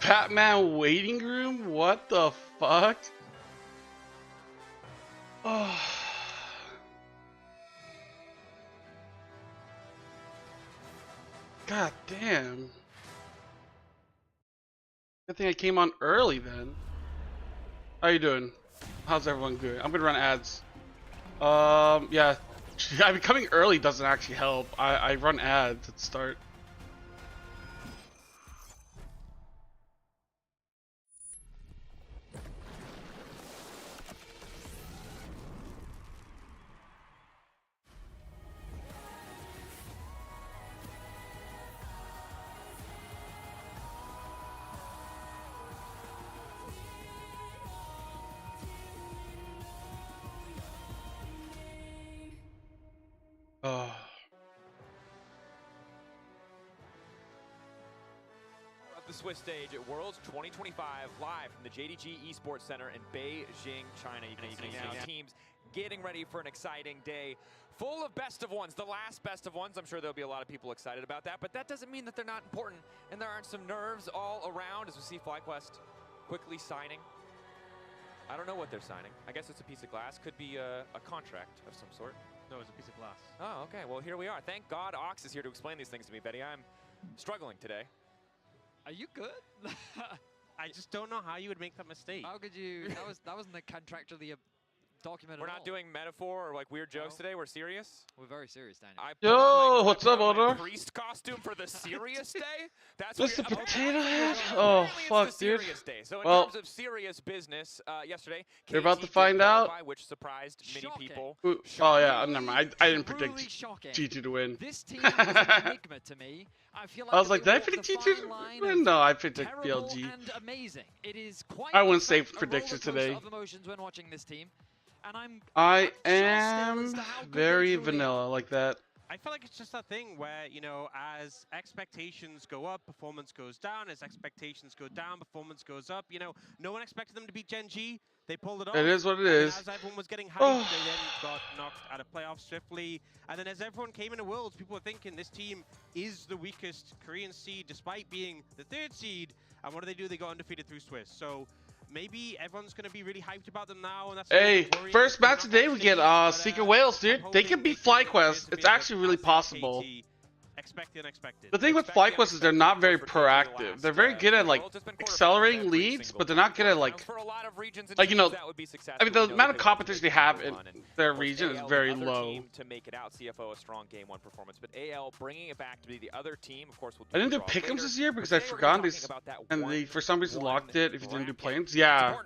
Batman waiting room? What the fuck? Oh. God damn. Good thing I came on early then. How you doing? How's everyone doing? I'm gonna run ads. Yeah. I mean, coming early doesn't actually help. I run ads at the start. Oh. The Swiss stage at Worlds 2025 live from the JDG Esports Center in Beijing, China. You can see now teams getting ready for an exciting day full of best of ones, the last best of ones. I'm sure there'll be a lot of people excited about that, but that doesn't mean that they're not important and there aren't some nerves all around as we see FlyQuest quickly signing. I don't know what they're signing. I guess it's a piece of glass. Could be a contract of some sort. No, it's a piece of glass. Oh, okay. Well, here we are. Thank God Ox is here to explain these things to me, Betty. I'm struggling today. Are you good? I just don't know how you would make that mistake. How could you? That wasn't contractually documented. We're not doing metaphor or like weird jokes today. We're serious. We're very serious, Daniel. Yo, what's up, Odo? Priest costume for the serious day. That's What's the what potato head? Oh fuck, dude. Day. So in Well, terms of serious business, yesterday you're about to KT find did out. qualify, which surprised many people. Ooh, oh yeah, never mind. I didn't predict Truly shocking. G2 to win. This team is an enigma to me. I feel like I was like, they did I walk predict the G2 fine to line win? of No, I predicted terrible BLG. and amazing. It is quite I wouldn't say a predictions roller coaster today. of emotions when watching this team. And I I'm am still as to how good very they truly vanilla like that. I feel like it's just that thing where, you know, as expectations go up, performance goes down. As expectations go down, performance goes up. You know, no one expected them to beat Gen G. They pulled it off. It is what it and is. As everyone was getting hyped, they then got knocked out of playoffs swiftly. And then as everyone came into Worlds, people were thinking this team is the weakest Korean seed, despite being the 3rd seed. And what do? They got undefeated through Swiss. So maybe everyone's going to be really hyped about them now. And that's Hey, first match today we get Secret Whales, dude. They can beat FlyQuest. It's actually really possible. Expect the unexpected. The thing with FlyQuest is they're not very proactive. They're very good at like accelerating leads, but they're not good at like you know. I mean, the amount of competition they have in their region is very low. To make it out, CFO a strong game 1 performance, but AL bringing it back to be the other team. Of course, I didn't do pick'ems this year because I forgot these, and they for some reason locked it if you didn't do planes. Yeah.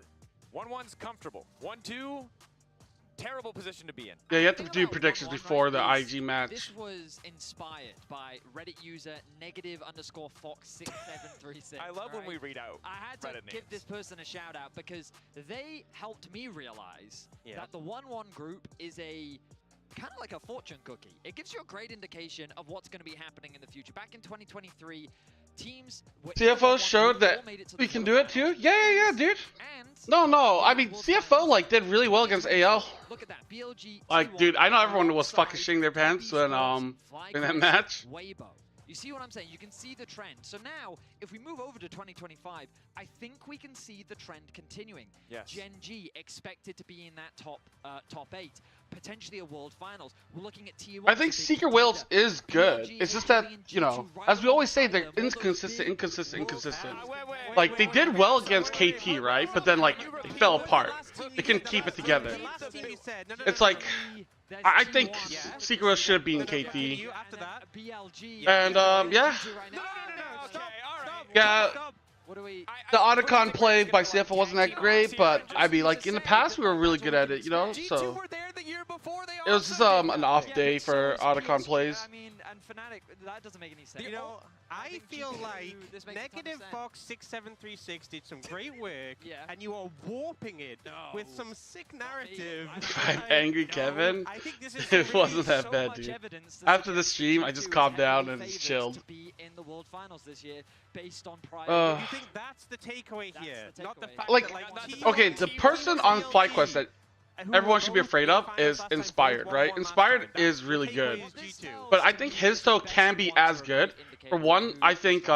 1-1's comfortable. 1-2. Terrible position to be in. Yeah, you have to do predictions before the IG match. This was inspired by Reddit user _Fox6736. I love when we read out I had to Reddit give names. this person a shout out because they helped me realize that the 1-1 group is a kind of like a fortune cookie. It gives you a great indication of what's going to be happening in the future. Back in 2023, teams CFO showed that we can do it too. Yeah, dude. No. I mean, CFO like did really well against AL. Look at that, BLG. Like, dude, I know everyone was fucking shitting their pants when in that match. Weibo. You see what I'm saying? You can see the trend. So now, if we move over to 2025, I think we can see the trend continuing. Yes. Gen G expected to be in that top 8, potentially a World Finals. We're looking at Tier 1. I think Secret Whales is good. It's just that, you know, as we always say, they're inconsistent. Like, they did well against KT, right? But then, like, they fell apart. They couldn't keep it together. It's like, I think Secret Whales should be in KT. And, yeah. Yeah. The Otacon play by CFO wasn't that great, but I mean, like, in the past, we were really good at it, you know? So it was just an off day for Otacon plays. I mean, and Fnatic, that doesn't make any sense. You know, I feel like _Fox6736 did some great work, and you are warping it with some sick narrative. I'm angry, Kevin. I think this is It wasn't that bad, dude. After the stream, I just calmed down and chilled. To be in the World Finals this year, based on prior. You think that's the takeaway here, not the fact like, that, like, okay, the person on FlyQuest that everyone should be afraid of is Inspired, right? Inspired is really good, but I think Histo can be as good. For one, I think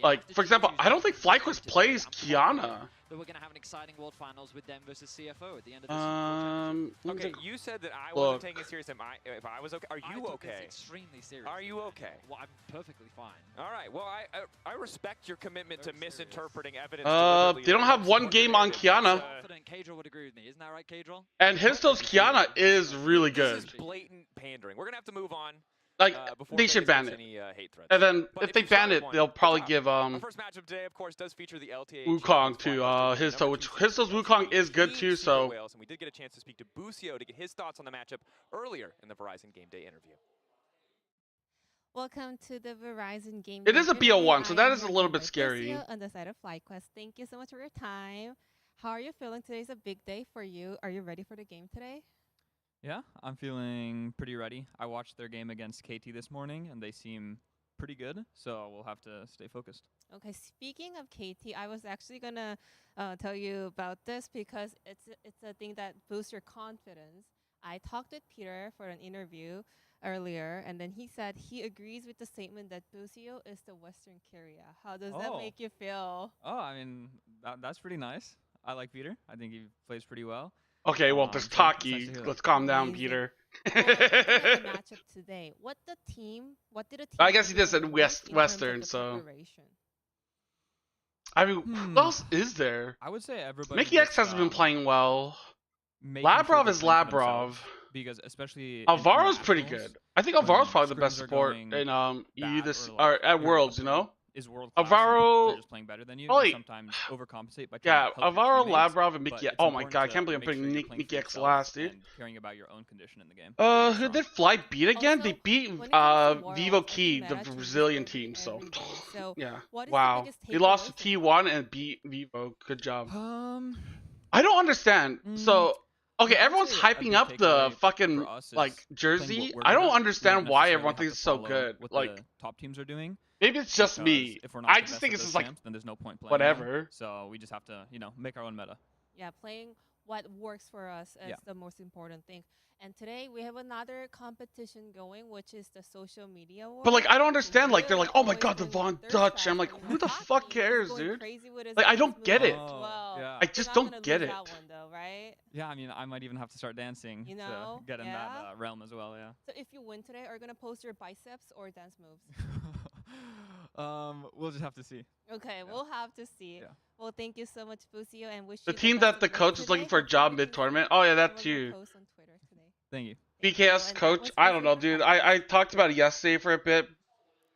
like for example, I don't think FlyQuest plays Kiana. That we're gonna have an exciting World Finals with them versus CFO at the end of this. Okay, you said that I wasn't taking it serious. If I was okay, are you okay? This extremely serious. Are you okay? Well, I'm perfectly fine. All right. Well, I respect your commitment to misinterpreting evidence. They don't have one game on Kiana. Kadril would agree with me, isn't that right, Kadril? And Histo's Kiana is really good. This is blatant pandering. We're gonna have to move on. Like they should ban it. And then if they ban it, they'll probably give Our first matchup today, of course, does feature the LTA Wukong to Histo, which Histo's Wukong is good too. So and we did get a chance to speak to Busio to get his thoughts on the matchup earlier in the Verizon Game Day interview. Welcome to the Verizon Game. It is a BO1, so that is a little bit scary. On the side of FlyQuest, thank you so much for your time. How are you feeling? Today's a big day for you. Are you ready for the game today? Yeah, I'm feeling pretty ready. I watched their game against KT this morning, and they seem pretty good, so we'll have to stay focused. Okay, speaking of KT, I was actually going to tell you about this because it's a thing that boosts your confidence. I talked with Peter for an interview earlier, and then he said he agrees with the statement that Busio is the Western Kyria. How does that make you feel? Oh, I mean, that's pretty nice. I like Peter. I think he plays pretty well. Okay, well, there's Taki. Let's calm down, Peter. Well, the matchup today. What did the team? I guess he just said Western, so. I mean, who else is there? I would say everybody. Mickey X hasn't been playing well. Labrov is Labrov. Because especially Alvaro's pretty good. I think Alvaro's probably the best support in EU this or at Worlds, you know. Is world Alvaro just playing better than you? Probably, sometimes overcompensate by Alvaro, Labrov, and Mickey. Oh my god, I can't believe I'm putting Mickey X last, dude. Caring about your own condition in the game. Who did Fly beat again? They beat Vivo Key, the Brazilian team. So yeah, wow. They lost to T1 and beat Vivo. Good job. I don't understand. So. Okay, everyone's hyping up the fucking like jersey. I don't understand why everyone thinks it's so good. Like top teams are doing. Maybe it's just me. I just think it's just like then there's no point playing whatever. So we just have to, make our own meta. Yeah, playing what works for us is the most important thing. And today we have another competition going, which is the social media war. But like, I don't understand. Like, they're like, oh my god, the Von Dutch. I'm like, who the fuck cares, dude? Like, I don't get it. I just don't get it. Yeah, I mean, I might even have to start dancing to get in that realm as well. Yeah. So if you win today, are you gonna post your biceps or dance moves? We'll just have to see. Okay, we'll have to see. Yeah. Well, thank you so much, Busio, and wish the you team that the coach is looking for a job mid-tournament. Oh yeah, that too. Thank you. BKS coach, I don't know, dude. I talked about it yesterday for a bit.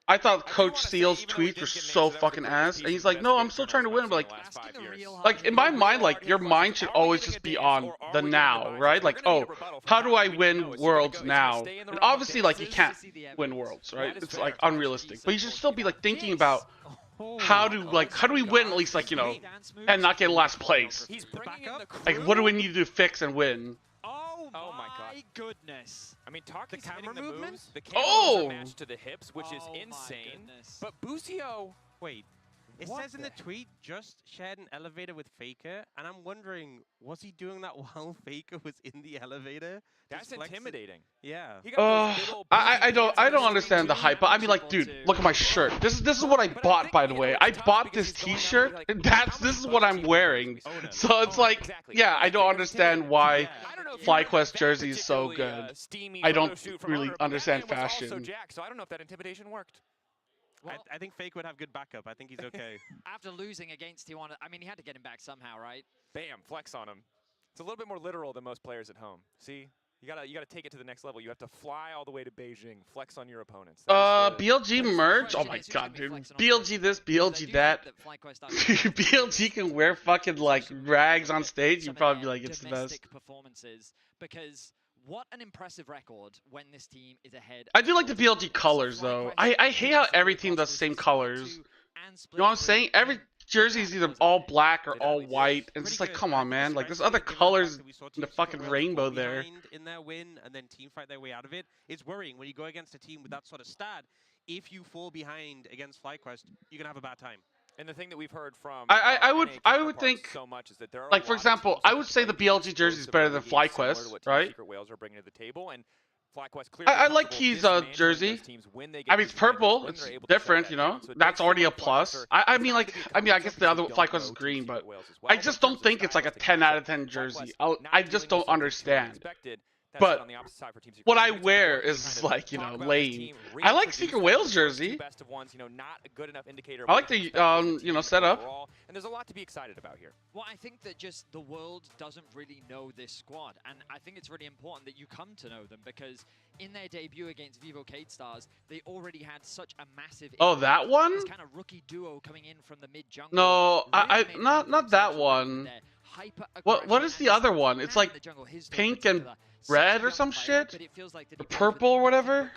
I thought Coach Seal's tweets were so fucking ass, and he's like, "No, I'm still trying to win." But like in my mind, like your mind should always just be on the now, right? Like, oh, how do I win Worlds now? And obviously, like you can't win Worlds, right? It's like unrealistic. But you should still be like thinking about how do we win at least and not get last place? Like, what do we need to fix and win? Oh my god. Goodness. I mean, Taki's hitting the movement? moves. The camera are matched to the hips, which is insane. But Busio... Wait. It says in the tweet, just shared an elevator with Faker, and I'm wondering, was he doing that while Faker was in the elevator? That's intimidating. Yeah. I don't understand the hype, but I mean, like, dude, look at my shirt. This is what I bought, by the way. I bought this T-shirt, and this is what I'm wearing. So it's like, yeah, I don't understand why FlyQuest jersey is so good. I don't really understand fashion. So I don't know if that intimidation worked. Well, I think Fake would have good backup. I think he's okay. After losing against T1, I mean, he had to get him back somehow, right? Bam, flex on him. It's a little bit more literal than most players at home. See? You gotta take it to the next level. You have to fly all the way to Beijing, flex on your opponents. BLG merge? Oh my god, dude. BLG this, BLG that. BLG can wear fucking like rags on stage. You'd probably be like, it's the best. Performances, because what an impressive record when this team is ahead. I do like the BLG colors though. I hate how every team does the same colors. You know what I'm saying? Every jersey is either all black or all white, and it's just like, come on, man. Like, there's other colors in the fucking rainbow there. In their win and then team fight their way out of it. It's worrying when you go against a team with that sort of stat. If you fall behind against FlyQuest, you're gonna have a bad time. And the thing that we've heard from I would think so much is that there are like, for example, I would say the BLG jersey is better than FlyQuest, right? Secret Whales are bringing to the table, and FlyQuest I like Key's jersey. I mean, it's purple. It's different, you know. That's already a plus. I mean, I guess the other FlyQuest is green, but I just don't think it's like a 10 out of 10 jersey. I just don't understand. But what I wear is like, you know, lame. I like Secret Whales jersey. I like the you know, setup. And there's a lot to be excited about here. Well, I think that just the world doesn't really know this squad, and I think it's really important that you come to know them, because in their debut against Vivo Cade Stars, they already had such a massive. Oh, that one? This kind of rookie duo coming in from the mid jungle. No, not that one. What is the other one? It's like pink and red or some shit, or purple or whatever.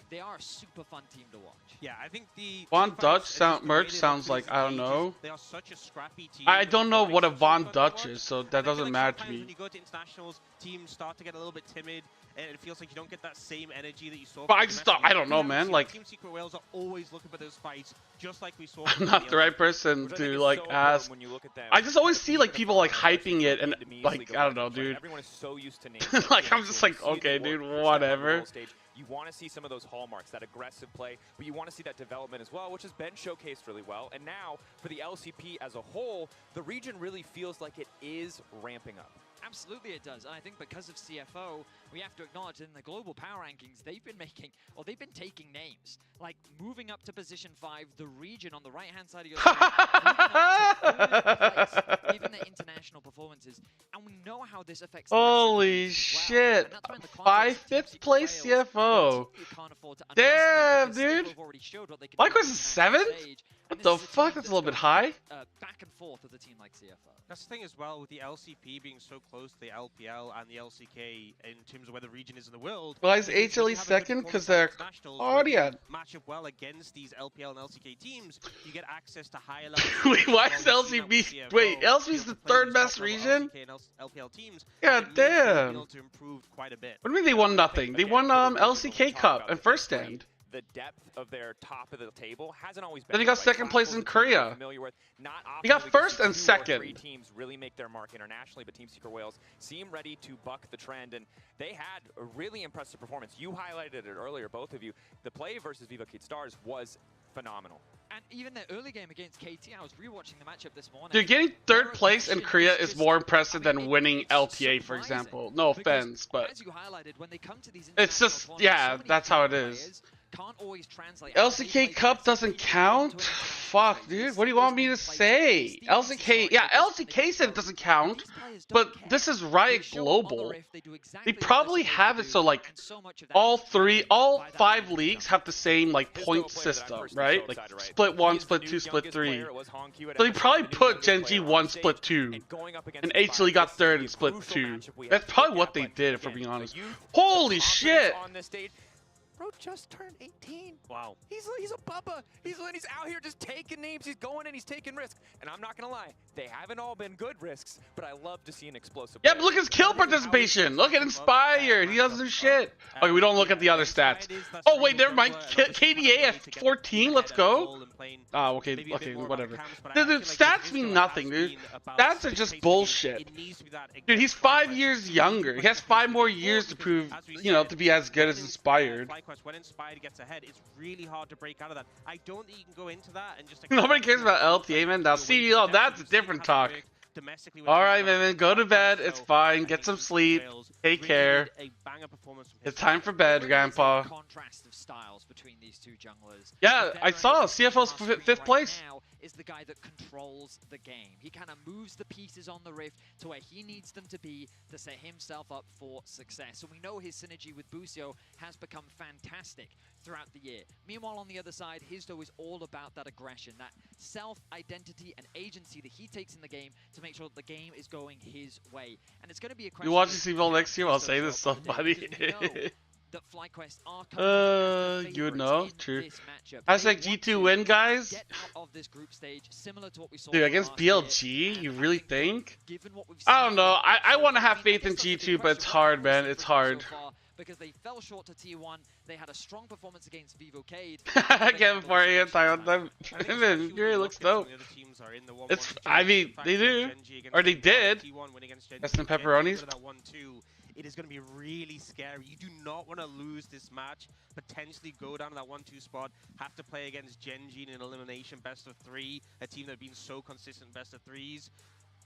They are a super fun team to watch. Yeah, I think the Von Dutch merch sounds like, I don't know. They are such a scrappy team. I don't know what a Von Dutch is, so that doesn't matter to me. When you go to internationals, teams start to get a little bit timid, and it feels like you don't get that same energy that you saw. But I just thought, I don't know, man. Like, Team Secret Whales are always looking for those fights, just like we saw. I'm not the right person to like ask. I just always see like people like hyping it, and like, I don't know, dude. Everyone is so used to Like, I'm just like, okay, dude, whatever. You want to see some of those hallmarks, that aggressive play, but you want to see that development as well, which has been showcased really well. And now, for the LCP as a whole, the region really feels like it is ramping up. Absolutely it does, and I think because of CFO, we have to acknowledge in the global power rankings, they've been taking names. Like, moving up to position 5, the region on the right-hand side of your screen, even the international performances, and we know how this affects. Holy shit! 5th place CFO. Damn, dude. FlyQuest is 7th? What the fuck? That's a little bit high. Back and forth with a team like CFO. That's the thing as well, with the LCP being so close to the LPL and the LCK in terms of where the region is in the world. Why is HLE second? Because they're Guardian. Match up well against these LPL and LCK teams. You get access to higher level. Wait, why is LCB? Wait, LCB's the 3rd best region? LPL teams. God damn. To improve quite a bit. What do you mean they won nothing? They won LCK Cup and first stand. The depth of their top of the table hasn't always been. Then he got second place in Korea. He got first and second. 3 teams really make their mark internationally, but Team Secret Whales seem ready to buck the trend, and they had a really impressive performance. You highlighted it earlier, both of you. The play versus Vivo Cade Stars was phenomenal. And even the early game against KT, I was rewatching the matchup this morning. Dude, getting 3rd place in Korea is more impressive than winning LTA, for example. No offense, but as you highlighted, when they come to these it's just, yeah, that's how it is. Can't always translate. LCK Cup doesn't count? Fuck, dude. What do you want me to say? LCK, yeah, LCK said it doesn't count, but this is Riot Global. They probably have it so, like, all 5 leagues have the same, like, point system, right? Like, split 1, split 2, split 3. So they probably put Gen G 1, split 2, and HLE got 3rd and split 2. That's probably what they did, if we're being honest. Holy shit! Bro just turned 18. Wow. He's a puppa. He's out here just taking names. He's going and he's taking risks. And I'm not going to lie, they haven't all been good risks, but I love to see an explosive. Yeah, but look at his kill participation. Look at Inspired. He doesn't do shit. Okay, we don't look at the other stats. Oh, wait, never mind. KDA at 14. Let's go. Oh, okay, whatever. The stats mean nothing, dude. Stats are just bullshit. Dude, he's 5 years younger. He has 5 more years to prove, you know, to be as good as Inspired. When Inspired gets ahead, it's really hard to break out of that. I don't think you can go into that and just. Nobody cares about LTA, man. Now, CDL, that's a different talk. Alright, man, go to bed. It's fine. Get some sleep. Take care. It's time for bed, Grandpa. Contrast of styles between these two junglers. Yeah, I saw CFO's 5th place. Now is the guy that controls the game. He kind of moves the pieces on the rift to where he needs them to be to set himself up for success. So we know his synergy with Busio has become fantastic throughout the year. Meanwhile, on the other side, Hizdo is all about that aggression, that self-identity and agency that he takes in the game to make sure that the game is going his way. And it's going to be a question. You watch this evolve next year? I'll say this so funny. That FlyQuest are you would know. True. Hashtag G2 win, guys. Get out of this group stage, similar to what we saw. Dude, against BLG, you really think? I don't know. I want to have faith in G2, but it's hard, man. It's hard. because they fell short to T1. They had a strong performance against Vivocade. Again, for anti on them. It really looks dope. It's, I mean, they do. Or they did. That's the pepperonis. It is going to be really scary. You do not want to lose this match, potentially go down to that 1-2 spot, have to play against Genji in an elimination best of 3, a team that have been so consistent best of 3s.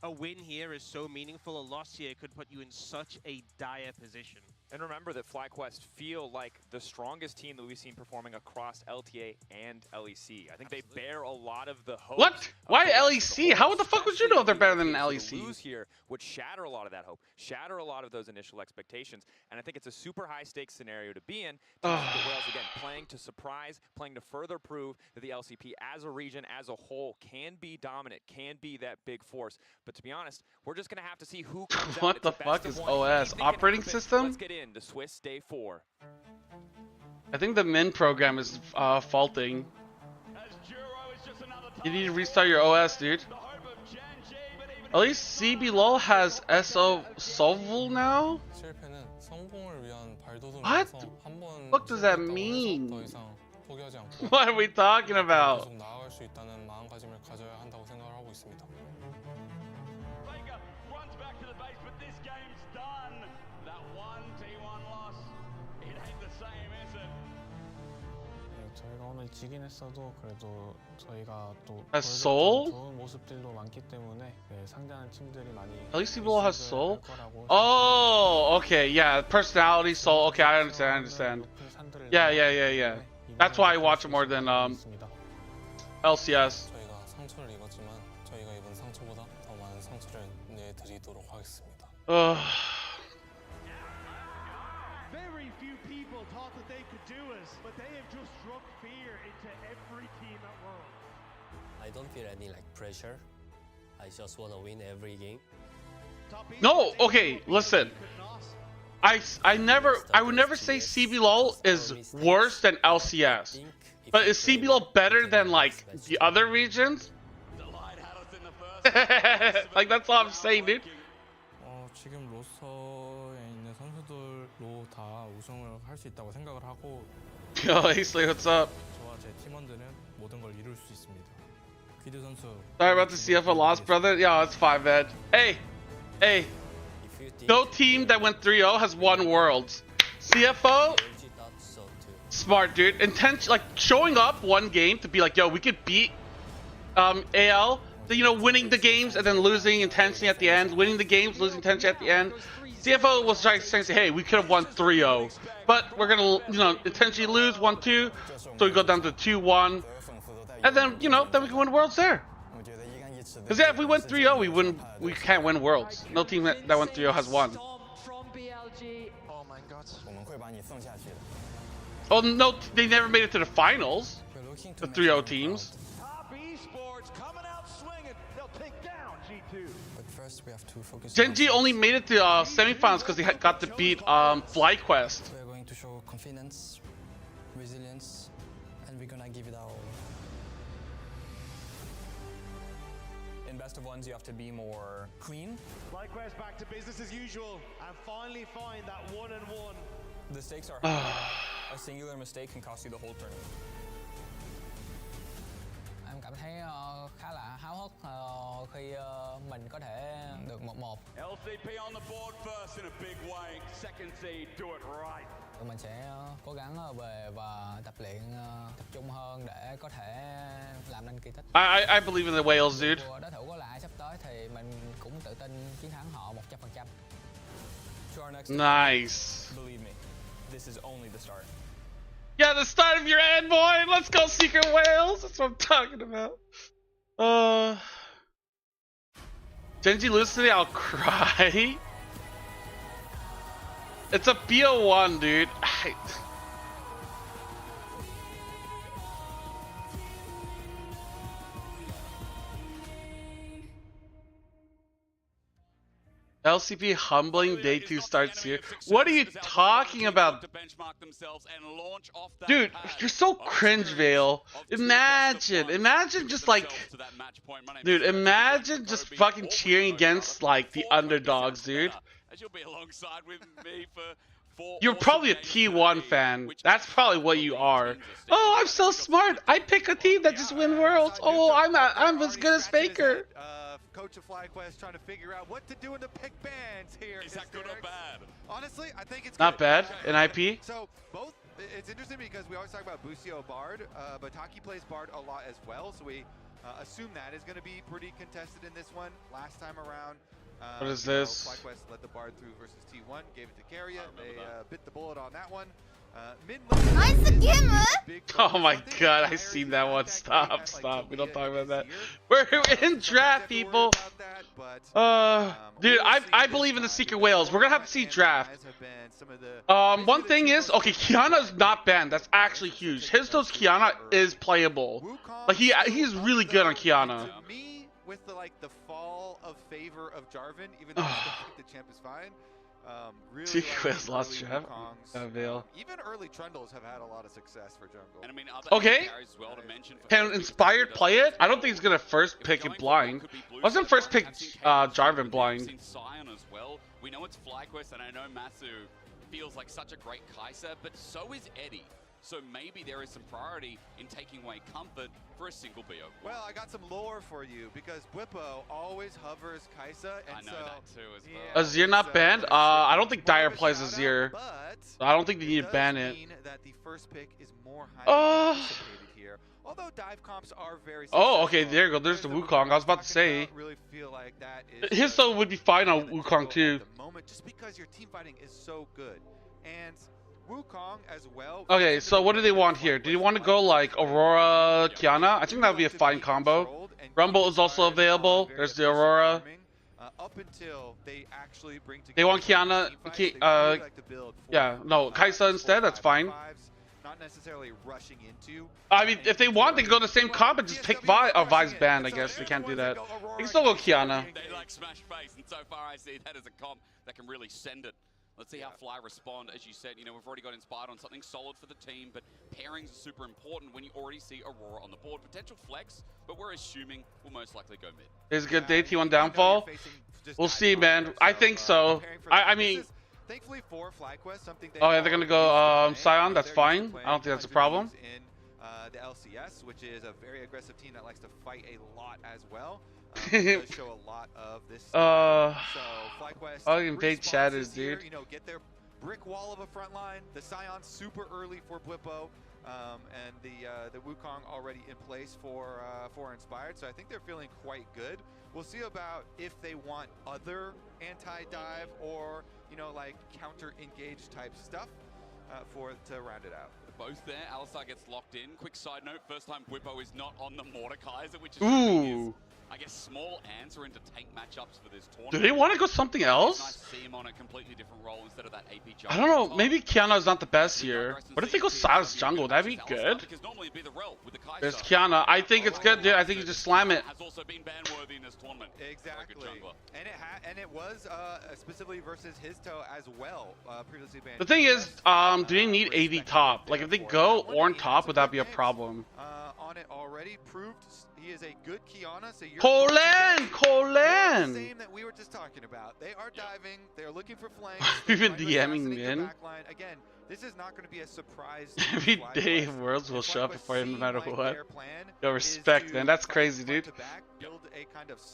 A win here is so meaningful. A loss here could put you in such a dire position. And remember that FlyQuest feel like the strongest team that we've seen performing across LTA and LEC. I think they bear a lot of the hope. What? Why LEC? How the fuck would you know they're better than LEC? Lose here would shatter a lot of that hope, shatter a lot of those initial expectations, and I think it's a super high stakes scenario to be in. The Whales again playing to surprise, playing to further prove that the LCP as a region, as a whole, can be dominant, can be that big force. But to be honest, we're just gonna have to see who comes out. What the fuck is OS? Operating system? Let's get into Swiss Day 4. I think the Min program is faulting. You need to restart your OS, dude. At least CBLOL has SO Solval now? What? What does that mean? What are we talking about? Has Soul? At least CBLOL has Soul? Oh, okay, yeah, personality, Soul, okay, I understand. Yeah. That's why I watch it more than LCS. Ugh. Very few people thought that they could do it, but they have just struck fear into every team at Worlds. I don't feel any pressure. I just want to win every game. No, okay, listen. I would never say CBLOL is worse than LCS. But is CBLOL better than the other regions? Like that's all I'm saying, dude. 지금 로스터에 있는 선수들로 다 우승을 할 수 있다고 생각을 하고. Yo, Asley, what's up? 저와 제 팀원들은 모든 걸 이룰 수 있습니다. 귀드 선수. Sorry about the CFO loss, brother. Yeah, it's 5 Ed. Hey. No team that went 3-0 has won Worlds. CFO, smart dude. Showing up one game to be like, yo, we could beat AL. Winning the games and then losing intensity at the end, winning the games, losing intensity at the end. CFO was trying to say, hey, we could have won 3-0, but we're gonna, intentionally lose 1-2, so we go down to 2-1, and then, then we can win Worlds there. Because yeah, if we went 3-0, we can't win Worlds. No team that went 3-0 has won. Oh my god. Oh no, they never made it to the finals. The 3-0 teams. Genji only made it to semifinals because they got to beat FlyQuest. We're going to show confidence, resilience, and we're gonna give it our all. In best of ones, you have to be more clean. FlyQuest back to business as usual and finally find that 1-1. The stakes are high. A singular mistake can cost you the whole tournament. Em cảm thấy khá là háo hức khi mình có thể được 1-1. LCP on the board first in a big way. Second seed, do it right. Tụi mình sẽ cố gắng về và tập luyện tập trung hơn để có thể làm nên kỳ tích. I believe in the Whales, dude. Đối thủ có lại sắp tới thì mình cũng tự tin chiến thắng họ 100%. Nice. Believe me, this is only the start. Yeah, the start of your end, boy. Let's go, Secret Whales. That's what I'm talking about. Genji loses today, I'll cry. It's a BO1, dude. LCP humbling day 2 starts here. What are you talking about? Dude, you're so cringe, Vale. Imagine just dude, imagine just fucking cheering against the underdogs, dude. As you'll be alongside with me for You're probably a T1 fan. That's probably what you are. Oh, I'm so smart. I pick a team that just win worlds. Oh, I'm as good as Faker. Coach of FlyQuest trying to figure out what to do in the pick bans here. Is that good or bad? Honestly, I think it's not good. bad in IP. So both, it's interesting because we always talk about Busio Bard, but Taki plays Bard a lot as well. So we assume that is going to be pretty contested in this one. Last time around, what is this? FlyQuest led the Bard through versus T1, gave it to Carrier. They bit the bullet on that one. Nice game! Oh my god, I seen that one. Stop. We don't talk about that. We're in draft, people. Dude, I believe in the secret whales. We're gonna have to see draft. One thing is, okay, Kiana's not banned. That's actually huge. Histo's Kiana is playable. Like he's really good on Kiana. To me, with the fall of favor of Jarvan, even though I still think the champ is fine. Really Secret lost draft. Even early Trundles have had a lot of success for jungle. And I mean, okay. Can Inspired play it? I don't think he's gonna first pick it blind. Wasn't first pick Jarvan blind. Sion as well. We know it's FlyQuest, and I know Masu feels like such a great Kai'Sa, but so is Eddie. So maybe there is some priority in taking away comfort for a single BO. Well, I got some lore for you because Bwipo always hovers Kai'Sa, and I know that too as well. Yeah, Azir not banned? I don't think Dire plays Azir. So I don't think they need to ban it. Mean that the first pick is more highly anticipated here. Although dive comps are very oh, okay, there you go. There's the Wukong. I was about to say. Really feel like that is his though would be fine on Wukong too. At the moment, just because your team fighting is so good, and Wukong as well. Okay, so what do they want here? Do you want to go like Aurora, Kiana? I think that would be a fine combo. Rumble is also available. There's the Aurora. Up until they actually bring together. They want Kiana. Yeah, no, Kai'Sa instead. That's fine. Not necessarily rushing into. I mean, if they want, they can go the same comp and just pick Vi. Oh, Vi's banned. I guess they can't do that. They can still go Kiana. They like smash face, and so far I see that as a comp that can really send it. Let's see how Fly respond. As you said, you know, we've already got inspired on something solid for the team, but pairings are super important when you already see Aurora on the board. Potential flex, but we're assuming we'll most likely go mid. There's a good day T1 downfall. We'll see, man. I think so. I mean, thankfully for FlyQuest, something oh yeah, they're gonna go Sion. That's fine. I don't think that's a problem. In the LCS, which is a very aggressive team that likes to fight a lot as well. Does show a lot of this. So FlyQuest. Oh, you can bait chatters, dude. You know, get their brick wall of a front line. The Sion super early for Bwipo, and the Wukong already in place for Inspired. So I think they're feeling quite good. We'll see about if they want other anti-dive or like counter-engage type stuff to round it out. Both there. Alistar gets locked in. Quick side note: first time Bwipo is not on the Mordekaiser, which is I guess small ants are into tank matchups for this tournament. Do they want to go something else? Nice to see him on a completely different role instead of that AP I don't know. Maybe Kiana's not the best here. What if they go Silas jungle? That'd be good. There's Kiana. I think it's good, dude. I think you just slam it. Has also been ban worthy in this tournament. Exactly. And it was specifically versus his toe as well. Previously banned. The thing is, do they need AD top? Like if they go Ornn top, would that be a problem? On it already proved. He is a good Kiana, so you're Colan! Same that we were just talking about. They are diving. They're looking for flanks. We've been DMing Min. Again, this is not going to be a surprise. Every day Worlds will show up for him no matter what. Yo, respect, man. That's crazy, dude.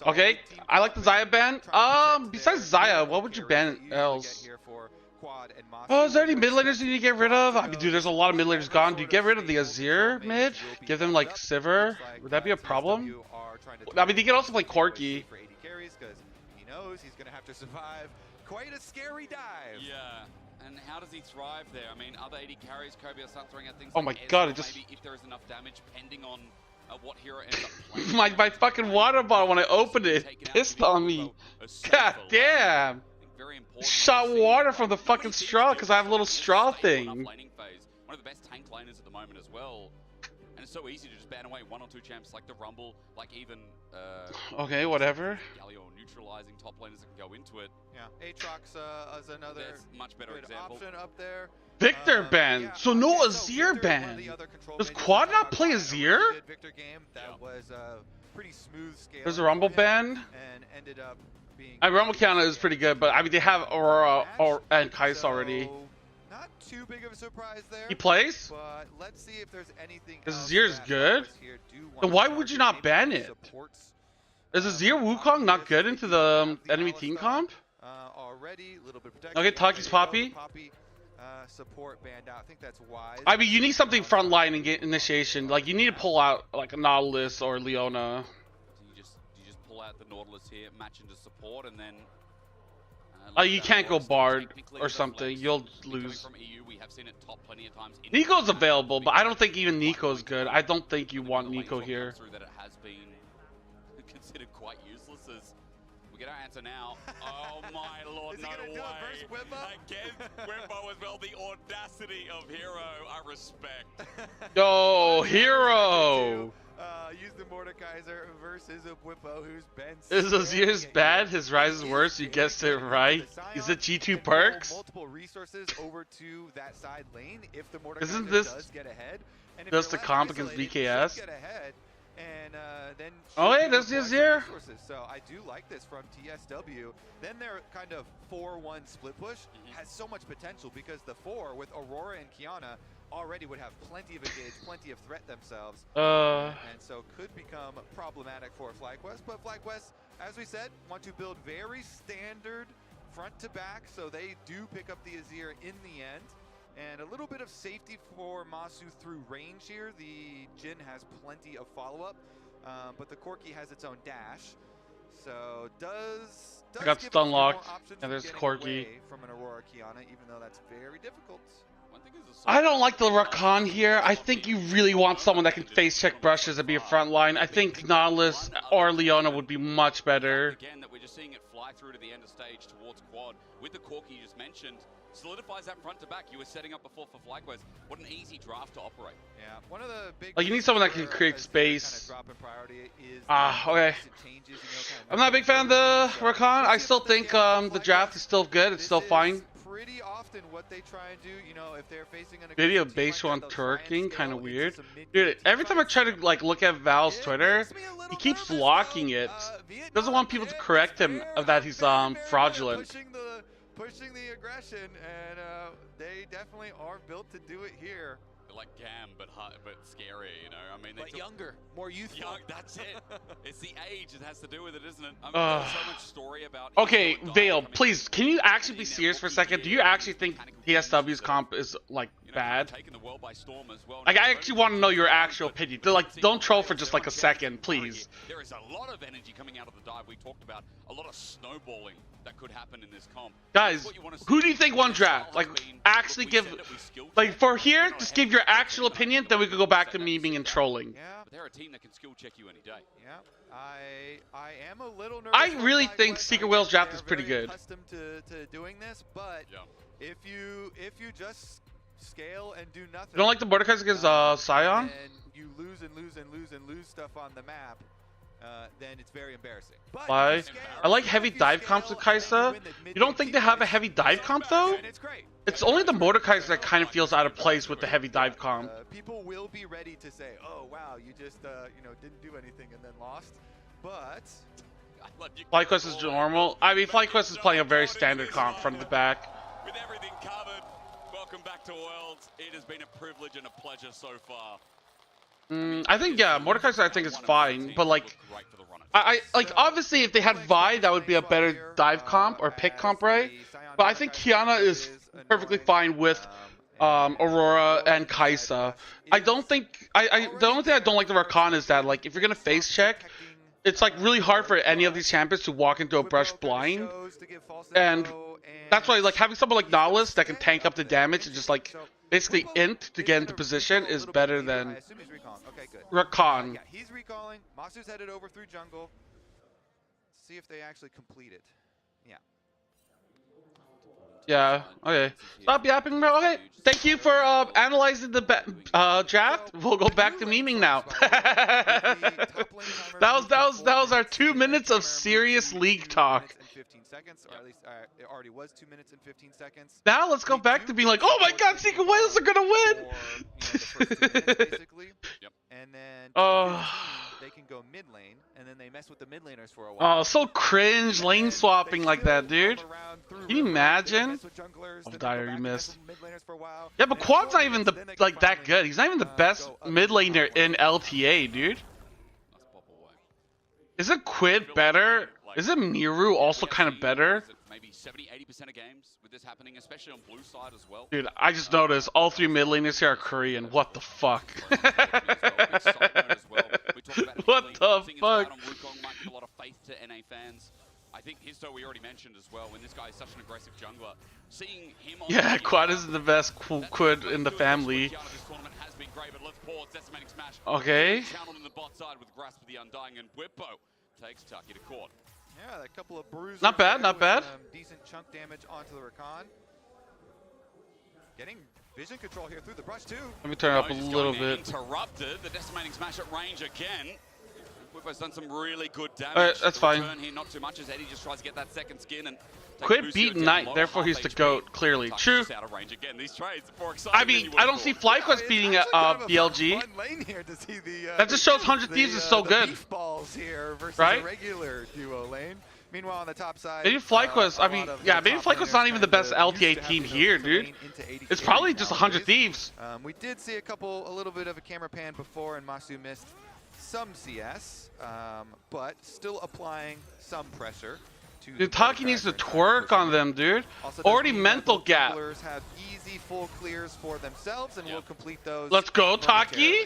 Okay, I like the Xayah ban. Besides Xayah, what would you ban else? Oh, is there any mid laners you need to get rid of? I mean, dude, there's a lot of mid laners gone. Do you get rid of the Azir mid? Give them like Sivir? Would that be a problem? I mean, they can also play Corki. He knows he's gonna have to survive quite a scary dive. Yeah, and how does he thrive there? I mean, other AD carries, Kobe will start throwing out things. Oh my god, it just. Maybe if there is enough damage, pending on what hero ends up playing. my fucking water bottle when I opened it pissed on me. God damn. Very important. Shot water from the fucking straw because I have a little straw thing. One of the best tank laners at the moment as well. And it's so easy to just ban away one or two champs like the Rumble, like even okay, whatever. Galio neutralizing top laners that can go into it. Yeah, Aatrox is another much better example. Option up there. Victor ban, so no Azir ban. Does Quad not play Azir? Victor game that was pretty smooth scale. There's a Rumble ban. And ended up being. Rumble Kiana is pretty good, but I mean they have Aurora and Kai'Sa already. Not too big of a surprise there. He plays? But let's see if there's anything Is else Azir's that good? FlyQuest here do want Then to why target. would you not Maybe ban some it? supports, Is Azir Wukong not good into the enemy team comp? already, a little bit of protection. Okay, Taki's Poppy. Poppy support banned out. I think that's wise. I mean, you need something frontline and get initiation. Like, you need to pull out like a Nautilus or Leona. Do you just pull out the Nautilus here, match into support, and then You can't go Bard or something. You'll lose. From EU, we have seen it top plenty of times. Nico's available, but I don't think even Nico's good. I don't think you want Nico here. That it has been considered quite useless as we get our answer now. Oh my lord, no way. Again, Wimbo as well. The audacity of Hero, I respect. Yo, Hero! Use the Mordekaiser versus a Whippo who's been. Is Azir's bad? His rise is worse. You guessed it right. Is it G2 perks? Multiple resources over to that side lane if the Mordekaiser Isn't this does get ahead. And if just they're a left comp against isolated, BKS? should get ahead, and then Oh, should hey, there's the utilize Azir. resources. So I do like this from TSW. Then their kind of 4-1 split push has so much potential because the 4 with Aurora and Kiana already would have plenty of engage, plenty of threat themselves, and so could become problematic for FlyQuest. But FlyQuest, as we said, want to build very standard front to back, so they do pick up the Azir in the end. And a little bit of safety for Masu through range here. The Jhin has plenty of follow-up, but the Corki has its own dash. So does I got give us a few stun more locked, options and for there's getting Corki. away from an Aurora Kiana, even though that's very difficult. I don't like the Rakan here. I think you really want someone that can face check brushes and be a front line. I think Nautilus or Leona would be much better. Again, that we're just seeing it fly through to the end of stage towards quad with the Corki you just mentioned. Solidifies that front to back you were setting up before for FlyQuest. What an easy draft to operate. Yeah, one of the big. Like, you need someone that can create space. Okay. I'm not a big fan of the Rakan. I still think the draft is still good. It's still fine. Pretty often what they try and do, you know, if they're facing an Video base one twerking, kind of weird. Dude, every time I try to like look at Val's Twitter, he keeps blocking it. Doesn't want people to correct him that he's fraudulent. Pushing the aggression, and they definitely are built to do it here. Like Gam, but scary, you know. I mean, but younger, more youthful. That's it. It's the age that has to do with it, isn't it? I mean, there's so much story about. Okay, Vale, please, can you actually be serious for a second? Do you actually think TSW's comp is like bad? Like, I actually want to know your actual opinion. Like, don't troll for just like a second, please. There is a lot of energy coming out of the dive. We talked about a lot of snowballing that could happen in this comp. Guys, who do you think won draft? Like, actually give, like, for here, just give your actual opinion, then we could go back to memeing and trolling. Yeah, but they're a team that can skill check you any day. Yeah, I am a little nervous. I really think Secret Whale's draft is pretty good. Accustomed to doing this, but if you just scale and do nothing, You don't like the Mordekaiser against Sion? And you lose and lose and lose and lose stuff on the map, then it's very embarrassing. But Why? I like heavy dive comps with Kaisa. You don't think they have a heavy dive comp though? It's only the Mordekaiser that kind of feels out of place with the heavy dive comp. People will be ready to say, "Oh wow, you just you know, didn't do anything and then lost," but FlyQuest is normal. I mean, FlyQuest is playing a very standard comp front to back. With everything covered, welcome back to Worlds. It has been a privilege and a pleasure so far. I think, yeah, Mordekaiser I think is fine, but like, I like, obviously if they had Vi, that would be a better dive comp or pick comp, right? But I think Kiana is perfectly fine with Aurora and Kaisa. I don't think, the only thing I don't like the Rakan is that, like, if you're gonna face check, it's like really hard for any of these champions to walk into a brush blind, and that's why like having someone like Nautilus that can tank up the damage and just like basically int to get into position is better than Rakan. Yeah, he's recalling. Masu's headed over through jungle. See if they actually complete it. Yeah. Yeah, okay. Stop yapping, bro. Okay, thank you for analyzing the draft. We'll go back to memeing now. that was our 2 minutes of serious league talk. 15 seconds, or at least it already was 2 minutes and 15 seconds. Now let's go back to being like, oh my god, Secret Wales are gonna win! The first 2 minutes, basically. Yep. And then they can go mid lane, and then they mess with the mid laners for a while. Oh, so cringe lane swapping like that, dude. Can you imagine? Oh, Dyer, you missed. Yeah, but Quad's not even that good. He's not even the best mid laner in LTA, dude. Isn't Quid better? Isn't Miru also kind of better? Maybe 70-80% of games with this happening, especially on blue side as well. Dude, I just noticed all 3 mid laners here are Korean. What the fuck? What the fuck? A lot of faith to NA fans. I think Histo we already mentioned as well. When this guy is such an aggressive jungler, seeing him on yeah, Quad is the best Quid in the family. Okay. Channeled in the bot side with Grasp of the Undying, and Whippo takes Tucky to court. Yeah, a couple of bruises. Not bad, not bad. Decent chunk damage onto the Rakan. Getting vision control here through the brush too. Let me turn it up a little bit. Interrupted. The decimating smash at range again. Whippo's done some really good damage. That's fine. Here, not too much as Eddie just tries to get that second skin and Quid beat Knight, therefore he's the GOAT, clearly. True. Out of range again. These trades are more exciting. I mean, I don't see FlyQuest beating BLG. That just shows 100 Thieves is so good. Right? Regular duo lane. Meanwhile, on the top side, maybe FlyQuest, I mean, yeah, maybe FlyQuest's not even the best LTA team here, dude. It's probably just 100 Thieves. We did see a little bit of a camera pan before, and Masu missed some CS, but still applying some pressure. Dude, Taki needs to twerk on them, dude. Already mental gap. Have easy full clears for themselves, and we'll complete those. Let's go, Taki.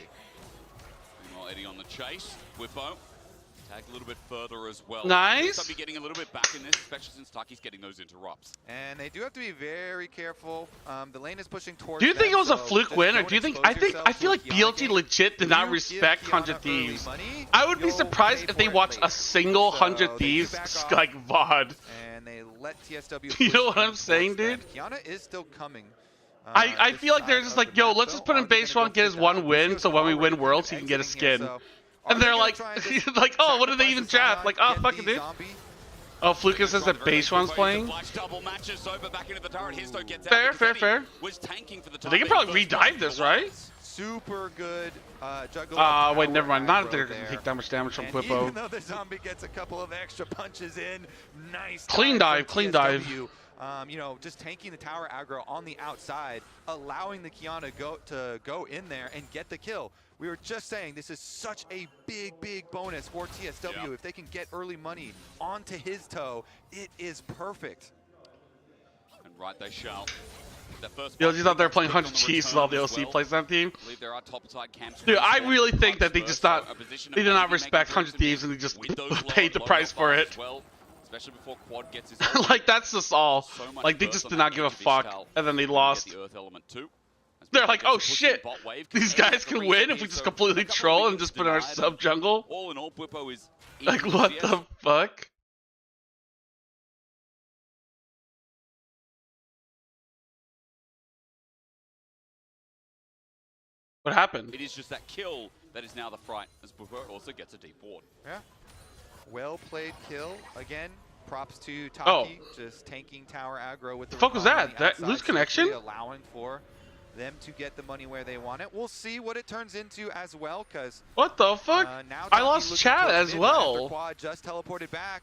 Meanwhile, Eddie on the chase. Whippo. Tag a little bit further as well. Nice. I'll be getting a little bit back in this, especially since Taki's getting those interrupts. And they do have to be very careful. The lane is pushing towards. Do you think it was a fluke win, or do you think? I feel like BLG legit did not respect 100 Thieves. I would be surprised if they watched a single 100 Thieves like VOD. And they let TSW. You know what I'm saying, dude? Kiana is still coming. I feel like they're just like, yo, let's just put him base 1, get his 1 win, so when we win Worlds, he can get a skin. And they're like, like, oh, what did they even draft? Like, oh, fuck it, dude. Oh, Fluka says that base one's playing. Fair. They can probably re-dive this, right? Super good juggler. Wait, never mind. Not if they're gonna take that much damage from Whippo. Even though the zombie gets a couple of extra punches in, nice. Clean dive. You know, just tanking the tower aggro on the outside, allowing the Kiana to go in there and get the kill. We were just saying this is such a big bonus for TSW. Yeah. If they can get early money onto his toe, it is perfect. And right they shall. BLG's out there playing 100 Chiefs with all the OC plays on that team. Dude, I really think that they did not respect 100 Thieves and they just paid the price for it. Especially before Quad gets his like, that's just all. Like, they just did not give a fuck, and then they lost. They're like, oh shit, these guys can win if we just completely troll and just put our sub jungle? All in all, Whippo is like, what the fuck? What happened? It is just that kill that is now the fright, as Whippo also gets a deep ward. Yeah. Well played kill. Again, props to Taki, just tanking tower aggro with the fuck was that? That loose connection? Allowing for them to get the money where they want it. We'll see what it turns into as well, because what the fuck? I lost chat as well. Quad just teleported back.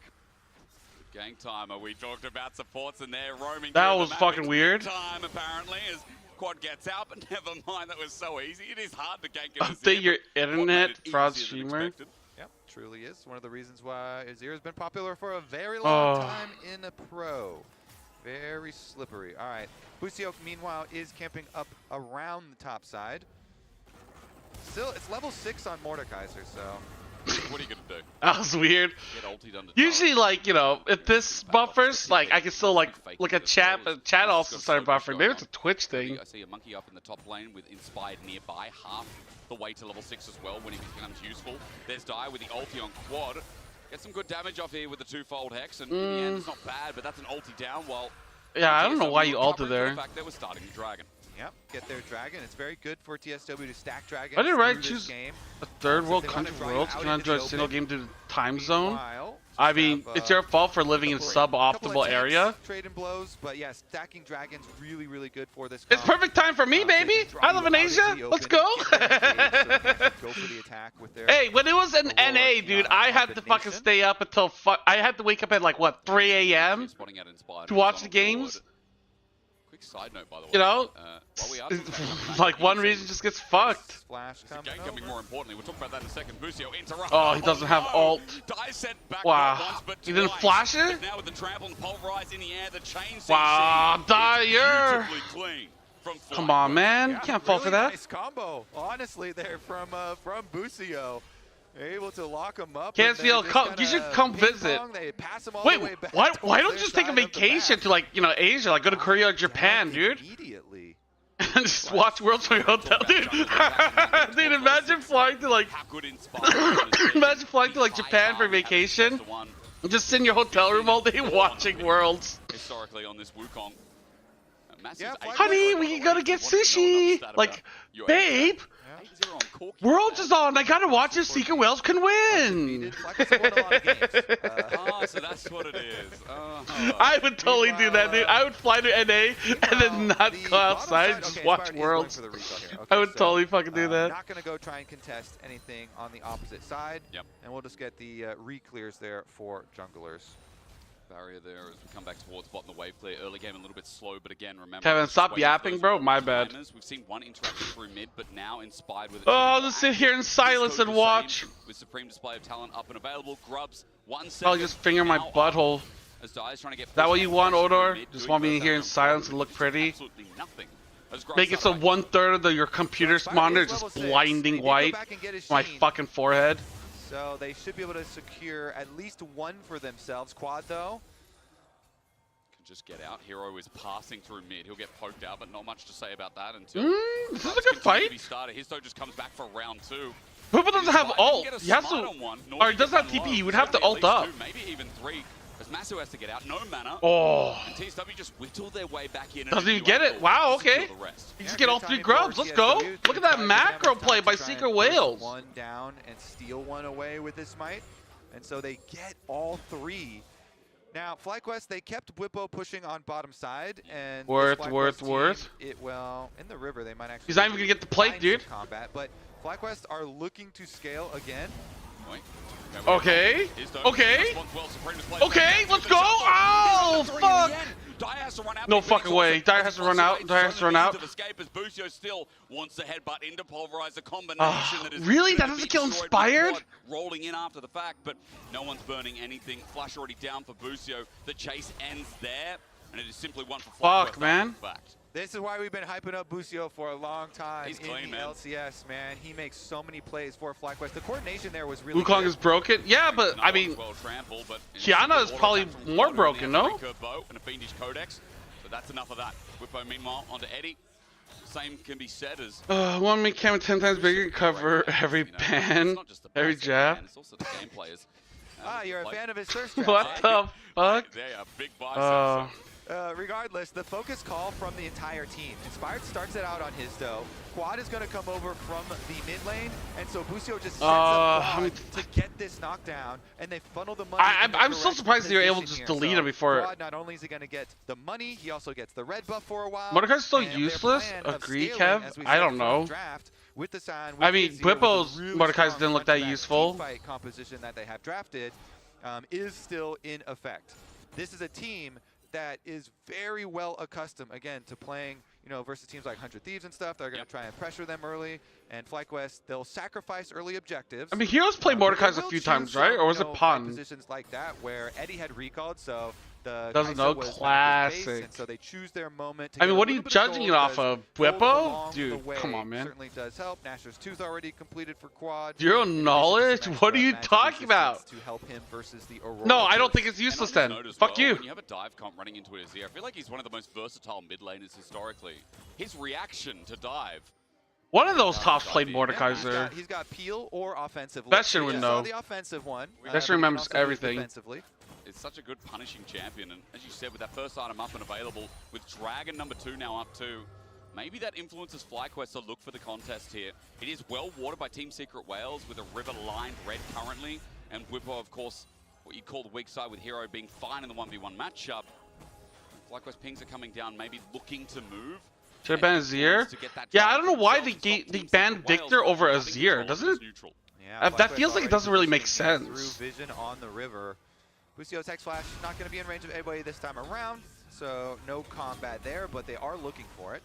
Gang timer. We talked about supports and they're roaming. That was fucking weird. Time apparently as Quad gets out, but never mind. That was so easy. It is hard to gank. Update your internet, fraud streamer. Yep, truly is. One of the reasons why Azir has been popular for a very long time in a pro. Very slippery. All right. Busiok, meanwhile, is camping up around the top side. Still, it's level 6 on Mordekaiser, so... What are you going to do? That was weird. Usually, like, you know, if this buffers, like, I can still, like, look at chat, but chat also started buffering. Maybe it's a Twitch thing. I see a monkey up in the top lane with Inspired nearby, half the way to level 6 as well when he becomes useful. There's Dai with the ulti on Quad. Get some good damage off here with the twofold hex, and in the end, it's not bad, but that's an ulti down while... Yeah, I don't know why you ulted there. The fact that we're starting the dragon. Yep, get their dragon. It's very good for TSW to stack dragons. I didn't choose a third world country world. Can I enjoy a single game due to time zone? I mean, it's your fault for living in suboptimal area. Trading blows, but yeah, stacking dragons really, really good for this. It's perfect time for me, baby. I live in Asia. Let's go. Go for the attack with their hey, when it was an NA, dude, I had to fucking stay up until I had to wake up at like what 3 a.m. to watch the games. Quick side note, by the way. You know, like one region just gets fucked. Splash coming more importantly. We'll talk about that in a second. Busio interrupt. Oh, he doesn't have ult. Wow. He didn't flash it? Now with the trample and pulverize in the air, the chain. Wow, Dyer. Come on, man. You can't fall for that. Nice combo, honestly, there from Busio. Able to lock him up. KSVL, you should come visit. Wait, why don't you just take a vacation to, like, you know, Asia, like go to Korea or Japan, dude? Immediately. And just watch Worlds from your hotel, dude. Dude, imagine flying to like, imagine flying to like Japan for vacation, and just sit in your hotel room all day watching Worlds. Historically on this Wukong. Honey, we gotta get sushi. Like, babe. Worlds is on. I gotta watch if Secret Whales can win. Oh, so that's what it is. I would totally do that, dude. I would fly to NA and then not go outside and just watch Worlds. I would totally fucking do that. Not gonna go try and contest anything on the opposite side. Yep. And we'll just get the re-clears there for junglers. Barrier there as we come back towards bot in the wave clear. Early game a little bit slow, but again, remember. Kevin, stop yapping, bro. My bad. We've seen one interaction through mid, but now inspired with. Oh, let's sit here in silence and watch. With supreme display of talent up and available, grubs 1 second. Probably just finger my butthole. As Dyer's trying to get. That what you want, Odor? Just want me here in silence and look pretty? Absolutely nothing. Make it so 1/3 of your computer's monitor is just blinding white on my fucking forehead. So they should be able to secure at least one for themselves. Quad though. Just get out. Hero is passing through mid. He'll get poked out, but not much to say about that until this is a good fight. Histo just comes back for round 2. Poopa doesn't have ult. He has to, or he doesn't have TP. He would have to ult up. Maybe even 3. As Masu has to get out, no mana. Oh. And TSW just whittle their way back in. Doesn't even get it. Wow. Okay. You just get all 3 grubs. Let's go. Look at that macro play by Secret Whales. One down and steal one away with this smite, and so they get all 3. Now, FlyQuest, they kept Bwipo pushing on bottom side, and worth. Well, in the river, they might actually. He's not even gonna get the plate, dude. Combat, but FlyQuest are looking to scale again. Okay. Okay. Let's go. Oh fuck. No fucking way. Dyer has to run out. Dyer has to run out. Still wants to headbutt into pulverize a combination that is really? That doesn't kill Inspired? Rolling in after the fact, but no one's burning anything. Flash already down for Busio. The chase ends there, and it is simply one for fuck, man. This is why we've been hyping up Busio for a long time. He's clean, man. LCS, man. He makes so many plays for FlyQuest. The coordination there was really Wukong is broken. Yeah, but I mean, Kiana is probably more broken, no? And a fiendish codex. So that's enough of that. Whippo, meanwhile, onto Eddie. Same can be said as. One make camera 10 times bigger, cover every ban, every jab. It's also the game players. You're a fan of his first What the fuck? They are big biceps. Regardless, the focus call from the entire team. Inspired starts it out on his dough. Quad is going to come over from the mid lane, and so Busio just sets up Quad to get this knockdown, and they funnel the money. I'm so surprised they were able to just delete him before. Quad, not only is he going to get the money, he also gets the red buff for a while. Mordekai's so useless. Agree, Kev? I don't know. With the sign, I mean, Bwipo's Mordekai's didn't look that useful. Fight composition that they have drafted is still in effect. This is a team that is very well accustomed, again, to playing, you know, versus teams like 100 Thieves and stuff. They're going to try and pressure them early. And FlyQuest, they'll sacrifice early objectives. I mean, Heroes played Mordekai's a few times, right? Or was it Pun? Positions like that where Eddie had recalled, so the doesn't know, classic. And so they choose their moment. I mean, what are you judging it off of? Bwipo? Dude, come on, man. Certainly does help. Nasher's Tooth already completed for Quad. Zero knowledge? What are you talking about? To help him versus the Aurora. No, I don't think it's useless then. Fuck you. When you have a dive comp running into it, I feel like he's one of the most versatile mid laners historically. His reaction to dive. One of those tops played Mordekaiser. He's got peel or offensive. Bestion would know. The offensive one. Bestion remembers everything. It's such a good punishing champion, and as you said, with that first item up and available, with Dragon number 2 now up too, maybe that influences FlyQuest to look for the contest here. It is well watered by Team Secret Whales with a river lined red currently, and Bwipo, of course, what you call the weak side, with Hero being fine in the 1v1 matchup. Likewise, pings are coming down, maybe looking to move. Should have banned Azir? Yeah, I don't know why they banned Victor over Azir, doesn't it? Yeah, That feels like it doesn't really make sense. Through vision on the river. Lucio's Hex Flash not going to be in range of anybody this time around, so no combat there, but they are looking for it.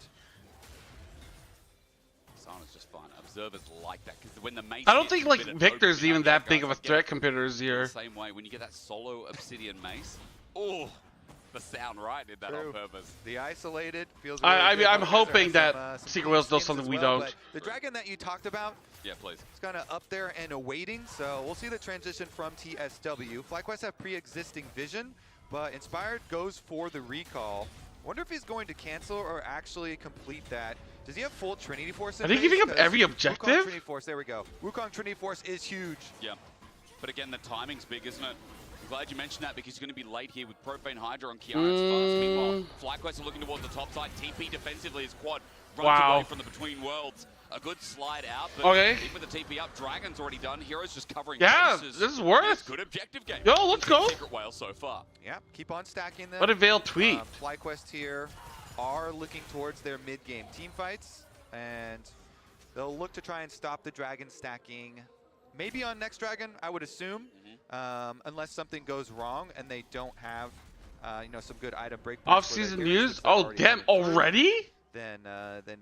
Silence just fine. Observers like that because when the mace I don't think like Victor's even that big of a threat compared to Azir. Same way when you get that solo Obsidian mace. Oh, the sound right did that on purpose. The isolated feels. I mean, I'm hoping that Secret Whales does something we don't. The dragon that you talked about. Yeah, please. It's kind of up there and awaiting, so we'll see the transition from TSW. FlyQuest have pre-existing vision, but Inspired goes for the recall. Wonder if he's going to cancel or actually complete that. Does he have full Trinity Force in Are they giving up every objective? Wukong Trinity Force, there we go. Wukong Trinity Force is huge. Yeah, but again, the timing's big, isn't it? I'm glad you mentioned that because he's going to be late here with Profane Hydra on Kiara. Meanwhile, FlyQuest are looking towards the top side. TP defensively is quad. Runs away from the Between Worlds. A good slide out, but even with the TP up, Dragon's already done. Hero's just covering bases. This is worth. Good objective game. Yo, let's go. Secret Whale so far. Yeah, keep on stacking them. What did Vale tweet? FlyQuest here are looking towards their mid-game team fights, and they'll look to try and stop the Dragon stacking. Maybe on next Dragon, I would assume, unless something goes wrong and they don't have, you know, some good item break. Off-season news? Oh, damn! Already? Then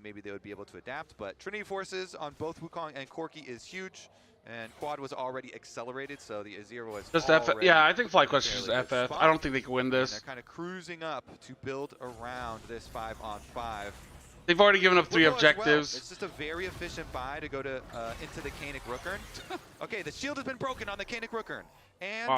maybe they would be able to adapt. But Trinity Forces on both Wukong and Corki is huge, and Quad was already accelerated, so the Azir was just FF. Yeah, I think FlyQuest is just FF. I don't think they can win this. They're kind of cruising up to build around this 5-on-5. They've already given up 3 objectives. Well. It's just a very efficient buy to go to into the Kanik Rookern. Okay, the shield has been broken on the Kanik Rookern, and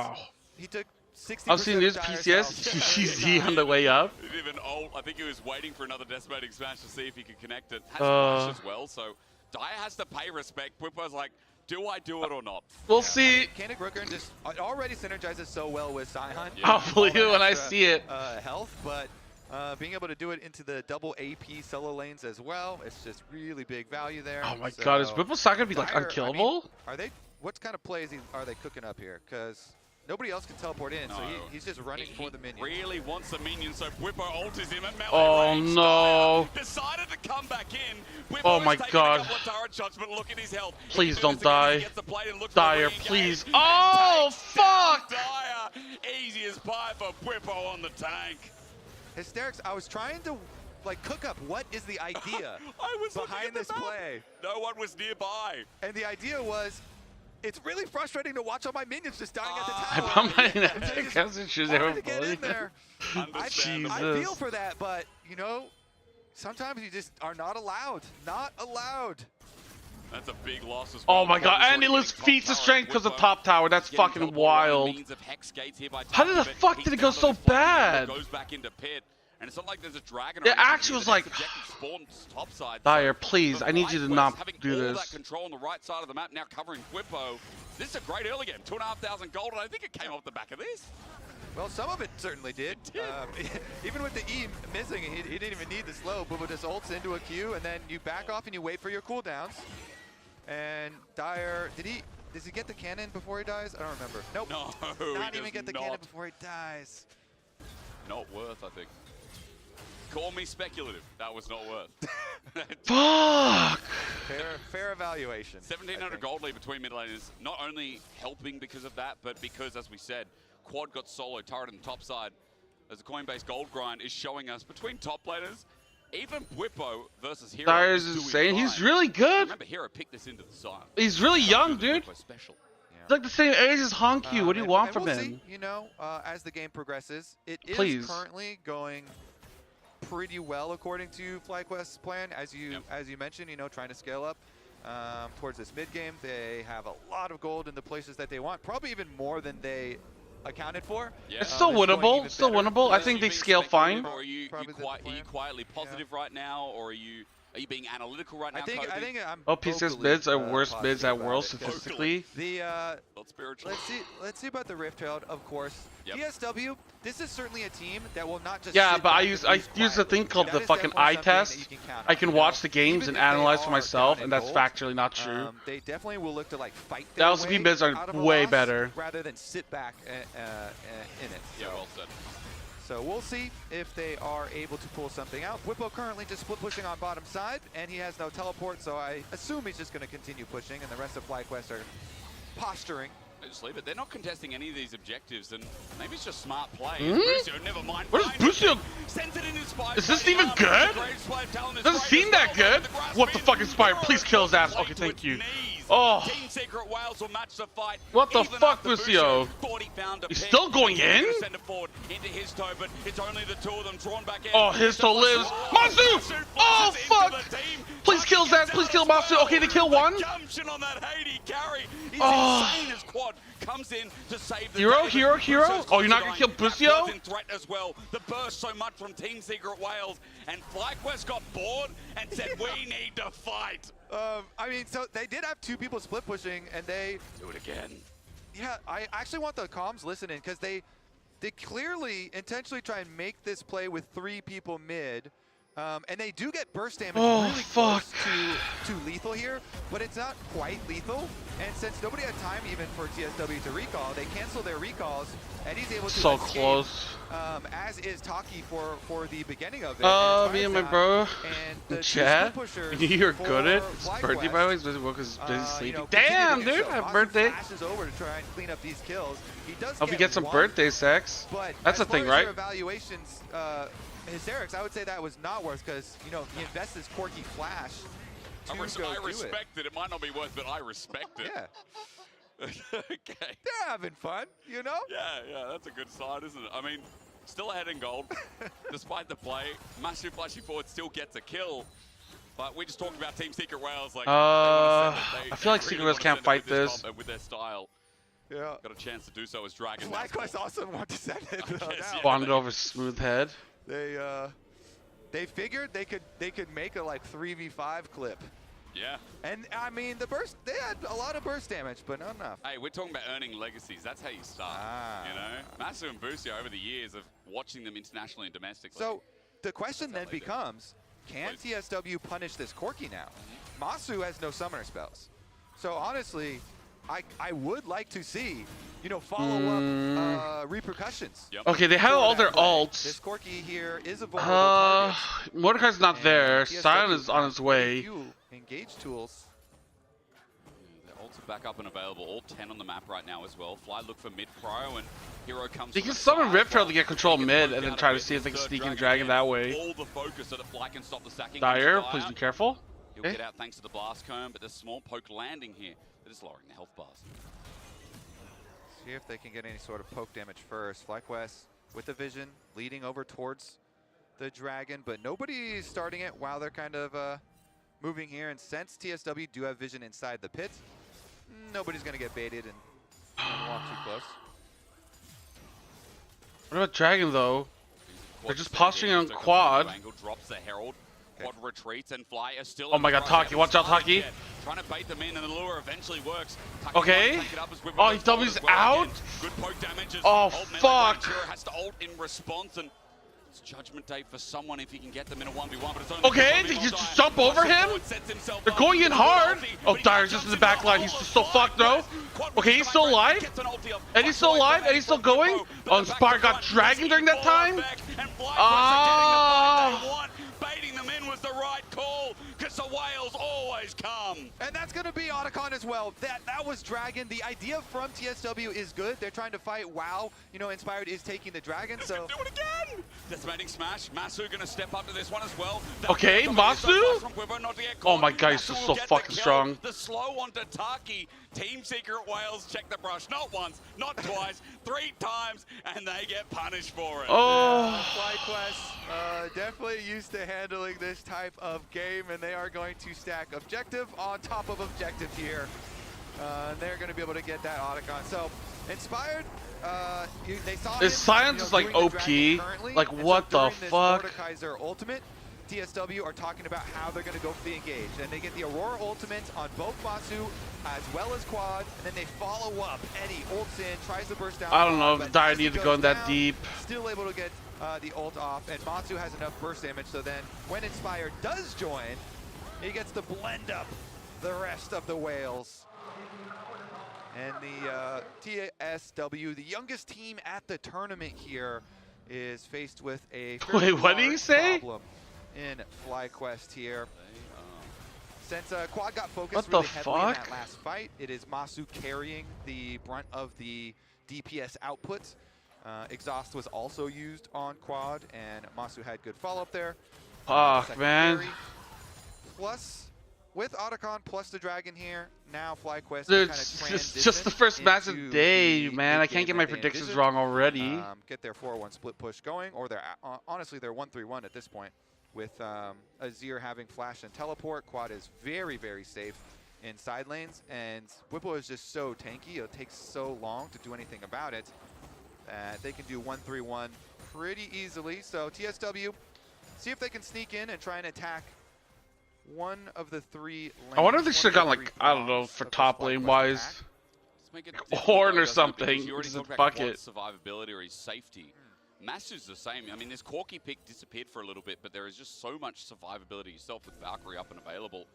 he took 60%. I've seen this PCS GG on the way up. Even I think he was waiting for another decimating smash to see if he could connect it. Has flash as well, so Dire has to pay respect. Pwipwa's like, do I do it or not? We'll see. Kanik Rookern just already synergizes so well with Sion. I'll believe it when I see it. Health, but being able to do it into the double AP solo lanes as well, it's just really big value there. Oh my god, is Whipple not gonna be like unkillable? I mean, are they? What kind of plays are they cooking up here? Because nobody else can teleport in, so he's just running for the minion. Really wants a minion, so Whippo ults him at melee range. No. Decided to come back in. Whippo oh my god. A couple of turret shots, but look at his health. Please don't die. Dire, please. Oh, fuck! Dire. Easy as pie for Whippo on the tank. Hysterics, I was trying to like cook up what is the idea behind this play. No one was nearby. And the idea was, it's really frustrating to watch all my minions just dying at the tower. I bought my I feel for that, but you know, sometimes you just are not allowed. Not allowed. That's a big loss as well. Oh my god, and he loses feats of strength because of top tower. That's fucking wild. How did the fuck did it go so bad? Goes back into pit. And it's not like there's a dragon. It actually was like, Dire, please, I need you to not do this. That control on the right side of the map, now covering Whippo. This is a great early game, 2,500 gold, and I think it came off the back of this. Well, some of it certainly did. Even with the E missing, he didn't even need the slow, but just ults into a Q, and then you back off and you wait for your cooldowns. And Dire, does he get the cannon before he dies? I don't remember. Nope. No, not even get the cannon before he dies. Not worth, I think. Call me speculative. That was not worth. Fuck! Fair evaluation. 1,700 gold lead between mid laners. Not only helping because of that, but because, as we said, Quad got solo turret on the top side. As the Coinbase gold grind is showing us between top laners, even Whippo versus Hero. Dire's insane. He's really good. Remember, Hero picked this into the side. He's really young, dude. Special. He's like the same age as Honku. What do you want from him? See, you know, as the game progresses, it is currently going pretty well according to FlyQuest's plan. As you mentioned, you know, trying to scale up towards this mid game. They have a lot of gold in the places that they want, probably even more than they accounted for. Yeah. It's still winnable. Still winnable. I think they scale fine. Or are you quietly positive right now, or are you Are you being analytical right now, I think I'm PCS mids are worst mids at World statistically. Let's see about the Rift Herald, of course. TSW, this is certainly a team that will not just but I use a thing called the fucking eye test. I can watch the games and analyze for myself, and that's factually not true. They definitely will look to like fight the LCP mids are way better rather than sit back in it. Yeah, well said. So we'll see if they are able to pull something out. Whippo currently just split pushing on bottom side, and he has no teleport, so I assume he's just going to continue pushing, and the rest of FlyQuest are posturing. They just leave it. They're not contesting any of these objectives, and maybe it's just smart play. Busio, never mind. What is Busio? Is this even good? Doesn't seem that good. What the fuck, Inspired? Please kill his ass. Okay, thank you. Oh. Team Secret Wales will match the fight. What the fuck, Busio? He's still going in? Into his toe, but it's only the two of them drawn back in. Oh, his toe lives. Masu! Oh, fuck! Please kill his ass. Please kill Masu. Okay, they kill one. Gumption on that Haiti carry. He's insane as quad comes in to save the hero. Oh, you're not gonna kill Busio? In threat as well. The burst so much from Team Secret Wales, and FlyQuest got bored and said, "We need to fight." I mean, so they did have two people split pushing, and they do it again. Yeah, I actually want the comms listening because they clearly intentionally try and make this play with 3 people mid. And they do get burst damage really close to lethal here, but it's not quite lethal. And since nobody had time even for TSW to recall, they cancel their recalls, and he's able to escape, close. As is Taki for the beginning of it. Me and my bro. Chat. You're good at it. It's birthday, by the way. He's busy working because he's busy sleeping. Damn, dude, happy birthday. Over to try and clean up these kills. He does hope you get some birthday sex. That's a thing, right? Evaluations, Hysterics, I would say that was not worth because, you know, he invests his quirky flash. I respect it. It might not be worth, but I respect it. Yeah. Okay. They're having fun, you know? Yeah, that's a good sign, isn't it? I mean, still ahead in gold, despite the play. Masu flashing forward still gets a kill. But we just talked about Team Secret Wales. Like, I feel like Secret Wales can't fight this. With their style. Yeah. Got a chance to do so as Dragon. FlyQuest also want to send it. Bonded over smooth head. They figured they could make a like 3v5 clip. Yeah. And I mean the burst, they had a lot of burst damage, but not enough. Hey, we're talking about earning legacies. That's how you start. You know, Masu and Busio over the years of watching them internationally and domestically. So the question then becomes, can TSW punish this Corki now? Masu has no summoner spells. So honestly, I would like to see, you know, follow-up repercussions. Okay, they have all their ults. This Corki here is a vulnerable target. Mordecai's not there. Sion is on his way. Engage tools. The ults are back up and available. All 10 on the map right now as well. Fly look for mid prio, and Hero comes. They can summon Rift Herald to get control mid and then try to see if they can sneak in Dragon that way. All the focus so that Fly can stop the sacking. Dire, please be careful. He'll get out thanks to the blast cone, but there's small poke landing here. That is lowering the health bars. See if they can get any sort of poke damage first. FlyQuest with the vision leading over towards the Dragon, but nobody's starting it while they're kind of moving here. And since TSW do have vision inside the pit, nobody's going to get baited and walk too close. What about Dragon though? They're just posturing on quad. Drops the Herald. Quad retreats and Fly is still. Oh my god, Taki, watch out, Taki. Trying to bait them in and the lure eventually works. Okay. Oh, he W's out? Good poke damage. Oh, fuck. Has to ult in response, and it's Judgment Day for someone if he can get them in a 1v1, but it's only okay, they just jump over him? They're going in hard. Oh, Dire's just in the back line. He's just so fucked though. Okay, he's still alive. And he's still alive, and he's still going. Oh, Inspire got Dragon during that time? Baiting them in was the right call, because the whales always come. And that's going to be Otacon as well. That was Dragon. The idea from TSW is good. They're trying to fight WoW. You know, Inspired is taking the Dragon, so... Do it again! Decimating Smash. Masu going to step up to this one as well. Okay, Masu? Oh my god, he's just so fucking strong. The slow onto Taki. Team Secret Wales check the brush. Not once, not twice, 3 times, and they get punished for it. Oh. FlyQuest definitely used to handling this type of game, and they are going to stack objective on top of objective here. They're going to be able to get that Otacon. So, Inspired, they saw his science is like OP. Like, what the fuck? Mordekaiser ultimate. TSW are talking about how they're going to go for the engage. And they get the Aurora ultimate on both Masu as well as Quad, and then they follow up. Eddie ults in, tries to burst down. I don't know Quad, if Dire needs to go in that down, deep. Still able to get the ult off, and Masu has enough burst damage, so then when Inspire does join, he gets to blend up the rest of the whales. And the TSW, the youngest team at the tournament here, is faced with a Wait, what did he say? problem in FlyQuest here. Since Quad got focused What really the heavily in that fuck? last fight, it is Masu carrying the brunt of the DPS output. Exhaust was also used on Quad, and Masu had good follow-up there. Fuck, man. Carry. Plus, with Otacon plus the Dragon here, now FlyQuest Dude, kind it's of just the first match of the day, man. I can't get my predictions wrong already. Get their 4-1 split push going, or they're honestly they're 1-3-1 at this point. With Azir having flash and teleport, Quad is very, very safe in side lanes, and Whipple is just so tanky. It takes so long to do anything about it that they can do 1-3-1 pretty easily. So TSW, see if they can sneak in and try and attack one of the 3 lanes. I wonder if they should have gone, like, I don't know, for top lane wise. Horn or something. You already Just a talked about bucket. Quad's survivability or his safety. Masu's the same. I mean, this Corki pick disappeared for a little bit, but there is just so much survivability yourself with Valkyrie up and available.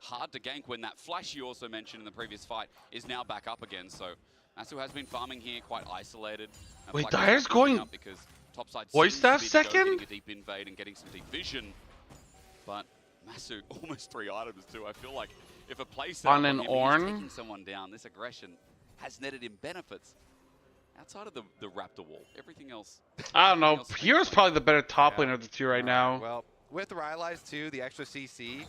Hard to gank when that flash you also mentioned in the previous fight is now back up again. So Masu has been farming here, quite isolated. Wait, Dire's going because topside voice staff seems to be the go, second? getting a deep invade and getting some deep vision. But Masu, almost 3 items too. I feel like if a play set On on an him, Ornn? he's taking someone down, this aggression has netted him benefits. Outside of the Raptor wall, everything else. I don't know. Hero's probably the better top laner of the two right now. Well, with Rylai's too, the extra CC,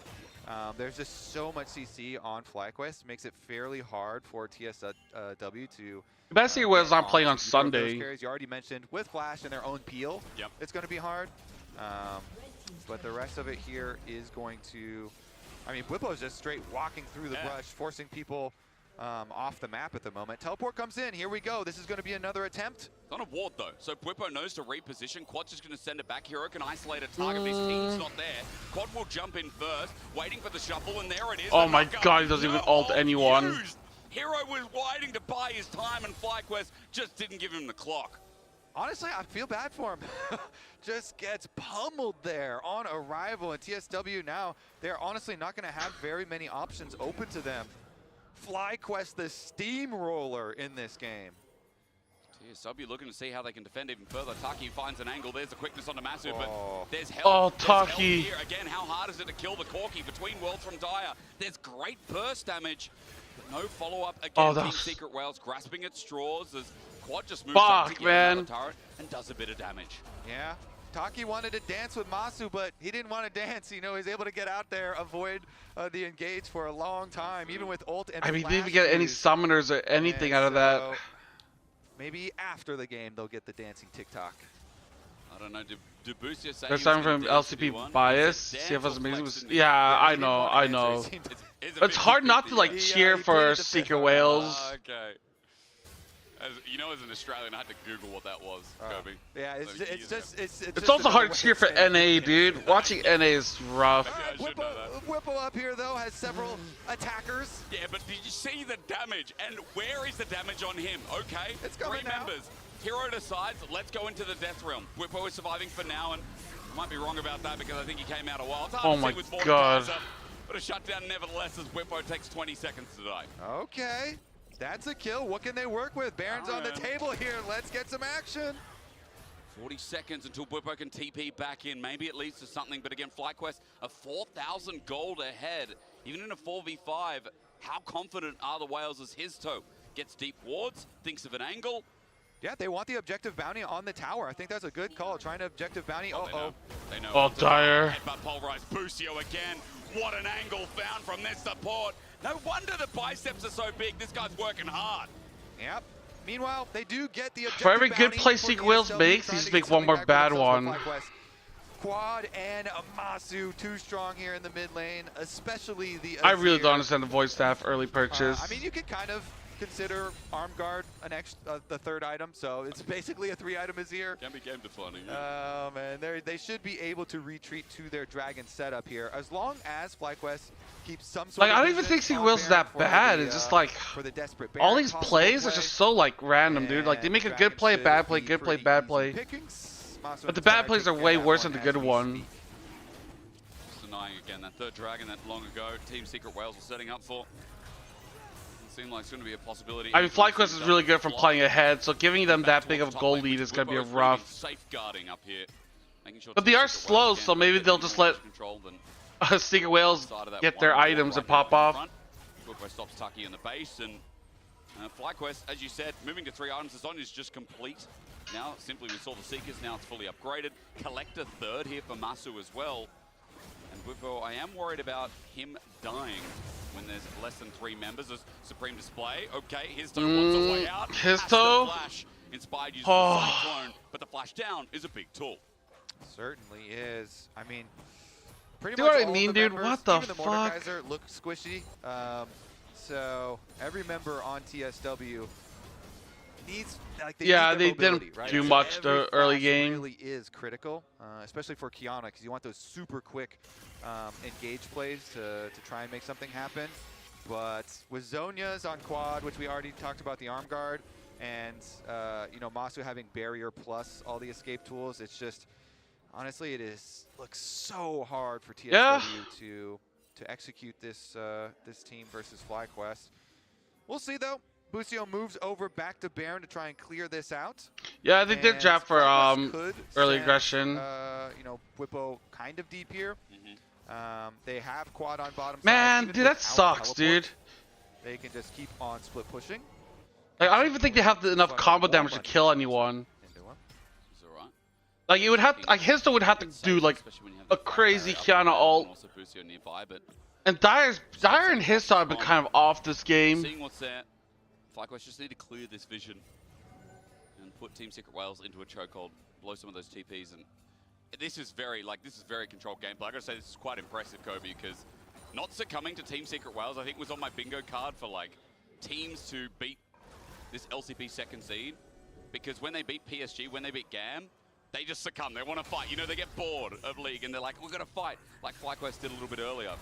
there's just so much CC on FlyQuest. Makes it fairly hard for TSW to. The best thing was not playing on those Sunday. carries you already mentioned with Flash and their own peel. Yep. It's going to be hard. But the rest of it here is going to. I mean, Whipple's just straight walking through the brush, forcing people off the map at the moment. Teleport comes in. Here we go. This is going to be another attempt. It's on a ward though, so Bwipo knows to reposition. Quad's just going to send it back. Hero can isolate a target. His team's not there. Quad will jump in first, waiting for the shuffle, and there it is. Oh my god, he doesn't even ult anyone. Used. Hero was waiting to buy his time, and FlyQuest just didn't give him the clock. Honestly, I feel bad for him. Just gets pummeled there on arrival. And TSW now, they're honestly not going to have very many options open to them. FlyQuest, the steamroller in this game. TSW looking to see how they can defend even further. Taki finds an angle. There's the quickness on the Massive, but there's help. Oh, There's help Taki. here. Again, how hard is it to kill the Corki between worlds from Dire? There's great burst damage. No follow-up. Again, Team Secret Whales grasping at straws as Quad just moves up to get another turret and does a bit of damage. Yeah. Taki wanted to dance with Masu, but he didn't want to dance. You know, he's able to get out there, avoid the engage for a long time, even with ult and I mean, flash didn't even get any used. summoners or anything out of that. Maybe after the game, they'll get the dancing TikTok. I don't know. Did Boostia say There's he was something gonna from dance if he LCP won? bias. He said See if dance it's or amazing. flex in Yeah, I didn't know, want to I answer. know. It's a It's hard not to like Yeah, cheer he for pleaded the Secret fifth. Whales. Okay. You know, as an Australian, I had to Google what that was, Kobe. Yeah, it's So it's just it's It's also hard to cheer for NA, dude. Watching NA is rough. Maybe I should know that. Whipple up here though has several attackers. Yeah, but did you see the damage? And where is the damage on him? Okay, It's coming 3 now. members. Hero decides, let's go into the death realm. Whippo is surviving for now, and I might be wrong about that because I think he came out a while. It's hard Oh to my see with God. Mordekaiser, but a shutdown nevertheless as Whippo takes 20 seconds to die. Okay, that's a kill. What can they work with? Baron's on the table here. Let's get some action. 40 seconds until Whippo can TP back in. Maybe it leads to something, but again, FlyQuest, a 4,000 gold ahead. Even in a 4v5, how confident are the Whales as his toe? Gets deep wards, thinks of an angle. Yeah, they want the objective bounty on the tower. I think that's a good call, trying to objective bounty. They know. Oh, Dire. Headbutt pulverized Busio again. What an angle found from this support. No wonder the biceps are so big. This guy's working hard. Yep. Meanwhile, they do get the objective For every good bounty play for Secret TSW, Whales makes, trying he just to make get one more something back bad for themselves one. for FlyQuest. Quad and Masu too strong here in the mid lane, especially the Azir. I really don't understand the voice staff early purchase. I mean, you could kind of consider Arm Guard the third item, so it's basically a 3-item Azir. Can be game defining. Oh man, they should be able to retreat to their dragon setup here, as long as FlyQuest keeps some sort like, of I don't even think Secret Will's that bad. It's just like all these plays are just so like random, dude. Like they make a good play, bad play, good play, bad play. But the bad plays are way worse than the good one. Just denying again that third dragon that long ago Team Secret Wales was setting up for. Doesn't seem like it's going to be a possibility. I mean, FlyQuest is really good from playing ahead, so giving them that big of a goal lead is going to be rough. Safeguarding up here, making sure but they are slow, so maybe they'll just let Secret Wales get their items and pop off. FlyQuest stops Tucky in the base, and FlyQuest, as you said, moving to 3 items. The zone is just complete. Now, simply we saw the Seekers, now it's fully upgraded. Collector third here for Masu as well. And Bwipo, I am worried about him dying when there's less than 3 members. There's Supreme Display. Okay, his toe wants a way out. His toe? Flash. Inspired uses the Cyclone, but the flash down is a big tool. Certainly is. I mean, pretty Do much what I all mean, the dude? members, What the even the fuck? Mordekaiser look squishy. So every member on TSW needs, like, they Yeah, need they their mobility, didn't right? do So much every the early flash game. really is critical, especially for Kiana, because you want those super quick engage plays to try and make something happen. But with Zhonya's on quad, which we already talked about, the arm guard, and you know, Masu having barrier plus all the escape tools, it's just, honestly, looks so hard for TSW to execute this this team versus FlyQuest. We'll see though. Busio moves over back to Baron to try and clear this out. Yeah, they did jab for early aggression. You know, Bwipo kind of deep here. They have quad on bottom Man, side. dude, that sucks, dude. They can just keep on split pushing. Like, I don't even think they have enough combo damage to kill anyone. Like, it would have, like, Histo would have to do like a crazy Kiana ult. And Dire and Histo have been kind of off this game. Seeing what's there, FlyQuest just need to clear this vision and put Team Secret Wales into a chokehold, blow some of those TPs, and this is very controlled gameplay. I gotta say, this is quite impressive, Kobe, because not succumbing to Team Secret Wales, I think, was on my bingo card for like teams to beat this LCP second seed, because when they beat PSG, when they beat GAM, they just succumb. They want to fight. You know, they get bored of League and they're like, we're gonna fight, like FlyQuest did a little bit earlier.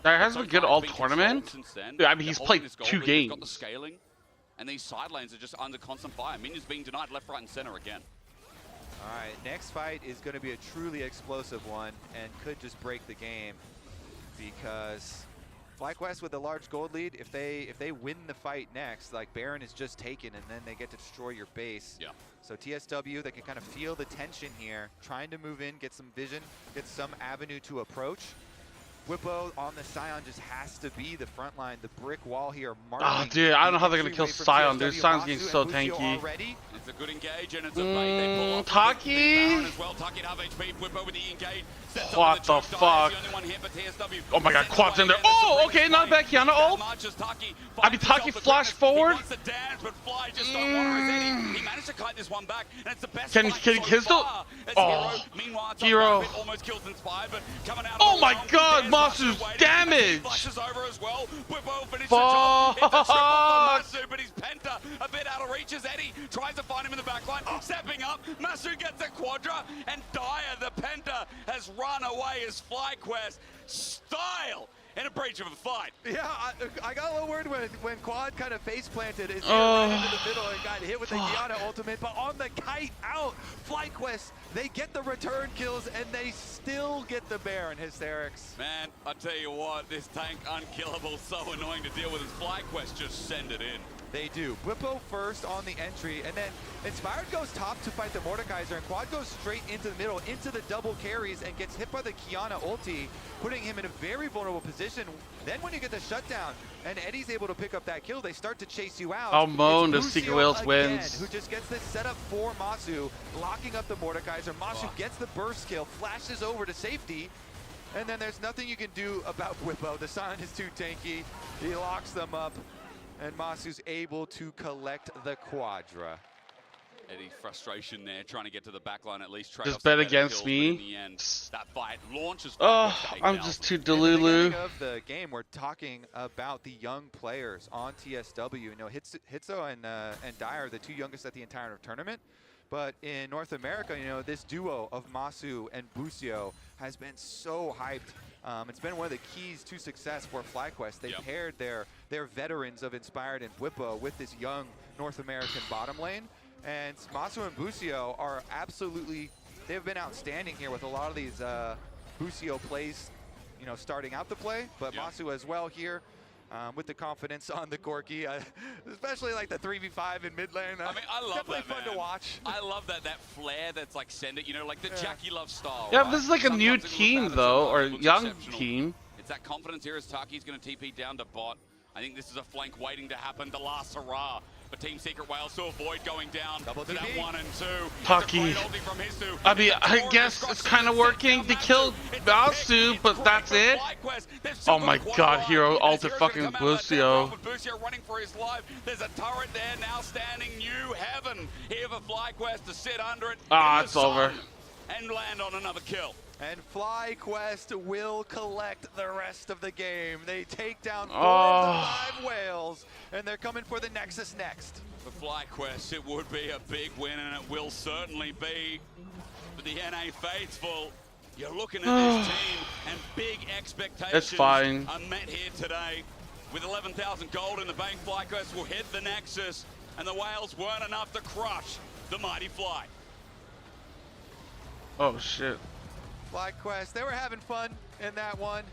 Dire has a good all tournament. Dude, I mean, he's played 2 games. Got the scaling, and these side lanes are just under constant fire. Minions being denied left, right, and center again. All right, next fight is going to be a truly explosive one and could just break the game, because FlyQuest with a large gold lead, if they win the fight next, like Baron is just taken and then they get to destroy your base. Yeah. So TSW, they can kind of feel the tension here, trying to move in, get some vision, get some avenue to approach. Bwipo on the Scion just has to be the front line, the brick wall here. Oh, dude, I don't know how they're gonna kill Scion. Dude, Sion's getting so tanky. It's a good engage, and it's a bait. They pull off Taki? as well. Taki half HP. Bwipo with the engage. What the fuck? Oh my god, Quad's in there. Oh, okay, not bad, Kiana ult. I mean, Taki flash forward. He managed to kite this one back, and it's the best. Can Histo? Oh, Hero. Oh my god, Masu's damage. Fuck. But he's Penta a bit out of reach as Eddie tries to find him in the backline. Stepping up, Masu gets a Quadra, and Dire, the Penta, has run away as FlyQuest style in a breach of the fight. Yeah, I got a little worried when Quad kind of face planted his right into the middle and got hit with the Kiana ultimate, but on the kite out, FlyQuest, they get the return kills and they still get the Baron. Hysterics. Man, I tell you what, this tank unkillable, so annoying to deal with, as FlyQuest just send it in. They do. Bwipo first on the entry, and then Inspired goes top to fight the Mordekaiser, and Quad goes straight into the middle, into the double carries, and gets hit by the Kiana ulti, putting him in a very vulnerable position. Then when you get the shutdown, and Eddie's able to pick up that kill, they start to chase you out. Oh, moan if Busio Secret Wales again, wins. who just gets this set up for Masu, locking up the Mordekaiser. Masu gets the burst kill, flashes over to safety, and then there's nothing you can do about Bwipo. The Scion is too tanky. He locks them up, and Masu's able to collect the Quadra. Any frustration there, trying to get to the back line at least. Just bet against me. In the end, that fight launches. Oh, I'm just too delulu. Of the game, we're talking about the young players on TSW. You know, Hitso and Dyer, the two youngest at the entire tournament. But in North America, you know, this duo of Masu and Busio has been so hyped. It's been one of the keys to success for FlyQuest. They paired their veterans of Inspired and Whippo with this young North American bottom lane. And Masu and Busio are absolutely, they've been outstanding here with a lot of these Busio plays, you know, starting out the play, but Masu as well here with the confidence on the Corki, especially like the 3v5 in mid lane. I mean, I love definitely that, man. fun to watch. I love that flair that's like send it, you know, like the Jackie Love style. Yeah, right? but this is like a new team though, or young team. It's that confidence here as Taki's going to TP down to bot. I think this is a flank waiting to happen. The last hurrah for Team Secret Wales to avoid going down to that 1 and 2. Taki. I mean, I guess it's kind of working to kill Masu, but that's it. Oh my god, Hero ulted fucking Busio. Busio running for his life. There's a turret there now standing new heaven here for FlyQuest to sit under it. Ah, it's over. And land on another kill. And FlyQuest will collect the rest of the game. They take down 4 of the 5 whales, and they're coming for the Nexus next. For FlyQuest, it would be a big win, and it will certainly be for the NA faithful. You're looking at this team, and big expectations are met here today. With 11,000 gold in the bank, FlyQuest will hit the Nexus, and the whales weren't enough to crush the mighty Fly. Oh shit. FlyQuest, they were having fun in that one.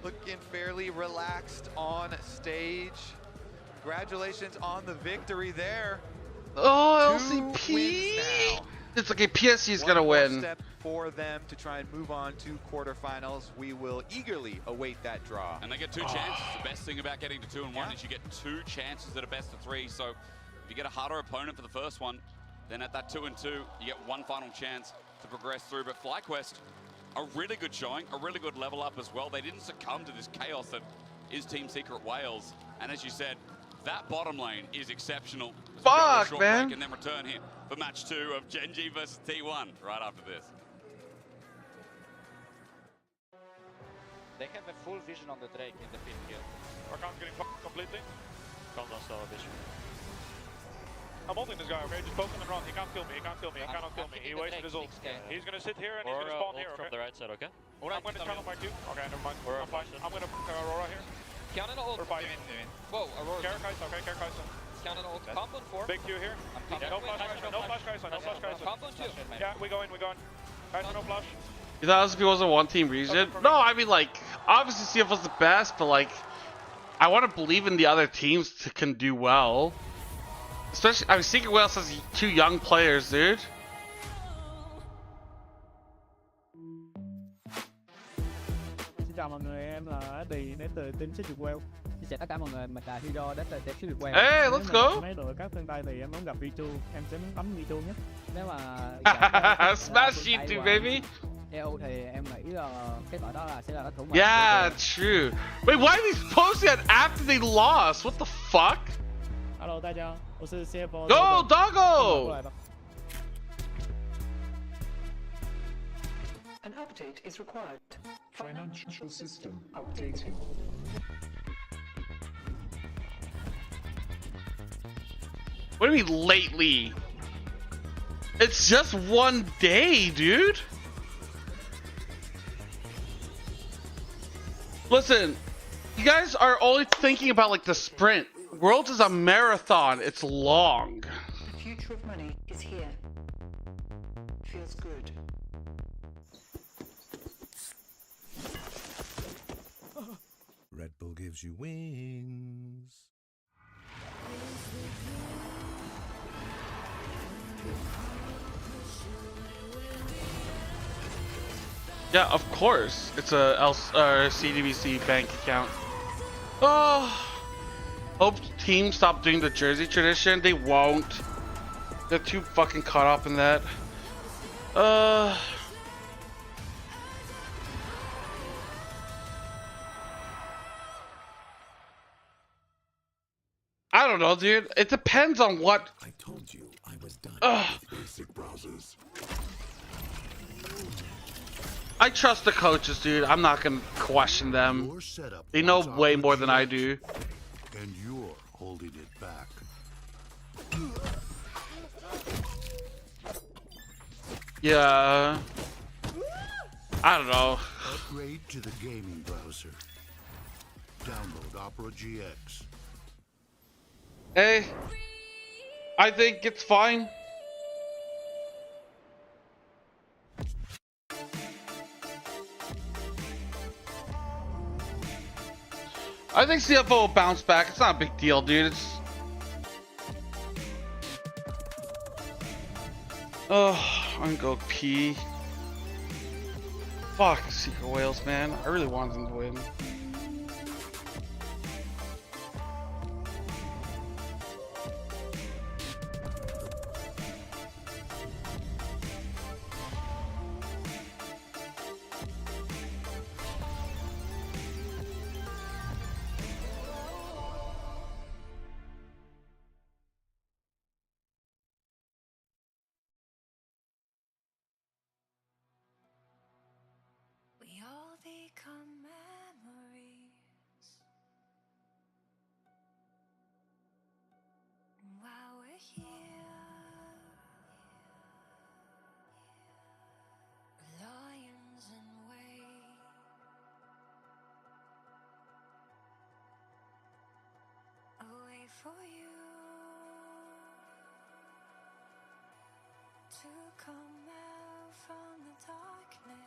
Looking fairly relaxed on stage. Congratulations on the victory there. Oh, LCP! It's okay, PSG is gonna win. Step for them to try and move on to quarterfinals. We will eagerly await that draw. And they get 2 chances. The best thing about getting to 2 and 1 is you get 2 chances at a best of 3. So if you get a harder opponent for the first one, then at that 2 and 2, you get 1 final chance to progress through. But FlyQuest, a really good showing, a really good level up as well. They didn't succumb to this chaos that is Team Secret Wales. And as you said, that bottom lane is exceptional. Fuck, man. And then return here for match 2 of Genji versus T1 right after this. They have a full vision on the Drake in the pit here. Rakan's getting fucked completely. Calm down, slow vision. I'm holding this guy, okay? Just poke him around. He can't kill me. He can't kill me. He cannot kill me. He wasted his ult. He's gonna sit here and he's gonna spawn here, okay? From the right side, okay? I'm gonna channel my Q. Okay, never mind. I'm fine. I'm gonna Aurora here. Cannon ult. We're fighting. Whoa, Aurora. Kaisa, okay, Kaisa. Cannon ult. Compound 4. Big Q here. No flash Kaisa, no flash Kaisa, no flash Kaisa. Compound 2. Yeah, we go in. Kaisa, no flash. You thought LCP was a 1-team region? No, I mean, like, obviously CF was the best, but like, I want to believe in the other teams can do well. Especially, I mean, Secret Wales has 2 young players, dude. Xin chào mọi người, em là Eddie đến từ team Secret Wales. Xin chào tất cả mọi người, mình là Hero đến từ team Secret Wales. Hey, let's go. Mấy đội các tương tay thì em muốn gặp V2, em sẽ muốn bấm V2 nhé. Nếu mà Smash V2 baby. EU thì em nghĩ là cái đội đó là sẽ là đối thủ. Yeah, true. Wait, why are they posting that after they lost? What the fuck? Hello, 大家，我是 CFO。Go, Doggo! An update is required. Financial system updating. What do you mean lately? It's just 1 day, dude. Listen, you guys are only thinking about like the sprint. Worlds is a marathon. It's long. The future of money is here. Feels good. Red Bull gives you wings. Yeah, of course. It's a CDBC bank account. Oh, hope teams stop doing the jersey tradition. They won't. They're too fucking caught up in that. I don't know, dude. It depends on what. I told you I was done with basic browsers. I trust the coaches, dude. I'm not gonna question them. They know way more than I do. And you're holding it back. Yeah. I don't know. Upgrade to the gaming browser. Download Opera GX. Hey, I think it's fine. I think CFO will bounce back. It's not a big deal, dude. It's... Oh, I'm gonna go pee. Fuck, Secret Whales, man. I really wanted them to win. We all become memories while we're here. Lions in wait, wait for you to come out from the darkness.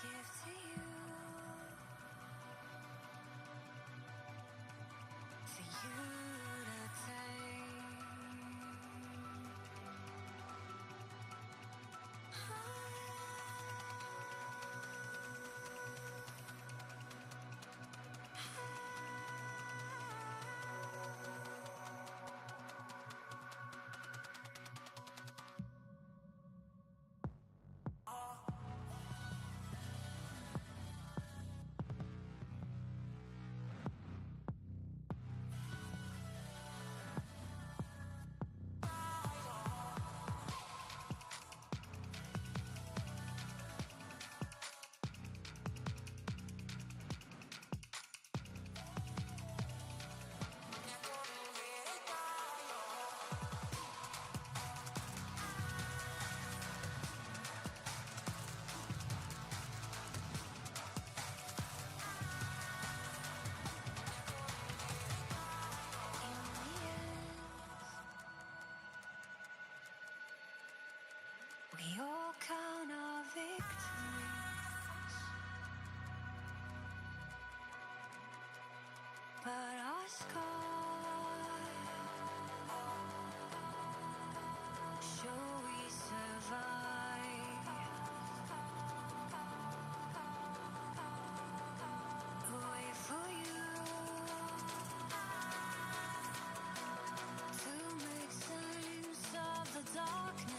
Give to you, for you to take. We all count our victories, but our scars show we survive. Wait for you to make sense of the darkness.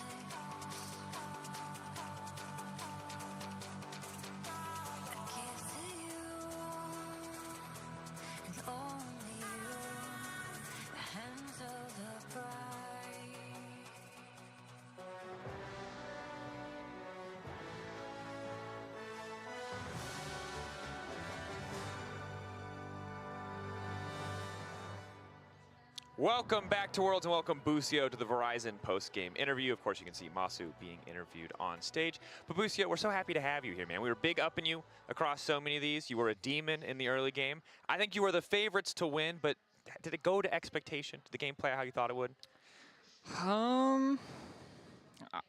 Welcome back to Worlds and welcome Busio to the Verizon post-game interview. Of course, you can see Masu being interviewed on stage. But Busio, we're so happy to have you here, man. We were big upping you across so many of these. You were a demon in the early game. I think you were the favorites to win, but did it go to expectation? Did the game play out how you thought it would? I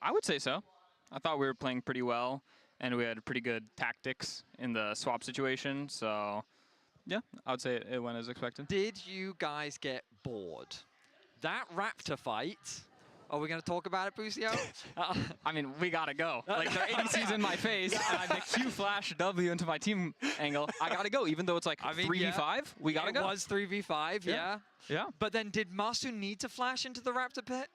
would say so. I thought we were playing pretty well, and we had pretty good tactics in the swap situation, so... Yeah, I would say it went as expected. Did you guys get bored? That Raptor fight, are we going to talk about it, Busio? I mean, we got to go. Like, their ADC's in my face, and I make Q flash W into my team angle. I got to go, even though it's like 3v5. We got to go. It was 3v5, yeah. Yeah. But then did Masu need to flash into the Raptor pit?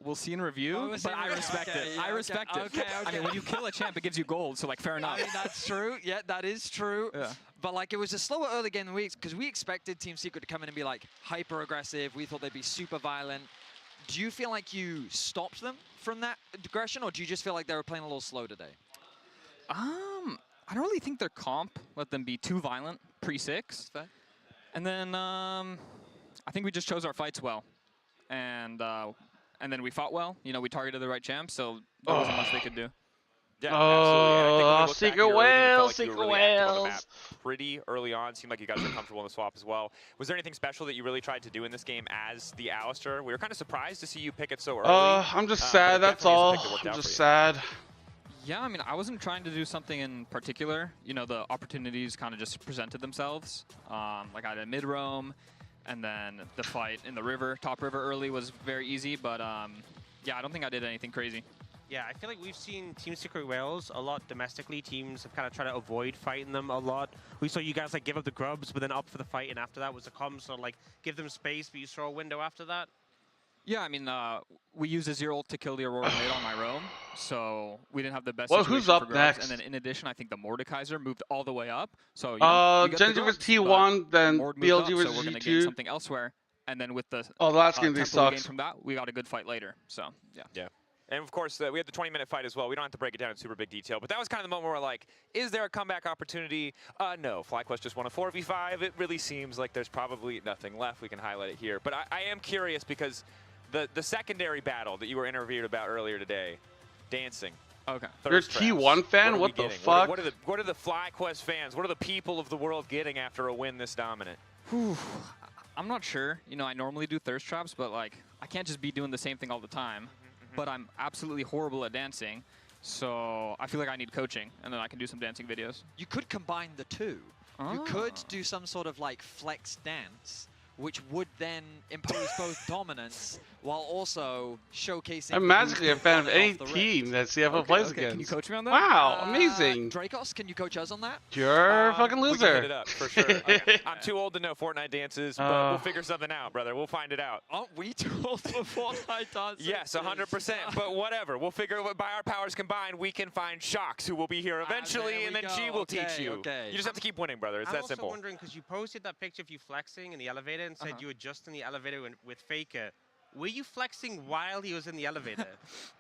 We'll see in review, but I respect it. Yeah, I respect it. Okay. I mean, when you kill a champ, it gives you gold, so like fair enough. I mean, that's true. Yeah, that is true. Yeah. But like, it was a slower early game than because we expected Team Secret to come in and be like hyper aggressive. We thought they'd be super violent. Do you feel like you stopped them from that aggression, or do you just feel like they were playing a little slow today? I don't really think their comp let them be too violent pre-6. And then I think we just chose our fights well, and then we fought well. You know, we targeted the right champs, so there wasn't much they could do. Yeah, absolutely. Secret whales, secret whales. Pretty early on, seemed like you guys were comfortable in the swap as well. Was there anything special that you really tried to do in this game as the Alistair? We were kind of surprised to see you pick it so early. I'm just sad, that's all. I'm just sad. Yeah, I mean, I wasn't trying to do something in particular. You know, the opportunities kind of just presented themselves. Like I had a mid-roam, and then the fight in the river, top river early was very easy, but yeah, I don't think I did anything crazy. Yeah, I feel like we've seen Team Secret Whales a lot domestically. Teams have kind of tried to avoid fighting them a lot. We saw you guys like give up the grubs, but then up for the fight, and after that was a comms, so like give them space, but you throw a window after that. Yeah, I mean, we used a 0 to kill the Aurora Blade on my roam, so we didn't have the best Well, situation who's up for grubs. next? And then in addition, I think the Mordekaiser moved all the way up. So you know, Genji was T1, then BLG was so we're gonna G2. gain something elsewhere. And then with the that's gonna be tempo we gained sucks. from that, we got a good fight later. So yeah. Yeah. And of course, we had the 20-minute fight as well. We don't have to break it down in super big detail, but that was kind of the moment where we're like, is there a comeback opportunity? No, FlyQuest just won a 4v5. It really seems like there's probably nothing left. We can highlight it here. But I am curious because the secondary battle that you were interviewed about earlier today, dancing. Okay. You're a T1 fan? What the fuck? What are the FlyQuest fans? What are the people of the world getting after a win this dominant? Whew. I'm not sure. You know, I normally do thirst traps, but like, I can't just be doing the same thing all the time. But I'm absolutely horrible at dancing, so I feel like I need coaching, and then I can do some dancing videos. You could combine the two. You could do some sort of like flex dance, which would then impose both dominance while also showcasing. I'm magically a fan of any team that CFL plays against. Can you coach me on that? Wow, amazing. Dracos, can you coach us on that? You're a fucking We loser. can hit it up, for sure. Okay. I'm too old to know Fortnite dances, but we'll figure something out, brother. We'll find it out. Aren't we too old for Fortnite dances? Yes, 100%, but whatever. We'll figure it. By our powers combined, we can find Shocks, who will be here eventually, and then she will teach you. You just have to keep winning, brother. It's that simple. I'm also wondering, because you posted that picture of you flexing in the elevator and said you were just in the elevator with Faker. Were you flexing while he was in the elevator?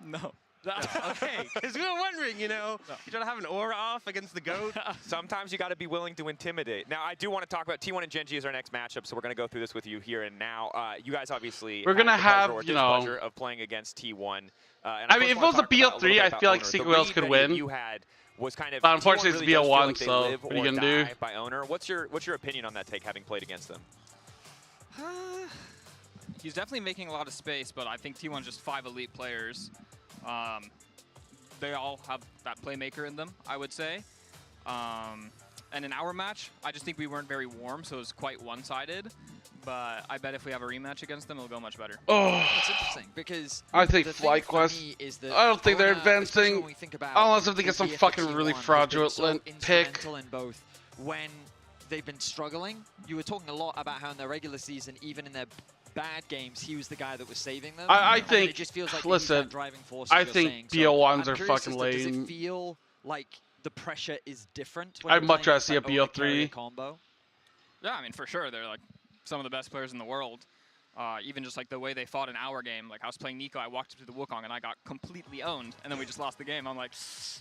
No. Okay, because we were wondering, you know, you trying to have an aura off against the GOAT? Sometimes you got to be willing to intimidate. Now, I do want to talk about T1 and Gen G as our next matchup, so we're going to go through this with you here and now. You guys obviously we're gonna have, or you know, displeasure of playing against T1. I mean, if it was a BL3, I feel like Secret Whales could win. You had was kind of, but unfortunately, it's BL1, like so what are you gonna do? By owner. What's your opinion on that take, having played against them? He's definitely making a lot of space, but I think T1's just 5 elite players. They all have that playmaker in them, I would say. And in our match, I just think we weren't very warm, so it was quite one-sided. But I bet if we have a rematch against them, it'll go much better. Oh, that's interesting because I think FlyQuest. I don't think they're advancing unless if they get some fucking really fraudulent pick. In both when they've been struggling. You were talking a lot about how in their regular season, even in their bad games, he was the guy that was saving them. I think. It just feels like listen, driving force. I think BL1s are fucking lame. Does it feel like the pressure is different? I'd much rather see a BL3 combo. Yeah, I mean for sure they're like some of the best players in the world. Even just like the way they fought in our game. Like I was playing Nico, I walked up to the Wukong and I got completely owned, and then we just lost the game. I'm like,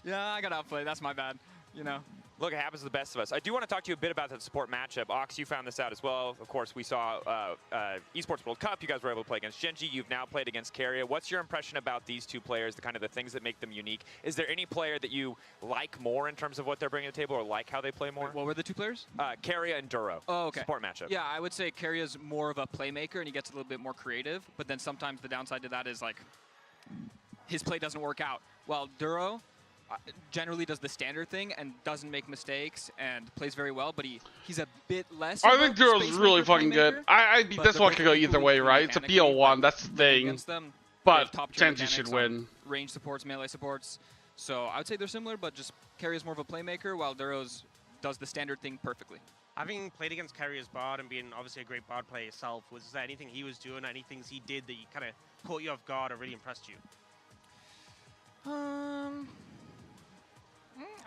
yeah, I got outplayed. That's my bad. You know. Look, it happens to the best of us. I do want to talk to you a bit about that support matchup. Ox, you found this out as well. Of course, we saw Esports World Cup. You guys were able to play against Gen G. You've now played against Carrier. What's your impression about these two players, the kind of the things that make them unique? Is there any player that you like more in terms of what they're bringing to the table or like how they play more? What were the two players? Carrier and Duro. Oh, okay. Support matchup. Yeah, I would say Carrier's more of a playmaker and he gets a little bit more creative, but then sometimes the downside to that is like his play doesn't work out. While Duro generally does the standard thing and doesn't make mistakes and plays very well, but he's a bit less. I think Duro's really fucking good. This one could go either way, right? It's a BL1, that's the thing. But Genji should win. Range supports, melee supports. So I would say they're similar, but just Carrier's more of a playmaker, while Duro's does the standard thing perfectly. Having played against Kerry as Bard and being obviously a great Bard player yourself, was there anything he was doing, any things he did that you kind of caught you off guard or really impressed you? I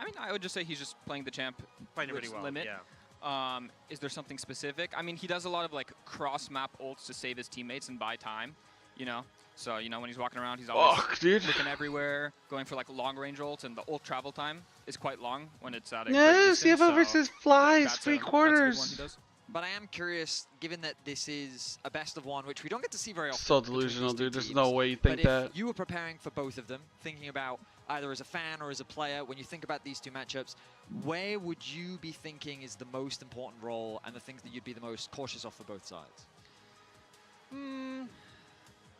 mean, I would just say he's just playing the champ Playing it really well, limit. yeah. Is there something specific? I mean, he does a lot of like cross-map ults to save his teammates and buy time, you know? So, you know, when he's walking around, he's always looking everywhere, going for like long-range ults, and the ult travel time is quite long when it's at a great distance, CFO versus Flies, that's free a good one quarters. he does. But I am curious, given that this is a best of one, which we don't get to see very often. So delusional, dude. There's no way you But think if that. you were preparing for both of them, thinking about either as a fan or as a player, when you think about these two matchups, where would you be thinking is the most important role and the things that you'd be the most cautious of for both sides?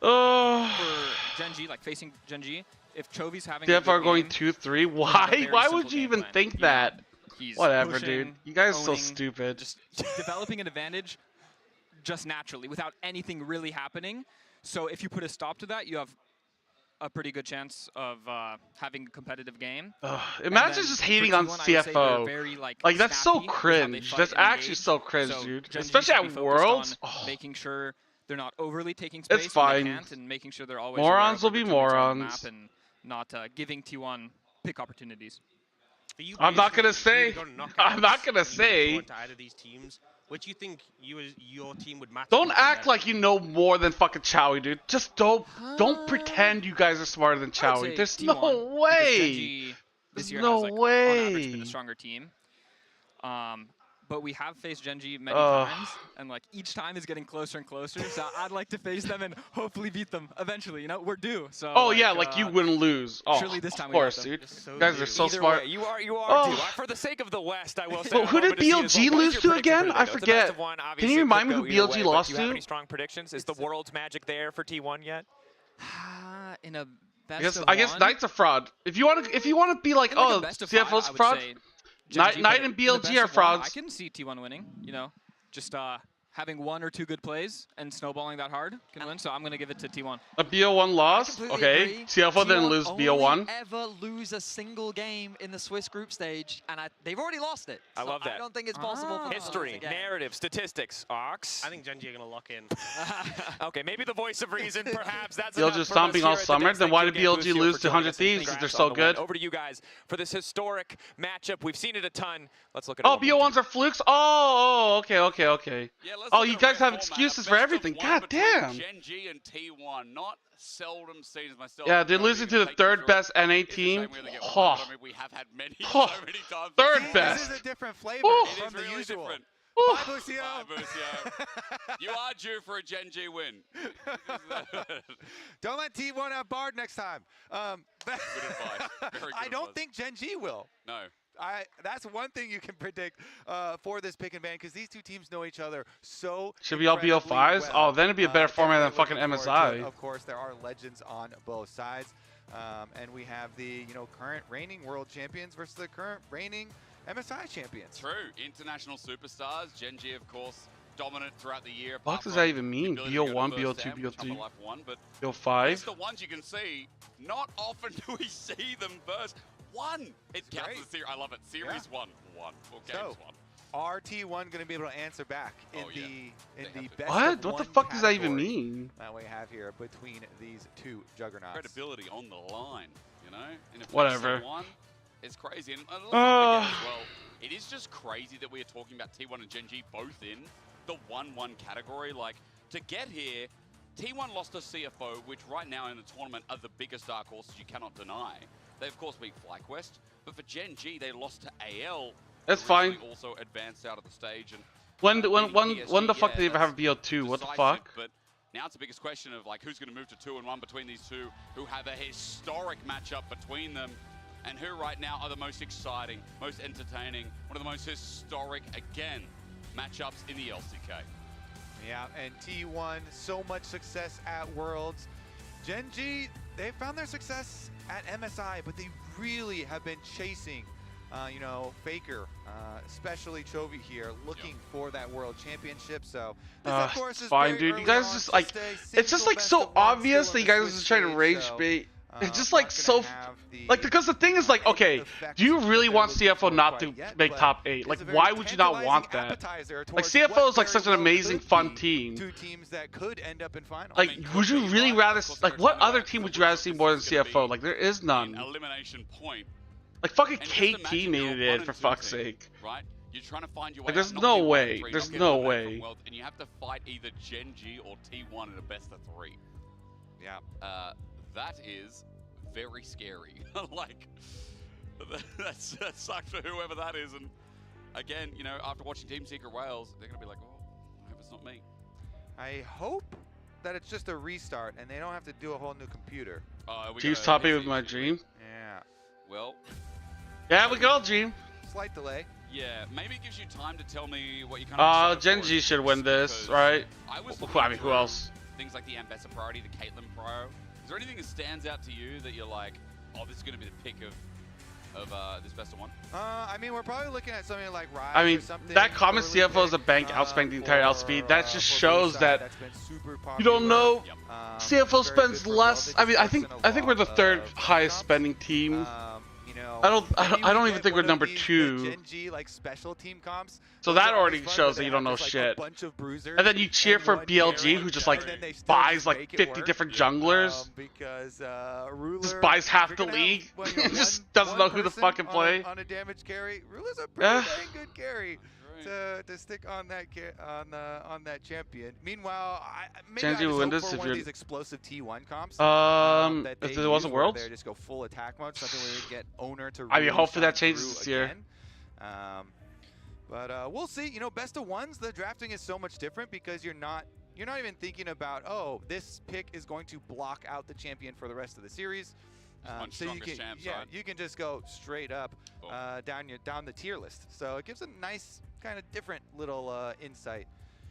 For Gen G, like facing Gen G, if Chovy's having CFR going game, 2-3? Why? Why would you even think that? He's Whatever, pushing, dude. You guys are so owning, stupid. Just developing an advantage just naturally without anything really happening. So if you put a stop to that, you have a pretty good chance of having a competitive game. Imagine just hating on CFO. Very, like that's so snappy with how they cringe. fight That's and actually engage. so cringe, So dude. Gen G Especially should be at focused Worlds. on making sure they're not overly taking space It's when fine. they can't, and making sure they're always Morons aware will of be their teammates on the morons. map and not giving T1 pick opportunities. I'm not gonna say. I'm not gonna say. To either of these teams, what do you think your team would match? Don't act like you know more than fucking Chowie, dude. Just don't pretend you guys are smarter than Chowie. There's T1, no way. This year no has, like, way. on average, been a stronger team. But we have faced Gen G many times, and like each time is getting closer and closer. So I'd like to face them and hopefully beat them eventually. You know, we're due. So. Oh yeah, like you wouldn't lose. Oh, surely this time of we got course, them. dude. You guys are so smart. Way, you are Oh. due. For the sake of the West, I will say. Well, who did BLG lose to again? I forget. Can you remind me who BLG lost Do you have to? any strong predictions? Is the world's magic there for T1 yet? In a I guess Knight's a fraud. If you want to be like, oh, CFO's a fraud. Knight and BLG are frauds. I can see T1 winning, you know, just having one or two good plays and snowballing that hard can win, so I'm going to give it to T1. A BO1 loss? Okay, agree. CFO didn't lose BO1. Ever lose a single game in the Swiss group stage, and they've already lost it. I love that. I don't think it's possible for them to lose History, again. narrative, statistics. Ox. I think Gen G are going to lock in. Okay, maybe the voice of reason, perhaps. That's BLG enough stomping for us all here at the summer. Next Then Thing why Two did Game BLG Boost here lose for to joining 100 us, and Thieves if they're congrats so on the win. good? Over to you guys for this historic matchup. We've seen it a ton. Let's look at Oh, BO1s are flukes? Oh, okay. Yeah, let's Oh, look you at guys a have rare excuses format, for a best of everything. one God between damn. Gen G and T1, not seldom seen as myself. Yeah, they're losing to the third best NA team. Oh. We have had many, Oh. so many times. Third This best. is a different flavor Oh. It is from the really usual. different. Bye, Lucio. Bye, Lucio. You are due for a Gen G win. Don't let T1 have Bard next time. Good advice. Very good I don't advice. think Gen G will. No. That's one thing you can predict for this pick and ban, because these two teams know each other so Should we all incredibly BO5s? well. Oh, then it'd be a better format than Definitely fucking looking forward to it. MSI. Of course, there are legends on both sides. And we have the current reigning world champions versus the current reigning MSI champions. True. International superstars. Gen G, of course, dominant throughout the year. What does that even mean? BO1, BO2, BO3, BO5? The ones you can see. Not often do we see them first. One. It counts as a series. I love it. Series one. Or games one. Are T1 going to be able to answer back in the best What? of What the one fuck does that even category mean? that we have here between these two juggernauts? Credibility on the line, you know? In a Whatever. best of one, it's crazy. And let's not forget as well, it is just crazy that we are talking about T1 and Gen G both in the 1-1 category. Like, to get here, T1 lost to CFO, which right now in the tournament are the biggest dark horses you cannot deny. They, of course, beat FlyQuest. But for Gen G, they lost to AL. That's fine. Also advanced out of the stage. And When the fuck did they ever have BO2? What the fuck? But now it's the biggest question of like who's going to move to 2-1 between these two, who have a historic matchup between them, and who right now are the most exciting, most entertaining, one of the most historic, again, matchups in the LCK. Yeah, and T1, so much success at Worlds. Gen G, they found their success at MSI, but they really have been chasing Faker, especially Chovy here, looking for that world championship. So this, of course, is fine, very dude. early You guys on just to like, stay it's just single like best so of one obvious still that in you the guys are Swiss just trying to stage, rage so, bait. It's just like so, like, because the thing is like, okay, do you really want CFO not to make top 8? Like, why would you not want that? Like, CFO is like such an amazing, fun team. Two teams that could end up in finals. Like, would you really rather, like, what other team would you rather see more than CFO? Like, there is none. Elimination point. Like, fucking KT made it in, for fuck's sake. Right? You're trying to find your way. Like, there's no way. There's no way. And you have to fight either Gen G or T1 in a best of 3. Yeah. That is very scary. Like, that sucks for whoever that is. And again, you know, after watching Team Secret Wales, they're gonna be like, oh, I hope it's not me. I hope that it's just a restart and they don't have to do a whole new computer. Team's topping with my dream. Yeah. Well. Yeah, we go, dream. Slight delay. Yeah, maybe it gives you time to tell me what you kind of. Gen G should win this, right? I mean, who else? Things like the Ambassador priority, the Caitlyn Pro. Is there anything that stands out to you that you're like, oh, this is going to be the pick of this best of 1? I mean, we're probably looking at something like Rise. I mean, or something that comment CFO is a bank outspending the entire outspeed. That just shows that you don't know. CFO spends less. I mean, I think we're the 3rd highest spending team. You know, I don't even think we're number 2. Gen G, like special team comps. So that already shows that you don't know shit. And then you cheer for BLG, who just like buys like 50 different junglers. Because just buys half the league. Just doesn't know who to fucking play. On a damage carry, Ruler's a pretty dang good carry to stick on that on that champion. Meanwhile, maybe I just hope for one of these explosive T1 comps. If there was a Worlds, just go full attack mode, something where you get owner to. I mean, hopefully that changes this year. But we'll see. You know, best of 1s, the drafting is so much different because you're not even thinking about, oh, this pick is going to block out the champion for the rest of the series. So you can, you can just go straight up down the tier list. So it gives a nice kind of different little insight.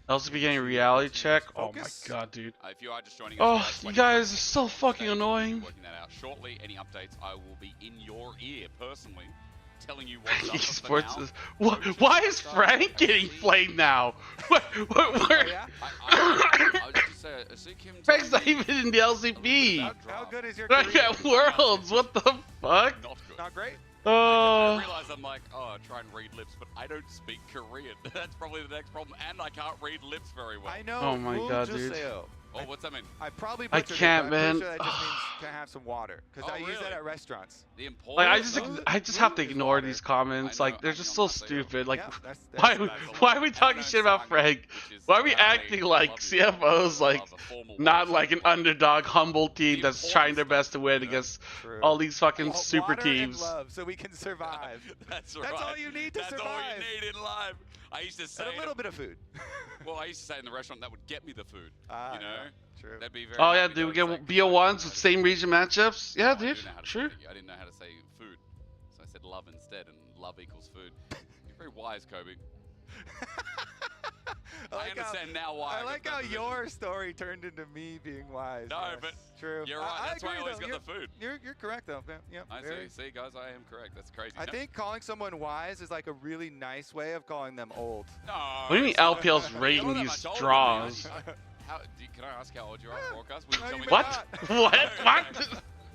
LCB getting a reality check. Oh my god, dude. If you are just joining us, you guys are so fucking annoying. Working that out shortly. Any updates, I will be in your ear personally, telling you what's up. Esports is. Why is Frank getting flamed now? Frank's not even in the LCB. How good is your Like at Worlds, what the fuck? Not great. I realize I'm like, oh, try and read lips, but I don't speak Korean. That's probably the next problem, and I can't read lips very well. I know. Oh my god, dude. Oh, what's that mean? I can't, man. I'm sure that just means to have some water, because I use that at restaurants. Like I just have to ignore these comments. Like they're just so stupid. Like why are we talking shit about Frank? Why are we acting like CFO's like not like an underdog, humble team that's trying their best to win against all these fucking super teams? And love, so we can survive. That's right. That's all you need to survive. That's all you need in life. I used to say and a little bit of food. Well, I used to say in the restaurant that would get me the food. You know, true. That'd be very. Oh yeah, dude, we get BO1s with same region matchups. Yeah, dude, sure. I didn't know how to say food, so I said love instead, and love equals food. You're very wise, Kobe. I understand now why. I like how your story turned into me being wise. No, yes, but true. You're right. That's why I always got the food. You're correct though. Yeah. I see, guys. I am correct. That's crazy. I think calling someone wise is like a really nice way of calling them old. No. What do you mean LPL's rating these draws? Can I ask how old you are on broadcast? Will you tell me what? What?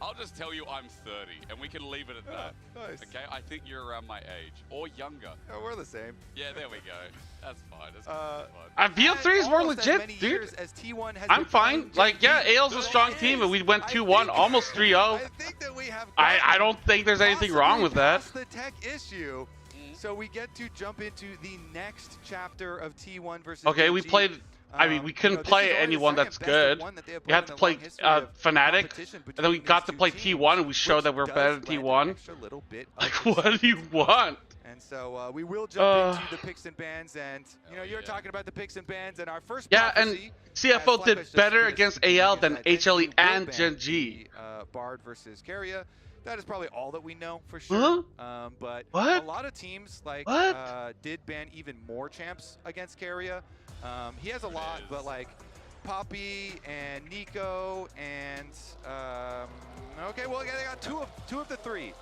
I'll just tell you I'm 30, and we can leave it at that. Nice. Okay? I think you're around my age, or younger. Oh, we're the same. Yeah, there we go. That's fine. That's fine. BO3 is more legit, dude. I'm fine. Like, yeah, AL's a strong team, and we went 2-1, almost 3-0. I think that we have. I don't think there's anything wrong with that. The tech issue. So we get to jump into the next chapter of T1 versus. Okay, we played. I mean, we couldn't play anyone that's good. We had to play Fnatic, and then we got to play T1, and we showed that we're better than T1. Like, what do you want? And so we will jump into the picks and bans, and you know, you're talking about the picks and bans, and our first. Yeah, and CFO did better against AL than HLE and Gen G. Bard versus Keria. That is probably all that we know for sure. But a lot of teams like did ban even more champs against Keria. He has a lot, but like Poppy and Nico and okay, well, yeah, they got two of the three.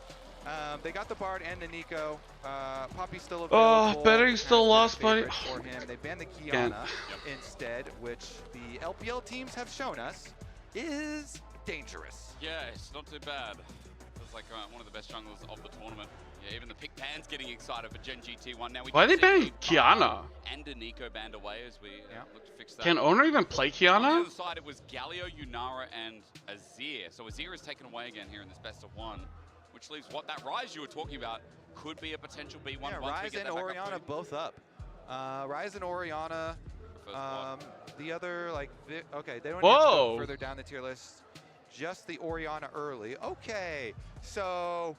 They got the Bard and the Nico. Poppy's still available. Oh, better you still lost, buddy. For him. They banned the Kiana instead, which the LPL teams have shown us is dangerous. Yeah, it's not too bad. Feels like one of the best junglers of the tournament. Yeah, even the pick band's getting excited for Gen GT1. Now we Why are they banning Kiana? And a Nico banned away as we look to fix that. Can Owner even play On the Kiana? other side, it was Galio, Yunara, and Azir. So Azir is taken away again here in this best of one, which leaves what that Rise you were talking about could be a potential B1. Yeah, Rise and Orianna both up. Rise and Orianna. The other, like, okay, they don't need to go further down the tier list. Just the Orianna early. Okay, so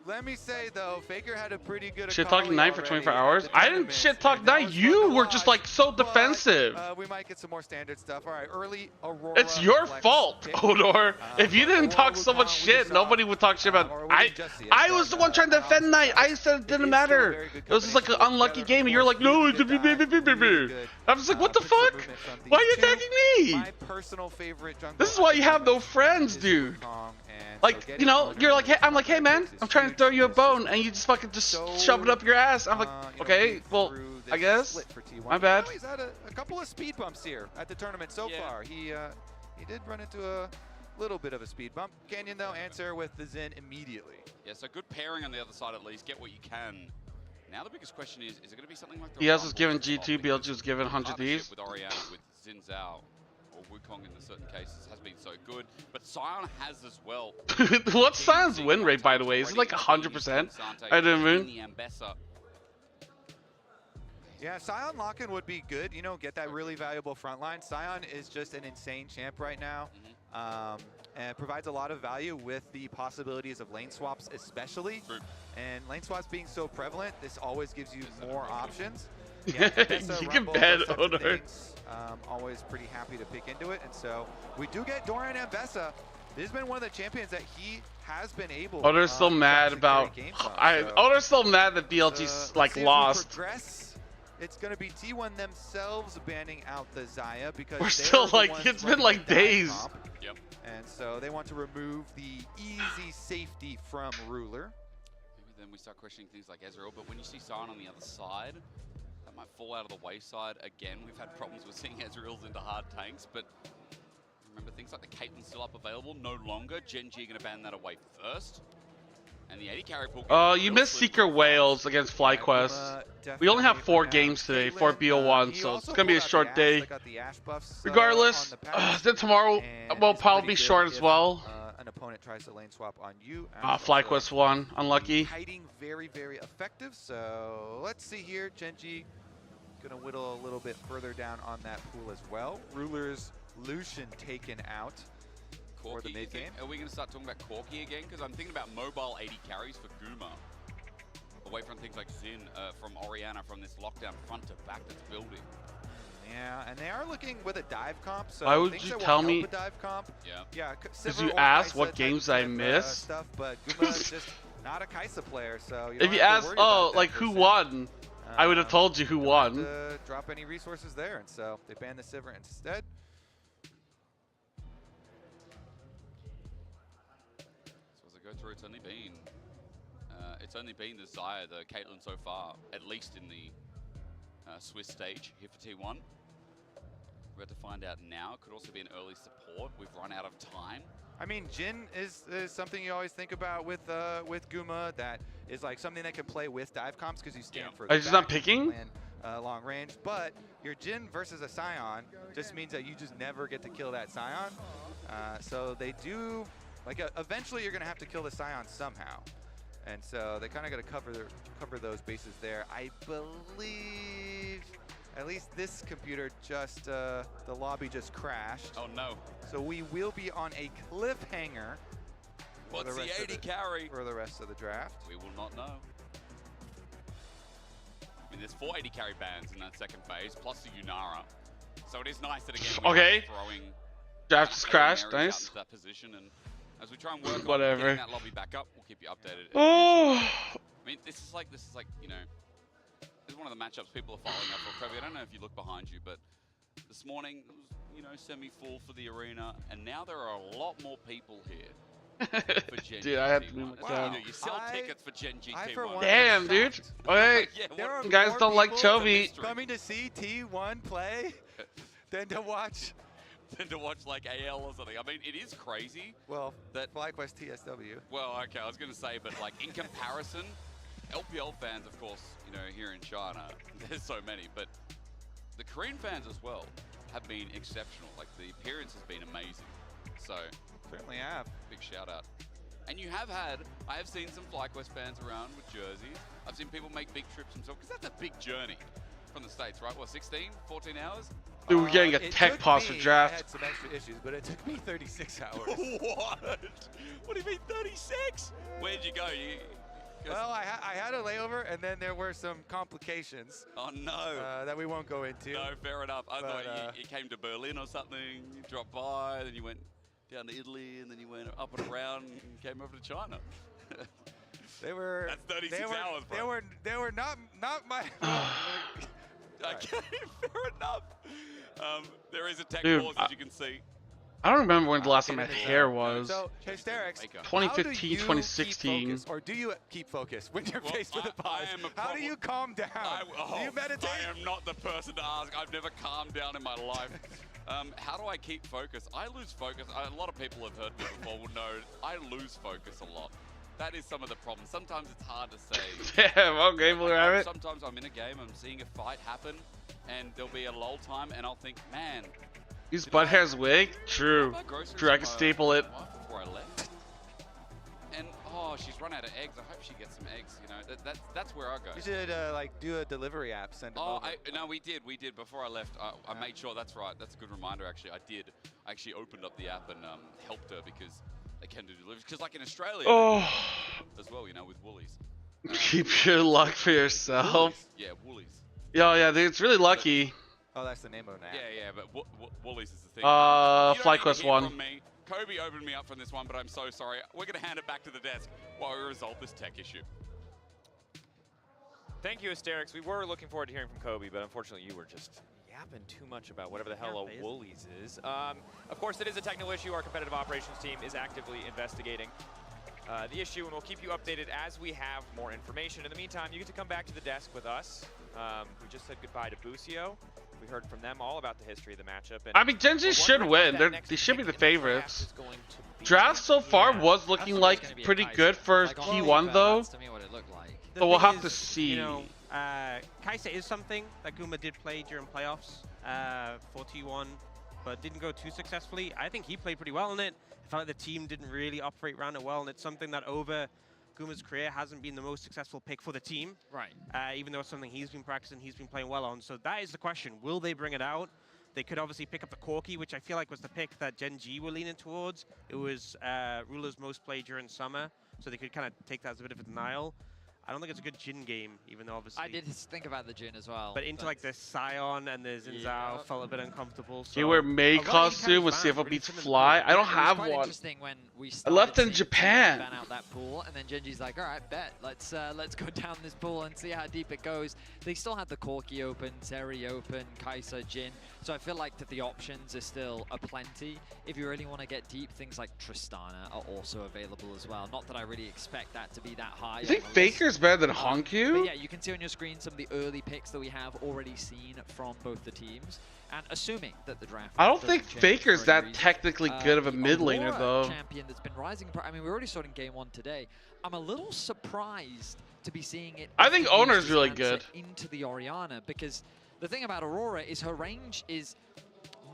let me say though, Faker had a pretty good Shit talking night for 24 hours. I didn't shit talk night. You were just like so defensive. We might get some more standard stuff. All right, early Aurora. It's your fault, Odor. If you didn't talk so much shit, nobody would talk shit about. I was the one trying to defend Knight. I said it didn't matter. It was just like an unlucky game, and you're like, no, it's I was like, what the fuck? Why are you attacking me? My personal favorite jungle. This is why you have no friends, dude. Like, you know, you're like, hey, I'm like, hey man, I'm trying to throw you a bone, and you just fucking just shove it up your ass. I'm like, okay, well, I guess. My bad. He's had a couple of speed bumps here at the tournament so far. He did run into a little bit of a speed bump. Canyon though, answer with the Zen immediately. Yeah, so good pairing on the other side at least. Get what you can. Now the biggest question is it going to be something like the ES was given G2, BLG was given 100 Ds. With Orianna, with Xin Zhao, or Wukong in certain cases has been so good, but Sion has as well. What's Sion's win rate, by the way? Is it like 100%? I didn't mean. Yeah, Sion lock-in would be good. You know, get that really valuable front line. Sion is just an insane champ right now. And provides a lot of value with the possibilities of lane swaps especially. And lane swaps being so prevalent, this always gives you more options. Yeah, you can bet Odor. Always pretty happy to pick into it. And so we do get Doran Ambessa. This has been one of the champions that he has been able Odor's still mad about... Odor's still mad that BLG's like lost. It's going to be T1 themselves banning out the Xayah because we're still like, it's been like days. Yep. And so they want to remove the easy safety from Ruler. Maybe then we start questioning things like Ezreal, but when you see Sion on the other side, that might fall out of the wayside again. We've had problems with seeing Ezreals into hard tanks, but remember things like the Caitlyn still up available, no longer. Gen G going to ban that away first. And the 80 carry pool. You missed Seeker Wales against FlyQuest. We only have 4 games today, 4 BO1, so it's gonna be a short day. Regardless, then tomorrow will probably be short as well. An opponent tries to lane swap on you. FlyQuest won, unlucky. Hiding very, very effective. So let's see here. Genji gonna whittle a little bit further down on that pool as well. Ruler's Lucian taken out. For the mid game. Are we going to start talking about Corki again? Because I'm thinking about mobile 80 carries for Guma. Away from things like Xin, from Orianna, from this lockdown front to back that's building. Yeah, and they are looking with a dive comp. So why would you tell me? Dive comp. Yeah. Because you asked what games I missed. Stuff, but Guma is just not a Kaisa player, so you if you asked, like who won, I would have told you who won. Drop any resources there, and so they banned the Sivir instead. Through it's only been the Xayah, the Caitlyn so far, at least in the Swiss stage here for T1. We're about to find out now. It could also be an early support. We've run out of time. I mean, Jhin is something you always think about with Guma. That is like something that can play with dive comps because you stand for. Are you just not picking? Long range, but your Jhin versus a Sion just means that you just never get to kill that Sion. So they do. Like eventually, you're gonna have to kill the Sion somehow, and so they kind of got to cover those bases there. I believe, at least this computer just the lobby just crashed. Oh no! So we will be on a cliffhanger. What's the 80 carry for the rest of the draft? We will not know. I mean, there's 4 80 carry bans in that second phase, plus the Yunara. So it is nice that again we're throwing. Draft just crashed. Nice. That position and. As we try and work on getting that lobby back up, we'll keep you updated. Oh. I mean, this is like, you know, this is one of the matchups people are following up for. Kobe, I don't know if you look behind you, but this morning it was, you know, semi-full for the arena, and now there are a lot more people here for Gen Dude, I have to move wow. You know, you sell tickets for Gen GT1. Damn, dude. Okay, you guys don't like Chovy. Coming to see T1 play than to watch than to watch like AL or something. I mean, it is crazy. Well, that FlyQuest TSW. Well, okay, I was going to say, but like in comparison, LPL fans, of course, you know, here in China, there's so many, but the Korean fans as well have been exceptional. Like the appearance has been amazing. So certainly have. Big shout out. And you have had, I have seen some FlyQuest fans around with jerseys. I've seen people make big trips themselves, because that's a big journey from the States, right? What, 16, 14 hours? Dude, we're getting a tech pause for I draft. had some extra issues, but it took me 36 hours. What? What do you mean 36? Where'd you go? Well, I had a layover, and then there were some complications. Oh, no. That we won't go into. No, fair enough. I thought you came to Berlin or something, you dropped by, then you went down to Italy, and then you went up and around and came over to China. They were. That's 36 hours, bro. They were not my. Okay, fair enough. There is a tech pause, as you can see. I don't remember when the last time my hair was. So, Hysterix, 2015, 2016. Or do you keep focus when you're faced with a pause? How do you calm down? Do you meditate? I am not the person to ask. I've never calmed down in my life. How do I keep focus? I lose focus. A lot of people have heard me before will know I lose focus a lot. That is some of the problems. Sometimes it's hard to say. Damn, okay, Blue Rabbit. Sometimes I'm in a game, I'm seeing a fight happen, and there'll be a lull time, and I'll think, man. Use butt hair's wig? True. True, I can staple it. Before I left. And, oh, she's run out of eggs. I hope she gets some eggs, you know. That's where I go. You should, like, do a delivery app, send them over. No, we did. Before I left, I made sure, that's right. That's a good reminder, actually. I did. I actually opened up the app and helped her because they can do deliveries. Because, like, in Australia, as well, you know, with Woolies. Keep your luck for yourself. Woolies. Yeah, Woolies. Yeah, dude, it's really lucky. Oh, that's the name of an app. Yeah, but Woolies is the thing. FlyQuest won. Kobe opened me up from this one, but I'm so sorry. We're going to hand it back to the desk while we resolve this tech issue. Thank you, Hysterix. We were looking forward to hearing from Kobe, but unfortunately you were just yapping too much about whatever the hell a Woolies is. Of course, it is a technical issue. Our competitive operations team is actively investigating the issue, and we'll keep you updated as we have more information. In the meantime, you get to come back to the desk with us. We just said goodbye to Busio. We heard from them all about the history of the matchup. And I mean, Gen Z should win. They should be the favorites. Draft so far was looking like pretty good for T1 though. But we'll have to see. You know, Kaisa is something that Guma did play during playoffs for T1, but didn't go too successfully. I think he played pretty well in it. I felt like the team didn't really operate around it well, and it's something that over Guma's career hasn't been the most successful pick for the team. Right. Even though it's something he's been practicing, he's been playing well on. So that is the question. Will they bring it out? They could obviously pick up the Corki, which I feel like was the pick that Gen G were leaning towards. It was Ruler's most played during summer, so they could kind of take that as a bit of a denial. I don't think it's a good Jin game, even though obviously... I did think about the Jin as well. But into like the Scion and the Xin Zhao felt a bit uncomfortable. So You wear Maid costume with CFO beats Fly? I don't have one. Interesting when we I left in seeing Japan. ban out that pool, and then Genji's like, all right, bet. Let's go down this pool and see how deep it goes. They still had the Corki open, Zeri open, Kaisa, Jin. So I feel like that the options are still aplenty. If you really want to get deep, things like Tristana are also available as well. Not that I really expect that to be that high. You think Faker's better than Honkyu? But yeah, you can see on your screen some of the early picks that we have already seen from both the teams. And assuming that the draft... I don't think Faker's that technically good of a mid laner, though. Champion that's been rising. I mean, we already saw it in game 1 today. I'm a little surprised to be seeing it. I think Owner's really good. Into the Orianna, because the thing about Aurora is her range is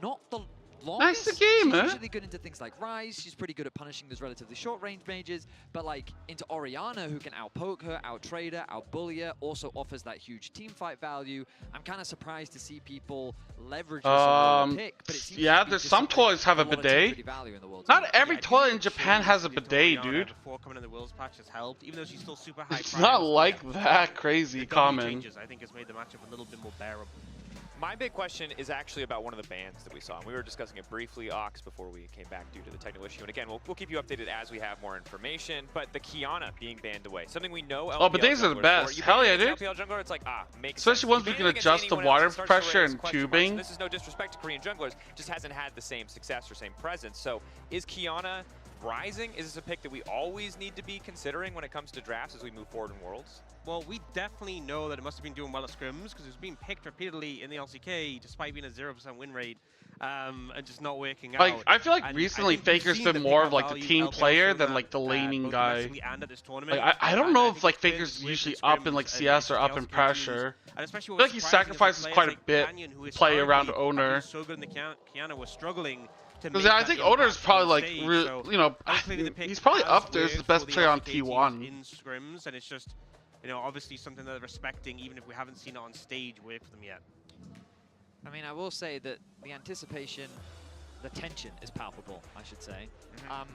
not the longest. Nice game, She's huh? usually good into things like Ryze. She's pretty good at punishing those relatively short range mages. But like into Orianna, who can outpoke her, outtrade her, outbully her, also offers that huge team fight value. I'm kind of surprised to see people leverage this Aurora pick. But it seems yeah, to be there's just some something toys have a with lot of team bidet. value in the world. Not every toy in Japan has a bidet, dude. Before coming in the Worlds patch has helped, even though she's still super high. It's not like that crazy the common. changes, I think, has made the matchup a little bit more bearable. My big question is actually about one of the bans that we saw. And we were discussing it briefly, Ox, before we came back due to the technical issue. And again, we'll keep you updated as we have more information. But the Kiana being banned away, something we know. Oh, but these are the best. Hell yeah, dude. LPL jungler, it's like makes Especially sense. ones we can adjust the water pressure and tubing. This is no disrespect to Korean junglers, just hasn't had the same success or same presence. So is Kiana surprising? Is this a pick that we always need to be considering when it comes to drafts as we move forward in Worlds? Well, we definitely know that it must have been doing well at scrims because it was being picked repeatedly in the LCK despite being a 0% win rate and just not working out. Like, I feel like recently Faker's been more of like the team player than like the laning guy. Like, I don't know if like Faker's usually up in like CS or up in pressure. I feel like he sacrifices quite a bit play around Owner. So good in the Kiana was struggling. Because I think Owner's probably like, you know, he's probably up there as the best player on T1. In scrims, and it's just, you know, obviously something that they're respecting, even if we haven't seen it on stage work for them yet. I mean, I will say that the anticipation, the tension is palpable, I should say. I'm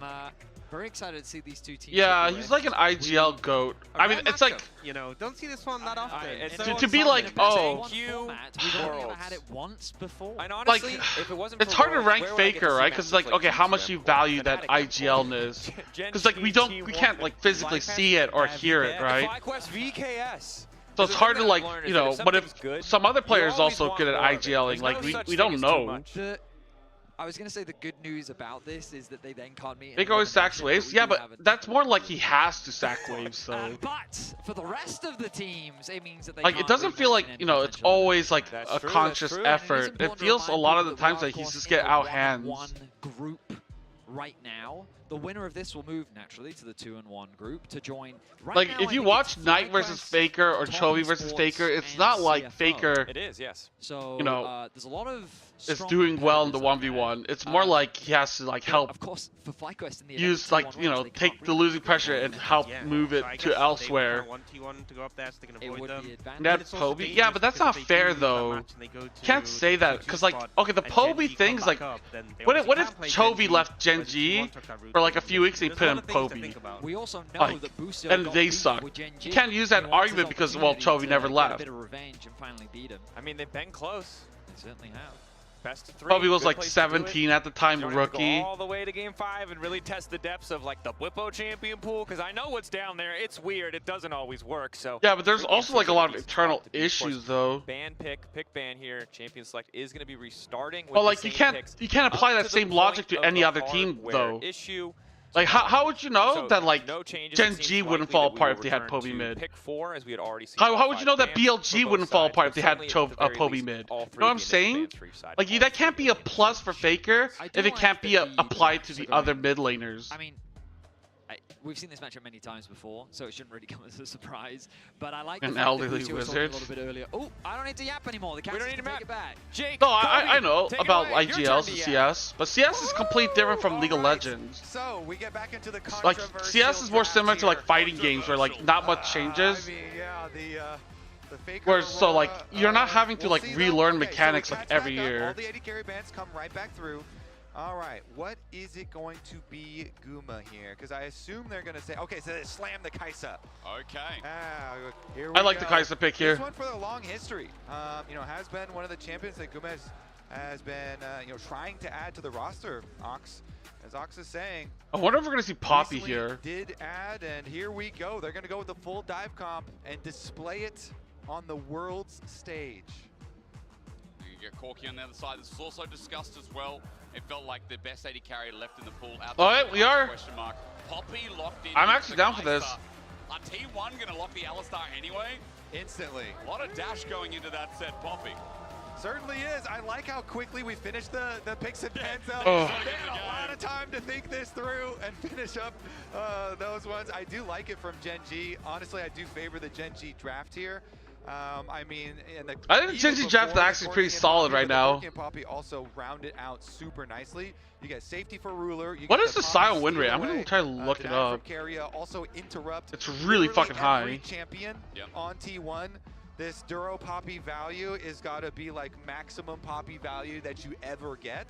very excited to see these two teams. Yeah, he's like an IGL GOAT. I mean, it's like, you know, don't see this one that often. To be like, oh, we've only ever had it once before. And honestly, like, if it wasn't it's hard to rank Faker, right? Because like, okay, how much you value that IGL-ness? Because like, we can't like physically see it or hear it, right? VKS. So it's hard to like, you know, but if some other players also good at IGLing, like we don't know. I was gonna say the good news about this is that they then can't meet. Faker always sacks waves. Yeah, but that's more like he has to sack waves, so. But for the rest of the teams, it means that they like it doesn't feel like, you know, it's always like a conscious effort. It feels a lot of the times that he's just get out hands. One group right now. The winner of this will move naturally to the 2-1 group to join. Right like now, if you watch Knight versus Faker or Chovy versus Faker, it's not like Faker. It is, yes. So you know, there's a lot of. It's doing well in the 1v1. It's more like he has to like help. Of course, for FlyQuest in the use like, you know, take the losing pressure and help move it to elsewhere. 1t1 to go up there, so they can avoid them. That Poby, yeah, but that's not fair though. You can't say that because like, okay, the Poby thing's like, what if Chovy left Gen G for like a few weeks and he put in Poby? We also know like, that Booster and they suck. You can't use that argument because, well, Chovy never left. A bit of revenge and finally beat him. I mean, they've been close. They certainly have. Best of 3. Chovy was like 17 at the time, rookie. Go all the way to Game 5 and really test the depths of like the Blippo champion pool, because I know what's down there. It's weird. It doesn't always work. So yeah, but there's also like a lot of internal issues though. Ban pick ban here. Champion select is going to be restarting. Well, like you can't apply that same logic to any other team though. Like how would you know that like Gen G wouldn't fall apart if they had Poby mid? Pick 4, as we had already seen. How would you know that BLG wouldn't fall apart if they had Poby mid? You know what I'm saying? Like that can't be a plus for Faker if it can't be applied to the other mid laners. I mean, we've seen this matchup many times before, so it shouldn't really come as a surprise. But I like the fact that Lucio was talking a little bit earlier. Oh, I don't need to yap anymore. The Cats can take it back. Jake, no, I know about IGLs and CS, but CS is completely different from League of Legends. So we get back into the like CS is more similar to like fighting games where like not much changes. I mean, yeah, the Faker whereas so like you're not having to like relearn mechanics like every year. All the AD carry bans come right back through. All right, what is it going to be Guma here? Because I assume they're going to say, okay, so they slam the Kai'Sa. Okay. Here I like the Kai'Sa pick here. This one for the long history. You know, has been one of the champions that Guma has been, you know, trying to add to the roster, Ox. As Ox is saying. I wonder if we're going to see Poppy here. Did add, and here we go. They're going to go with the full dive comp and display it on the world's stage. You get Corky on the other side. This is also discussed as well. It felt like the best AD carry left in the pool. All right, we are. Question mark. Poppy locked in. I'm actually down for this. Are T1 going to lock the Alistar anyway? Instantly. A lot of dash going into that set, Poppy. Certainly is. I like how quickly we finished the picks and pens up. Oh. They had a lot of time to think this through and finish up those ones. I do like it from Gen G. Honestly, I do favor the Gen G draft here. I mean, I think Gen G draft is actually pretty solid right now. And Poppy also rounded out super nicely. You get safety for Ruler. What is the silent win rate? I'm gonna try to look it up. Also interrupt. It's really fucking high. Every champion on T1. This Duro Poppy value is gotta be like maximum Poppy value that you ever get.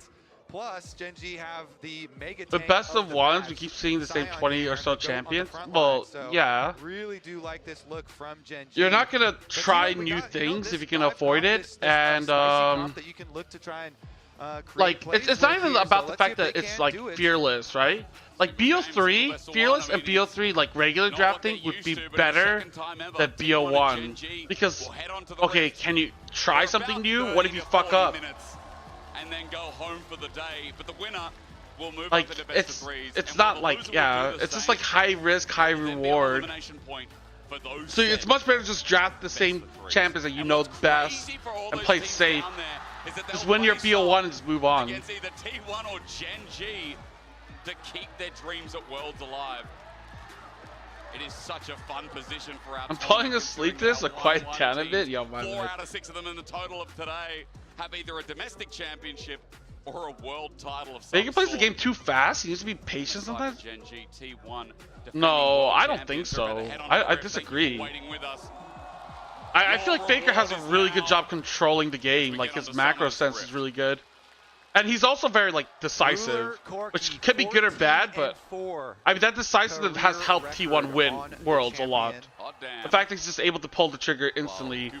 Plus, Gen G have the mega the best of ones. We keep seeing the same 20 or so champions. Well, yeah. Really do like this look from Gen G. You're not gonna try new things if you can avoid it, and that you can look to try and like it's not even about the fact that it's like fearless, right? Like BO3, fearless and BO3 like regular drafting would be better than BO1 because okay, can you try something new? What if you fuck up? And then go home for the day, but the winner We'll move Like up into best of threes, it's and not the like loser will yeah, do the it's just same. like high risk, high There'll be an reward. elimination point for those So it's sets. much better to just draft the same champions that you know best Crazy for all and those play teams safe. down there is that Just they'll win your face BO1 off and just move on. against either T1 or Gen G to keep their dreams at Worlds alive. It is such a fun position for our I'm team, falling asleep to this, so considering quiet our down a 1-1 bit. teams, Yo, my 4 bad. out of 6 of them in the total of today have either a domestic championship or a world title of some Faker plays the sort. game too fast. He needs to be patient sometimes. Gen G T1 No, I don't think so. I disagree. I feel like Faker has a really good job controlling the game. Like his macro sense is really good. And he's also very like decisive, which could be good or bad, but I mean that decisiveness has helped T1 win Worlds a lot. The fact that he's just able to pull the trigger instantly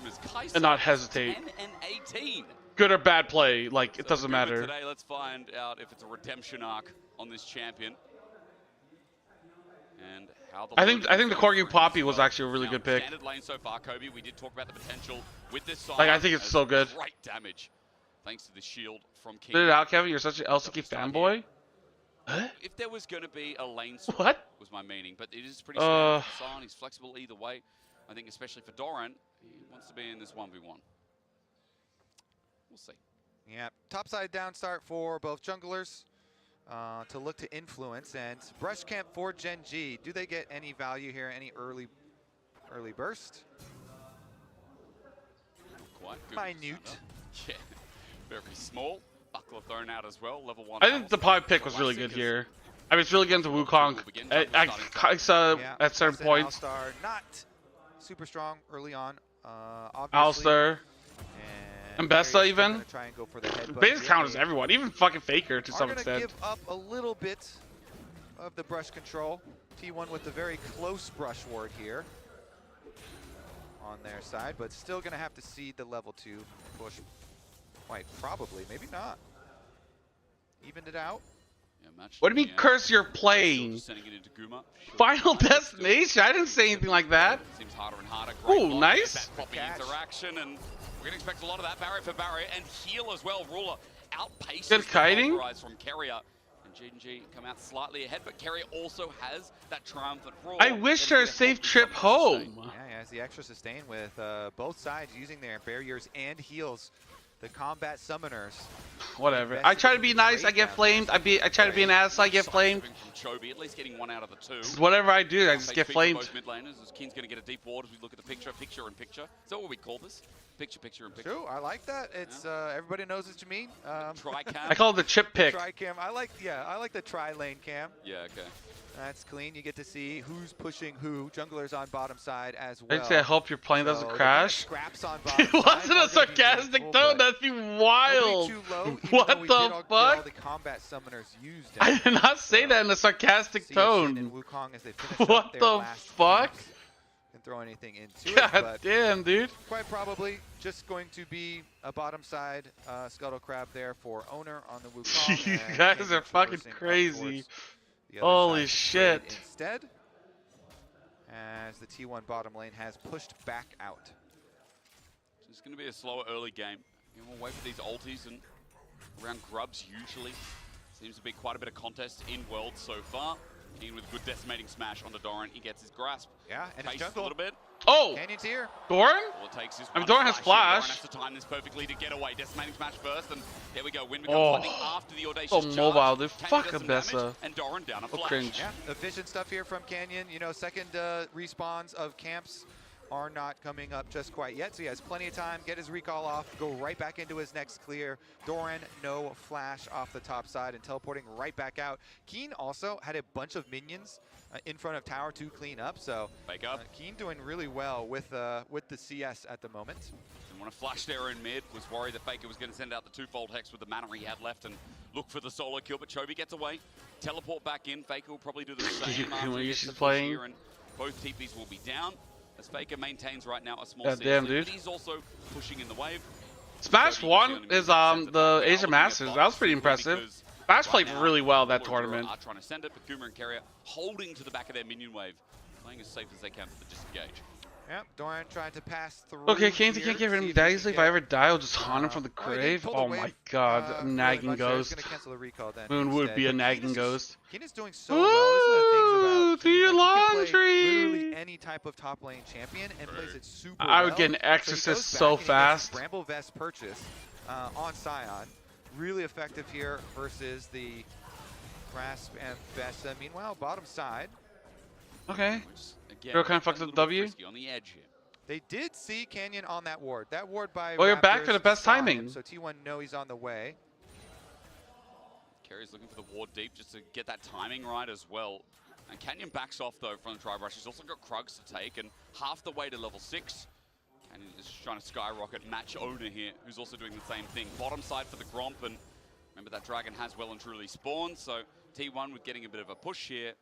and not hesitate. 10 and 18. Good or bad play, like it doesn't matter. Today, let's find out if it's a redemption arc on this champion. And how the I think the Corgi Poppy was actually a really good pick. Standard lane so far, Kobe. We did talk about the potential with this side. Like I think it's so good. Great damage, thanks to the shield from King. Spit it out, Kevin. You're such an Elsuki fanboy. If there was going to be a lane swap, What? was my meaning, but it is pretty standard for Sion. He's flexible either way. I think especially for Doran, he wants to be in this 1v1. We'll see. Yeah, topside down start for both junglers to look to influence, and Brush Camp for Gen G. Do they get any value here? Any early burst? Quite good. Minute. Yeah, very small. Buckler thrown out as well. Level 1. I think the Poppy pick was really good here. I mean, it's really good into Wukong at certain points. Alistar not super strong early on. Alistar. And Bessa even. Try and go for the headbutt. Base counters everyone, even fucking Faker to some extent. Give up a little bit of the brush control. T1 with a very close brush ward here on their side, but still going to have to see the level 2 push. Quite probably, maybe not. Evened it out. Yeah, What do you mean, curse you're playing? Final Destination? I didn't say anything like that. Seems harder and harder. Ooh, nice. Interaction, and we're going to expect a lot of that barrier for barrier and heal as well. Ruler outpaces good kiting from Carrier. And G come out slightly ahead, but Carrier also has that triumphant roar. I wish her a safe trip home. Yeah, he has the extra sustain with both sides using their barriers and heals. The combat summoners. Whatever. I try to be nice, I get flamed. I try to be an ass, I get flamed. From Chobi, at least getting 1 out of the 2. Whatever I do, I just get flamed. Both mid laners, as Keen's going to get a deep ward as we look at the picture in picture. Is that what we call this? Picture in picture. True, I like that. It's everybody knows what you mean. Tri-cam. I call it the chip pick. Tri-cam. I like the tri-lane cam. Yeah, okay. That's clean. You get to see who's pushing who. Junglers on bottom side as well. I'd say I hope your plane doesn't crash. Scraps on bottom It wasn't a sarcastic tone. That'd be wild. What the fuck? The combat summoners used. I did not say that in a sarcastic tone. What the fuck? Can throw anything into God it. God damn, dude. Quite probably just going to be a bottom side Scuttle Crab there for owner on the Wukong. You guys are fucking crazy. Holy shit. Instead, as the T1 bottom lane has pushed back out. So it's going to be a slower early game. We'll wait for these ultis and around grubs usually. Seems to be quite a bit of contest in Worlds so far. Keen with good decimating smash onto Doran. He gets his grasp. Yeah, and his Paces jungle. a little bit. Oh! Canyon's here. Doran? All it takes is I mean, Doran has flash. Doran has to time this perfectly to get away. Decimating smash first, and there we go. Win becomes lightning after the audacious so charge. mobile, dude. Canyon Fuck does a some Bessa. damage, and Doran down a flash. Cringe. Yeah, efficient stuff here from Canyon. You know, second respawns of camps are not coming up just quite yet, so he has plenty of time, get his recall off, go right back into his next clear. Doran, no flash off the top side and teleporting right back out. Keen also had a bunch of minions in front of tower to clean up, so Keen doing really well with the CS at the moment. Didn't want to flash there in mid, was worried that Faker was going to send out the twofold hex with the mana he had left and look for the solo kill, but Chobi gets away, teleport back in. Faker will probably do the same after he gets the push here, and both TPs will be down. As Faker maintains right now a small damn, dude. but he's also pushing in the wave. Smash won is the Asia Masters. That was pretty impressive. Smash played really well that tournament. Are trying to send it, but Goomer and Carrier holding to the back of their minion wave, playing as safe as they can for the disengage. Yep, Doran trying to pass through. Okay, Kane can't get rid of me. Daddy's if I ever die, I'll just haunt him from the he grave. pulled Oh away, my god, nagging really ghost. Gonna cancel the recall then Moon would instead. be a But nagging ghost. Keen is doing so well. This is the things about Do your Keen. Like, he can play laundry. literally any type of top lane champion and plays it super well. I would get an exorcist so fast. Bramble Vest purchase on Scion. Really effective here versus the Grasp and Vesta. Meanwhile, bottom side. Okay. Real kind of fucked up the W. On the edge here. They did see Canyon on that ward. That ward by Oh, you're back Raptors for the best saw him, timing. so T1 know he's on the way. Carey's looking for the ward deep just to get that timing right as well. And Canyon backs off though from the Tri-Brush. He's also got Krugs to take and half the way to level 6. Canyon is trying to skyrocket match owner here, who's also doing the same thing. Bottom side for the Gromp, and remember that Dragon has well and truly spawned, so T1 with getting a bit of a push here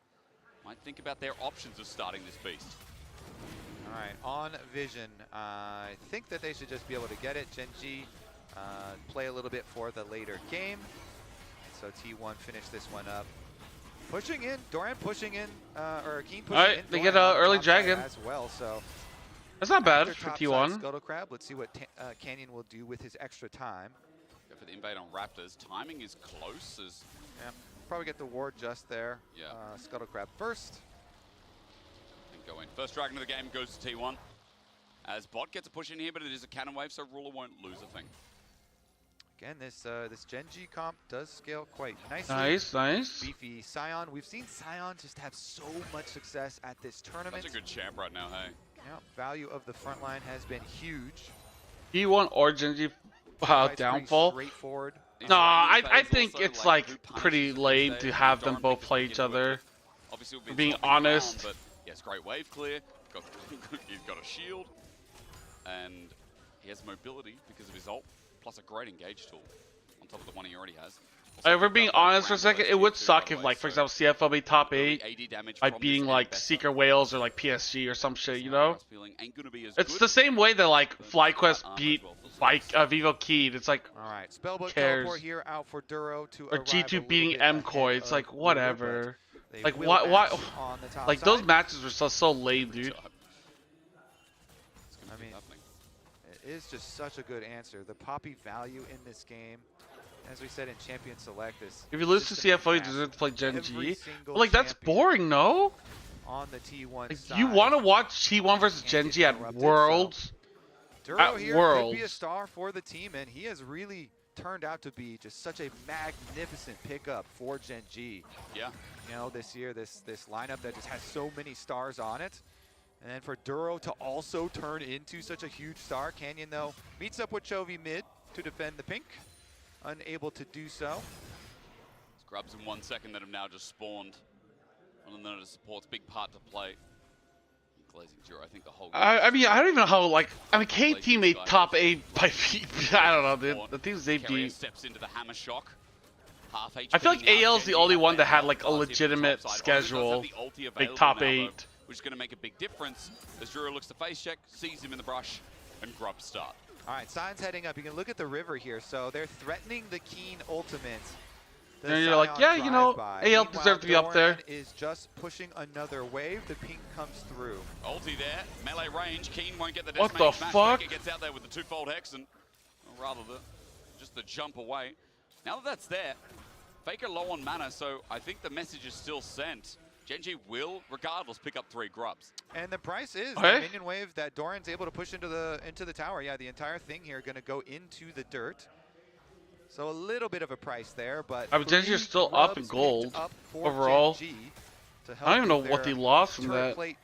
might think about their options of starting this beast. All right, on Vision, I think that they should just be able to get it. Gen.G play a little bit for the later game. So T1 finish this one up. Pushing in, Doran pushing in, or Keen pushing in. Alright, they get an early dragon. As well, so that's not bad after for top T1. side Scuttle Crab, let's see what Canyon will do with his extra time. Go for the invade on Raptors. Timing is close as... Yeah, probably get the ward just there. Yeah. Scuttle Crab first. Go in. First dragon of the game goes to T1. As Bot gets a push in here, but it is a cannon wave, so Ruler won't lose a thing. Again, this Gen.G comp does scale quite nicely. Nice, nice. Beefy Scion. We've seen Scion just have so much success at this tournament. Such a good champ right now, hey. Yeah, value of the front line has been huge. T1 or Gen.G downfall. Straightforward. No, I think it's like pretty lame to have them both play each other. Obviously, For being honest. But yes, great wave clear. He's got a shield, and he has mobility because of his ult, plus a great engage tool on top of the one he already has. If we're being honest for a second, it would suck if, like, for example, CFL be top 8 by beating, like, Seeker Whales or, like, PSG or some shit, you know? It's the same way that, like, FlyQuest beat Vivo Keyed. It's like, alright, Spellbook cares? teleport here out for Duro to Or G2 beating MCoy. It's like, whatever. Like, will why? match on the top Like, side. those matches were so lame, dude. I mean, it is just such a good answer. The Poppy value in this game, as we said in Champion Select, is If you lose to CFO, you deserve to play Gen.G. But, like, that's boring, no? on the T1 Like, side. you want to watch T1 versus Gen.G at Worlds? Duro here could Worlds. be a star for the team, and he has really turned out to be just such a magnificent pickup for Gen.G. Yeah. You know, this year, this lineup that just has so many stars on it. And then for Duro to also turn into such a huge star. Canyon, though, meets up with Chovy mid to defend the pink. Unable to do so. Grubs in 1 second that have now just spawned. One of them supports, big part to play. Glazing Duro, I think the whole... I mean, I don't even know how, like... I mean, KT made top 8 by... I don't know, dude. The thing's Carrier deep. steps into the hammer shock. Half HP I feel like now. AL's the only one that had, like, a legitimate schedule. Like, top 8. Which is going to make a big difference as Duro looks to face check, sees him in the brush, and Grubs start. All right, Sion's heading up. You can look at the river here. So they're threatening the Keen ultimate. And you're like, yeah, you know, AL deserved to be up there. Doran is just pushing another wave. The pink comes through. Ulti there, melee range. Keen won't get the What deathmatch the match. fuck? Faker gets out there with the twofold hex, and or rather just the jump away. Now that that's there, Faker low on mana, so I think the message is still sent. Gen.G will, regardless, pick up 3 Grubs. And the price is Okay. the minion wave that Doran's able to push into the tower. Yeah, the entire thing here going to go into the dirt. So a little bit of a price there, but I mean, Gen.G is still up in gold overall. I don't even know what they lost from that. Plate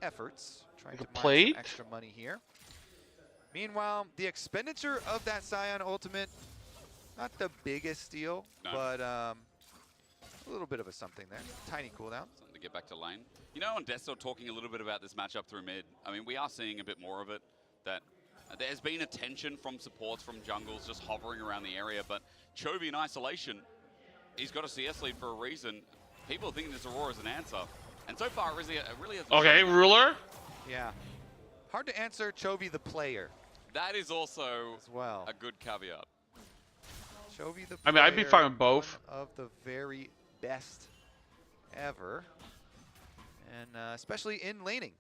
efforts, trying Like a to mine plate? some extra money here. Meanwhile, the expenditure of that Scion ultimate, not the biggest deal, but a little bit of a something there. Tiny cooldown. Something to get back to lane. You know, on Desto talking a little bit about this matchup through mid, I mean, we are seeing a bit more of it, that there's been attention from supports, from jungles, just hovering around the area, but Chovy in isolation, he's got a CS lead for a reason. People are thinking this Aurora's an answer, and so far, really hasn't Okay, shown. Ruler? Yeah. Hard to answer Chovy the player. That is also as well a good caveat. Chovy the player, I mean, I'd be fine with both. One of the very best ever, and especially in laning.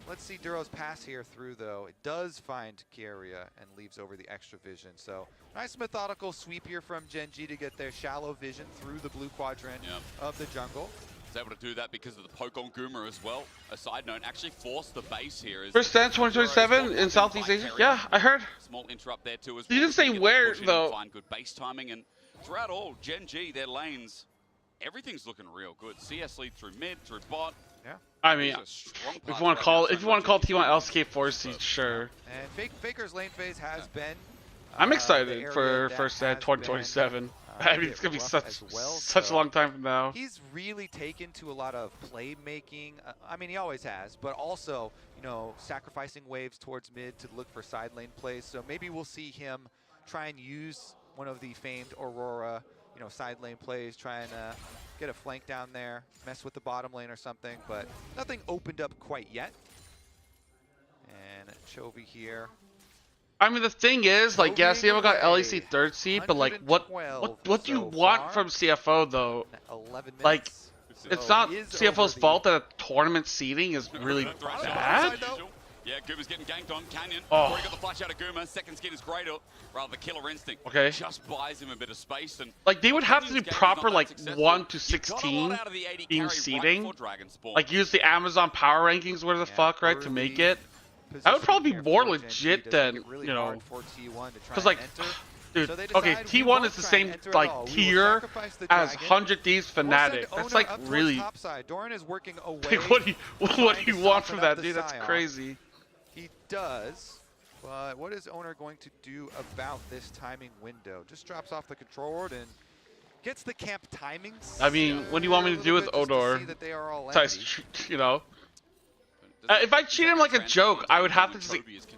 let's see Duro's pass here through, though. It does find Kiaria and leaves over the extra vision. So nice methodical sweep here from Gen G to get their shallow vision through the blue quadrant of the jungle. Was able to do that because of the poke on Guma as well. A side note, actually forced the base here. First dance 2027 in Southeast Asia. Yeah, I heard. Small interrupt there too as well. You didn't say where though. Find good base timing, and throughout all Gen G, their lanes, everything's looking real good. CS lead through mid, through bot. Yeah. I mean, if you want to call T1 LCK Force, sure. And Faker's lane phase has been. I'm excited for first dance 2027. I mean, it's gonna be such a long time from now. He's really taken to a lot of playmaking. I mean, he always has, but also, you know, sacrificing waves towards mid to look for side lane plays. So maybe we'll see him try and use one of the famed Aurora, you know, side lane plays, try and get a flank down there, mess with the bottom lane or something. But nothing opened up quite yet. And Chovy here. I mean, the thing is, like, yeah, CFO got LEC third seed, but like, what do you want from CFO though? Like, it's not CFO's fault that a tournament seeding is really bad. Yeah, Guma's getting ganked on. Canyon. Oh. Already got the flash out of Guma. Second skin is greater. Rather, the killer instinct. Okay. Just buys him a bit of space. And like, they would have to do proper, like, 1 to 16 team seeding. Like, use the Amazon power rankings, where the fuck, right, to make it. That would probably be more legit than, you know, because, like, dude, okay, T1 is the same, like, tier as 100 Thieves Fnatic. That's, like, really, Doran is working away. like, what do you want from that, dude? That's crazy. He does, but what is Owner going to do about this timing window? Just drops off the control ward and gets the camp timings. I mean, what do you want me to do with Odor? You know? If I treat him like a joke, I would have to just.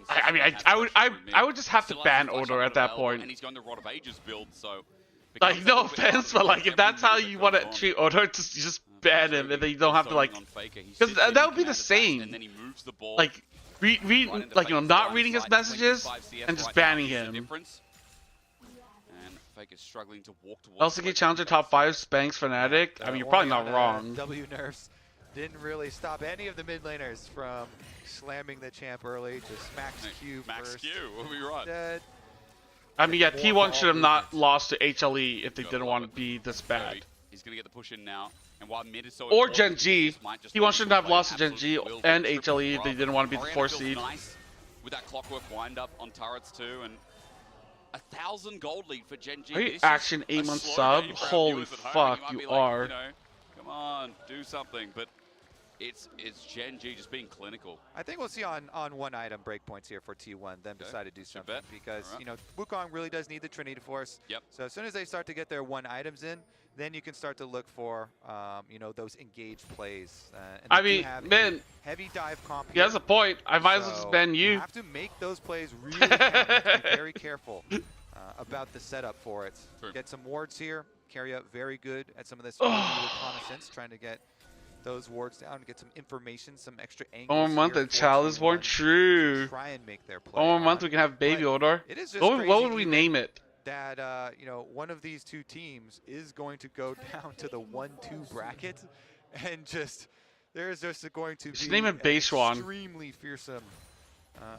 I would just have to ban Odor at that point. And he's going the Rod of Ages build, so. Like, no offense, but like, if that's how you want to treat Odor, just ban him, and then you don't have to like. Because that would be the same. Like, like, you know, not reading his messages and just banning him. Faker's struggling to walk towards. LCK Challenger top 5 Spanx Fnatic. I mean, you're probably not wrong. W nerfs didn't really stop any of the mid laners from slamming the champ early. Just Max Q first. Max Q, we'll be right. Dead. I mean, yeah, T1 should have not lost to HLE if they didn't want to be this bad. He's going to get the push in now. And while mid is so or Gen G. T1 shouldn't have lost to Gen G and HLE if they didn't want to be the 4th seed. Nice with that clockwork wind up on turrets too. And 1,000 gold lead for Gen G. Are you Action 8-month sub? Holy fuck, you are. You know, come on, do something. But it's Gen G just being clinical. I think we'll see on one item breakpoints here for T1, then decide to do something because you know Wukong really does need the Trinity Force. Yep. So as soon as they start to get their one items in, then you can start to look for you know, those engaged plays. And I mean, man, heavy dive comp. He has a point. I might as well just ban you. You have to make those plays really count. Be very careful about the setup for it. True. Get some wards here. Carry up very good at some of this reconnaissance, trying to get those wards down, get some information, some extra angles. One more month, the child is born. True. Try and make their play. One more month, we can have baby Odor. It is just what would we name it? That you know, one of these two teams is going to go down to the 1-2 bracket, and just there's just going to be name it Beishuan. Extremely fearsome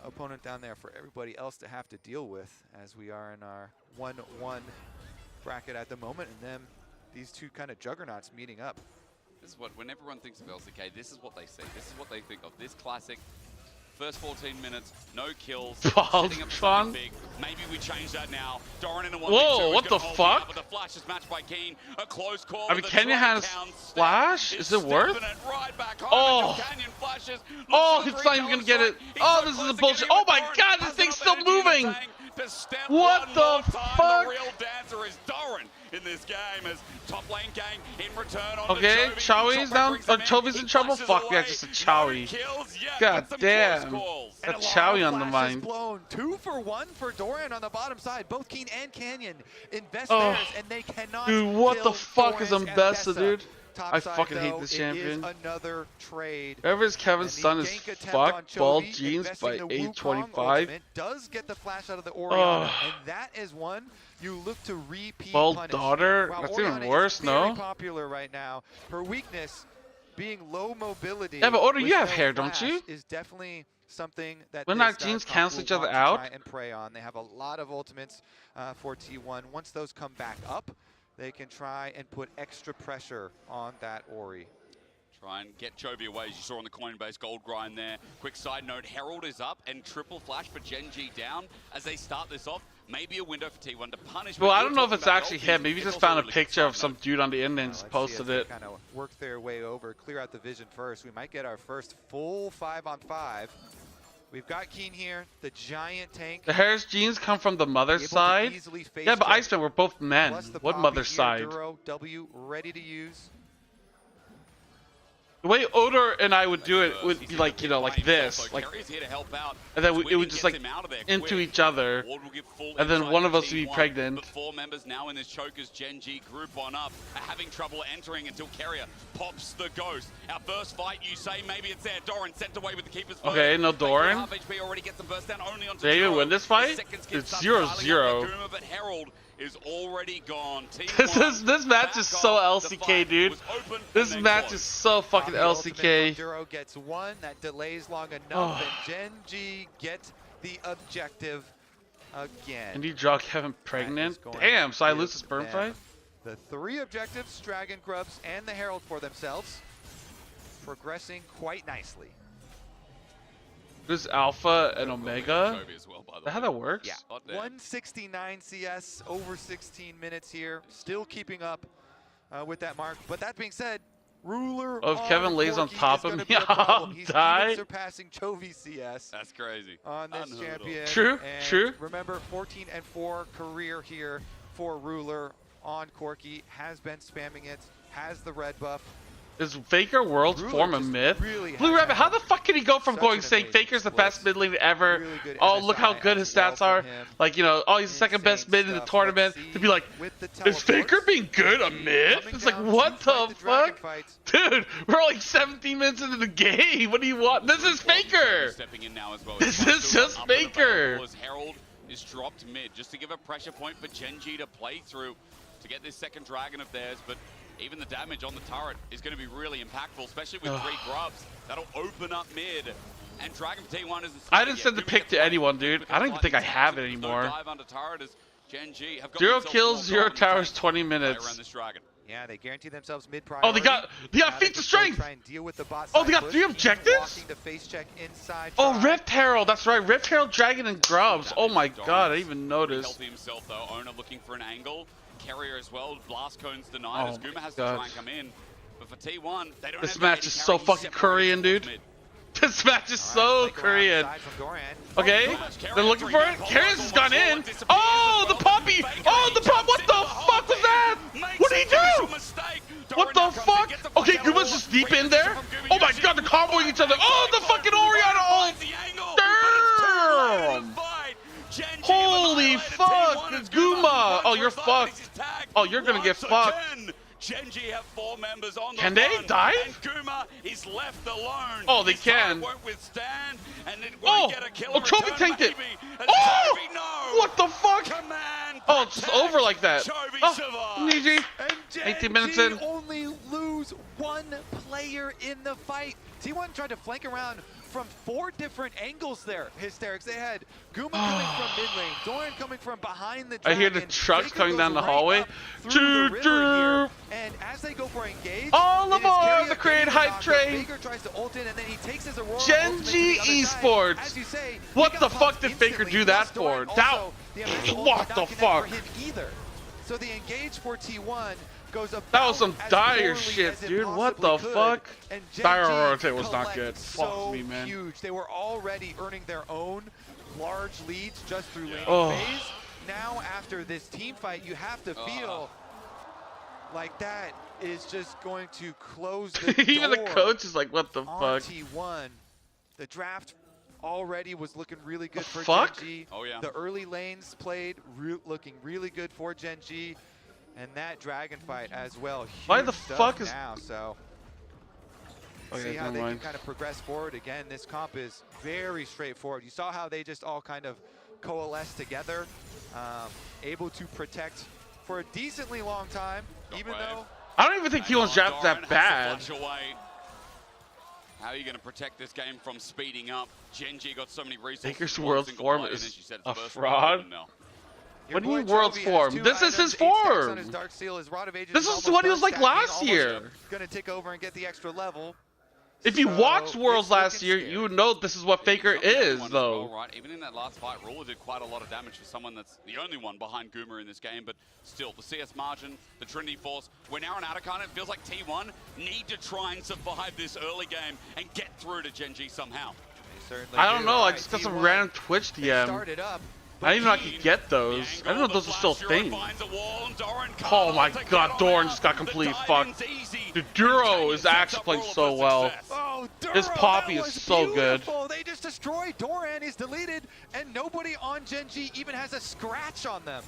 opponent down there for everybody else to have to deal with, as we are in our 1-1 bracket at the moment, and then these two kind of juggernauts meeting up. This is what, when everyone thinks of LCK, this is what they see. This is what they think of. This classic, first 14 minutes, no kills, setting up something big. Maybe we change that now. Doran in a 1v2. Whoa, what the fuck? But the flash is matched by Keen. A close call. I mean, Kenya has flash? Is it worth? Oh, it's not even gonna get it. Oh, this is a bullshit. Oh my god, this thing's still moving. What the fuck? The real dancer is Doran in this game as top lane gang in return on okay, Chowi's down. Chowi's in trouble. Fuck yeah, just a Chowi. God damn. A Chowi on the mind. Blown. 2 for 1 for Doran on the bottom side. Both Keen and Canyon invest theirs, and they cannot. Dude, what the fuck is Doran's Mbessa, dude? I side, fucking though, hate this champion. Another trade. Whoever's Kevin's son is fucked. Bald jeans by 825. Does get the flash out of the Orianna, and that is one you look to repeat. Bald punish. daughter? While That's Orianna even worse, is very no? popular right now. Her weakness being low mobility. Yeah, but Oda, you have no hair, don't flash you? Is definitely something that Wouldn't our genes cancel each other out? Try and prey on. They have a lot of ultimates for T1. Once those come back up, they can try and put extra pressure on that Ori. Try and get Chovy away, as you saw on the Coinbase gold grind there. Quick side note, Herald is up and triple flash for Gen G down as they start this off. Maybe a window for T1 to punish. Well, I don't know if it's actually him. Maybe he just found a picture of some dude on the internet and just posted it. Kind of work their way over, clear out the vision first. We might get our first full 5-on-5. We've got Keen here, the giant tank. The Harris genes come from the mother's side? Yeah, but Iceman, we're both men. What mother's side? W ready to use. The way Oda and I would do it would be like, you know, like this, like, and then it would just like into each other, and then one of us would be pregnant. But 4 members now in this Chokers Gen G group on up are having trouble entering until Carrier pops the ghost. Our first fight, you say, maybe it's there. Doran sent away with the keeper's first. Okay, no Doran. They even win this fight? It's 0-0. But Herald is already gone. This match is so LCK, dude. This match is so fucking LCK. Duro gets one. That delays long enough, and Gen G gets the objective again. And you draw Kevin pregnant? Damn, so I lose the sperm fight? The 3 objectives, Dragon Grubs and the Herald for themselves, progressing quite nicely. There's Alpha and Omega. Is that how that works? Yeah. 169 CS over 16 minutes here. Still keeping up with that mark. But that being said, Ruler. Oh, if Kevin lays on top of me, I'll die. He's surpassing Chovy CS. That's crazy. On this champion. True. And true. Remember, 14-4 career here for Ruler on Corki. Has been spamming it. Has the red buff. Is Faker World's form a myth? Blue Rabbit, how the fuck can he go from going saying Faker's the best mid laner ever? Oh, look how good his stats are. Like, you know, oh, he's the second best mid in the tournament. To be like, is Faker being good a myth? It's like, what the fuck? Dude, we're like 17 minutes into the game. What do you want? This is Faker. This is just Faker. Herald is dropped mid just to give a pressure point for Gen G to play through to get this second dragon of theirs, but even the damage on the turret is going to be really impactful, especially with 3 grubs. That'll open up mid. And Dragon for T1 isn't. I didn't send the pick to anyone, dude. I don't even think I have it anymore. 0 kills, 0 towers, 20 minutes. Yeah, they guarantee themselves mid priority. Oh, they got feats of strength. Oh, they got 3 objectives? Oh, Rift Herald. That's right. Rift Herald, Dragon, and Grubs. Oh my god, I didn't even noticed. Himself though, Owner looking for an angle. Carrier as well. Blast cones denied as Guma has to try and come in. But for T1, they don't. This match is so fucking Korean, dude. This match is so Korean. Okay, they're looking for it. Carrier's has gone in. Oh, the poppy. Oh, the pop. What the fuck was that? What did he do? What the fuck? Okay, Guma's just deep in there. Oh my god, they're comboing each other. Oh, the fucking Oriana ult. Damn. Holy fuck, Guma! Oh, you're fucked. Oh, you're gonna get fucked. Gen G have 4 members on the Can they dive? And Guma is left alone. Oh, they can. Won't withstand, and it won't get a kill. Oh, Chovy tanked it. Oh! What the fuck? Oh, it's just over like that. Oh, easy. 18 minutes in. Only lose 1 player in the fight. T1 tried to flank around from 4 different angles there. Hysterics. They had Guma coming from mid lane, Doran coming from behind the dragon. I hear the trucks coming down the hallway. And as they go for engage, all aboard the Korean hype train. Tries to ult in, and then he takes his Aurora Gen G Esports. What the fuck did Faker do that for? What the fuck? So the engage for T1 goes up. That was some dire shit, dude. What the fuck? Dire rotate was not good. Fuck me, man. Huge. They were already earning their own large leads just through lane phase. Now, after this team fight, you have to feel like that is just going to close the door. Even the coach is like, what the fuck? T1. The draft already was looking really good for Gen G. Oh, yeah. The early lanes played looking really good for Gen G. And that dragon fight as well. Why the fuck is now? So see how they can kind of progress forward. Again, this comp is very straightforward. You saw how they just all kind of coalesce together, able to protect for a decently long time, even though I don't even think T1's draft that bad. How are you going to protect this game from speeding up? Gen G got so many resources. Faker's world form play, is said, a fraud. What do you mean world's form? This is his form. This is what he was like last year. Going to take over and get the extra level. If you watched Worlds last year, you would know this is what Faker is, though. Well, right? Even in that last fight, Ruler did quite a lot of damage for someone that's the only one behind Goomer in this game, but still, the CS margin, the Trinity Force, we're now on Atakan. It feels like T1 need to try and survive this early game and get through to Gen G somehow. I don't know, I just got some random Twitch DM. I didn't even know I could get those. I didn't know those were still a thing. Oh my god, Doran just got completely fucked. The Duro is actually playing so well. His Poppy is so good. They just destroyed Doran. He's deleted, and nobody on Gen G even has a scratch on them.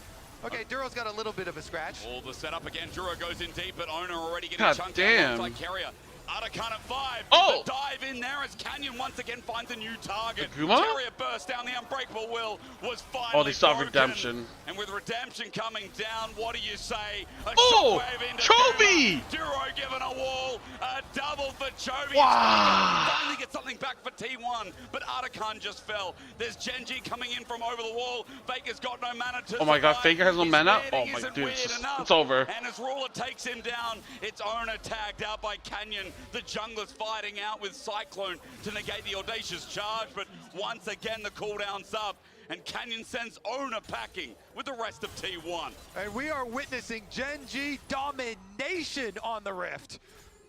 Okay, Duro's got a little bit of a scratch. All the setup again. Duro goes in deep, but Owner already getting God chunked damn. out carrier. Atakan at 5. Oh! The dive in there as Canyon once again finds a new target. Akuma? Carrier burst down. The unbreakable will was finally Oh, they saw broken. Redemption. And with Redemption coming down, what do you say? A Oh! shockwave into Chovy! Duro given a wall. A double for Chovy. Wow. Finally get something back for T1, but Atakan just fell. There's Gen G coming in from over the wall. Faker's got no mana to Oh my god, survive. Faker has no He's mana? waiting, Oh my isn't dude, weird it's enough. over. And as Ruler takes him down, it's Owner tagged out by Canyon. The jungler's fighting out with Cyclone to negate the audacious charge, but once again the cooldown's up, and Canyon sends Owner packing with the rest of T1. And we are witnessing Gen G domination on the Rift.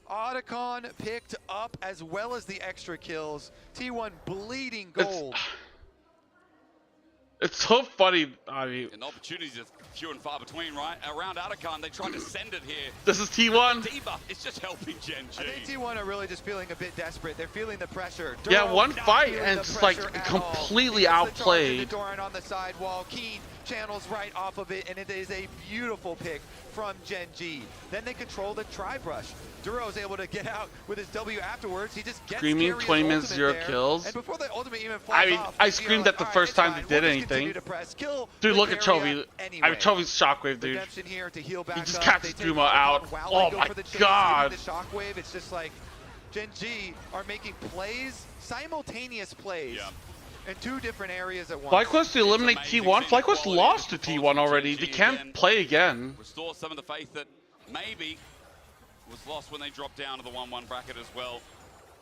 Otacon picked up as well as the extra kills. T1 bleeding gold. It's so funny. I mean, And opportunities are few and far between, right? Around Atakan, they tried to send it here. this is T1. Debuff is just helping Gen G. I think T1 are really just feeling a bit desperate. They're feeling the pressure. Yeah, Duro one not fight feeling and the it's like pressure at completely all. He gets the charge into outplayed. Doran on the sidewall. Keen channels right off of it, and it is a beautiful pick from Gen G. Then they control the tri-brush. Duro's able to get out with his W afterwards. He just gets Screaming Carrier's 20 minutes, ultimate 0 there. kills. And before the ultimate even flies I mean, off, I you screamed know, at the all first right, time it's they fine. did We'll just continue anything. to press. Kill Dude, the look at Carrier Chovy. anyway. I mean, Chovy's shockwave, dude. Redemption here to heal back He just up. catches They take Duma out. Wow, Oh they go my for the chase, god. hitting the shockwave. It's just like Gen G are making plays, simultaneous plays. Yeah. In 2 different areas at once. FlyQuest to eliminate T1. FlyQuest lost to T1 already. They can't play again. Restore some of the faith that maybe was lost when they dropped down to the 1-1 bracket as well.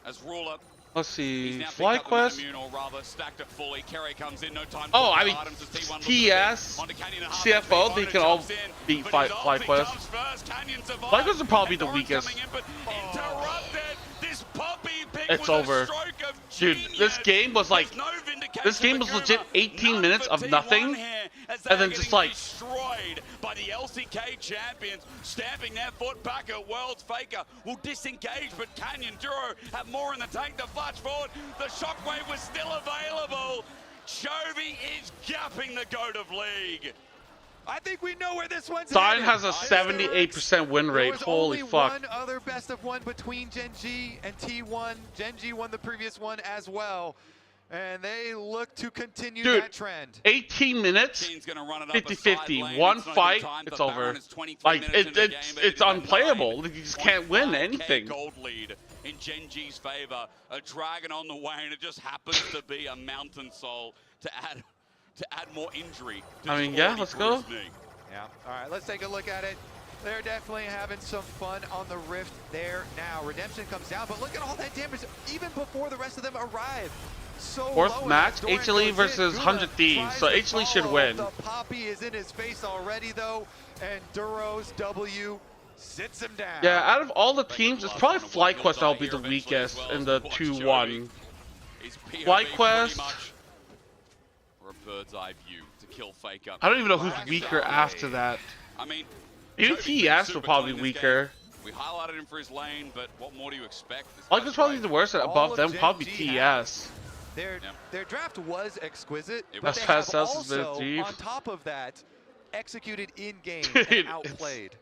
As Ruler, Let's he's see. now picked up the FlyQuest. Metamume, or rather stacked it fully. Carry comes in, no time Oh, for I mean, items as T1 looks TS, onto Canyon and CFO, they can all beat FlyQuest. FlyQuest would probably be the weakest. Interrupted. This puppy pick It's was over. a stroke of Dude, this game was like, no vindication this game for was legit Guma. 18 minutes of T1 nothing, here, as they and are then just getting like, destroyed by the LCK champions, stamping their foot back at Worlds. Faker will disengage, but Canyon Duro have more in the tank to flash forward. The shockwave was still available. Chovy is gapping the GOAT of League. I think we know where this one's Sign headed. has a 78% win There rate. was Holy only fuck. one other best of one between Gen G and T1. Gen G won the previous one as well. And they look to continue Dude, that trend. 18 minutes, 50-50. One fight, it's over. Like, it's unplayable. You just can't win anything. Gold lead in Gen G's favor. A dragon on the way, and it just happens to be a mountain soul to add more injury. To I mean, this yeah, already let's go. bruised knee. Yeah. All right, let's take a look at it. They're definitely having some fun on the Rift there now. Redemption comes down, but look at all that damage even before the rest of them arrive. So Fourth low, match, Doran HLE goes versus in. 100 Thieves, Tries so to HLE should follow. win. The Poppy is in his face already, though, and Duro's W sits him down. Yeah, out of all the teams, it's probably FlyQuest that'll be the weakest in the 2-1. FlyQuest, Or a bird's eye view to kill Faker. I don't even know who's weaker after that. I mean, Even Chovy's been TS super will probably clean be this game. weaker. We highlighted him for his lane, but what more do you expect? This FlyQuest guy's probably great. the worst, and All above of them Gen probably G TS. Their draft was exquisite, It but was. they That's have past us, also, Steve. on top of that, executed in-game Dude, and outplayed.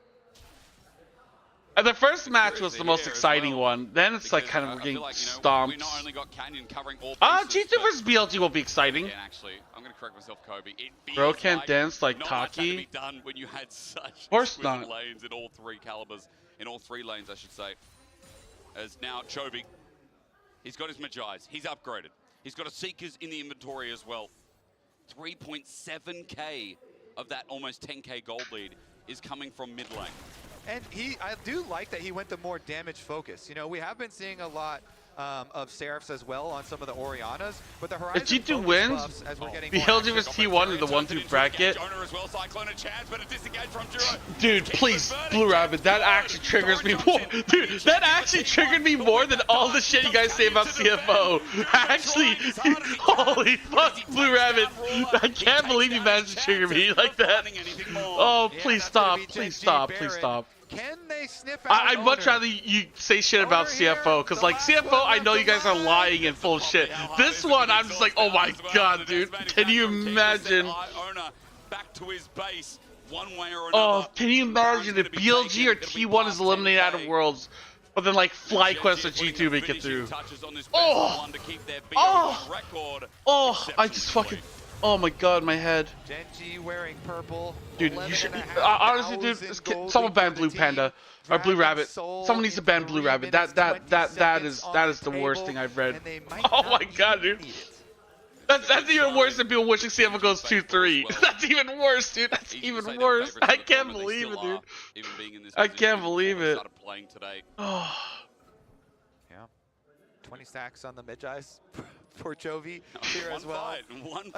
And the first match was the most Here as exciting well, one. Then it's like because kind I of feel getting like, we stomped. not only got Canyon covering all G2 bases, but versus BLG will be exciting. again, actually, I'm going to correct myself, Kobe. It feels Bro can't like dance like not much had to Taki. be done when you had such course exquisite not. lanes in all 3 calibers, in all 3 lanes, I should say. As now Chovy He's got his Magi's. He's upgraded. He's got a Seekers in the inventory as well. 3.7k of that almost 10k gold lead is coming from mid lane. And I do like that he went the more damage focus. You know, we have been seeing a lot of Seraphs as well on some of the Orianas, but the Horizon if G2 wins, buffs, as we're getting BLG vs T1 in the 1-2 bracket. Dude, please, Blue Rabbit, that actually triggers me more. Dude, that actually triggered me more than all the shit you guys say about CFO. Actually, holy fuck, Blue Rabbit. I can't believe you managed to trigger me like that. Oh, please stop, please stop, please stop. Can they sniff out I'd much rather you say shit about CFO, because like CFO, I know you guys are lying and full of shit. This one, I'm just like, oh my god, dude. Can you imagine? Back to his base, one way or another. Oh, can you imagine if BLG or T1 is eliminated out of Worlds, but then like FlyQuest or G2 make it through? Oh, I just fucking. Oh my god, my head. Genji wearing purple. Dude, you should honestly, dude. Someone ban Blue Panda or Blue Rabbit. Someone needs to ban Blue Rabbit. That is the worst thing I've read. Oh my god, dude. That's even worse than people wishing CFO goes 2-3. That's even worse, dude. That's even worse. I can't believe it, dude. I can't believe it. Oh. Yeah. 20 stacks on the mid-eyes. For Chovy here as well.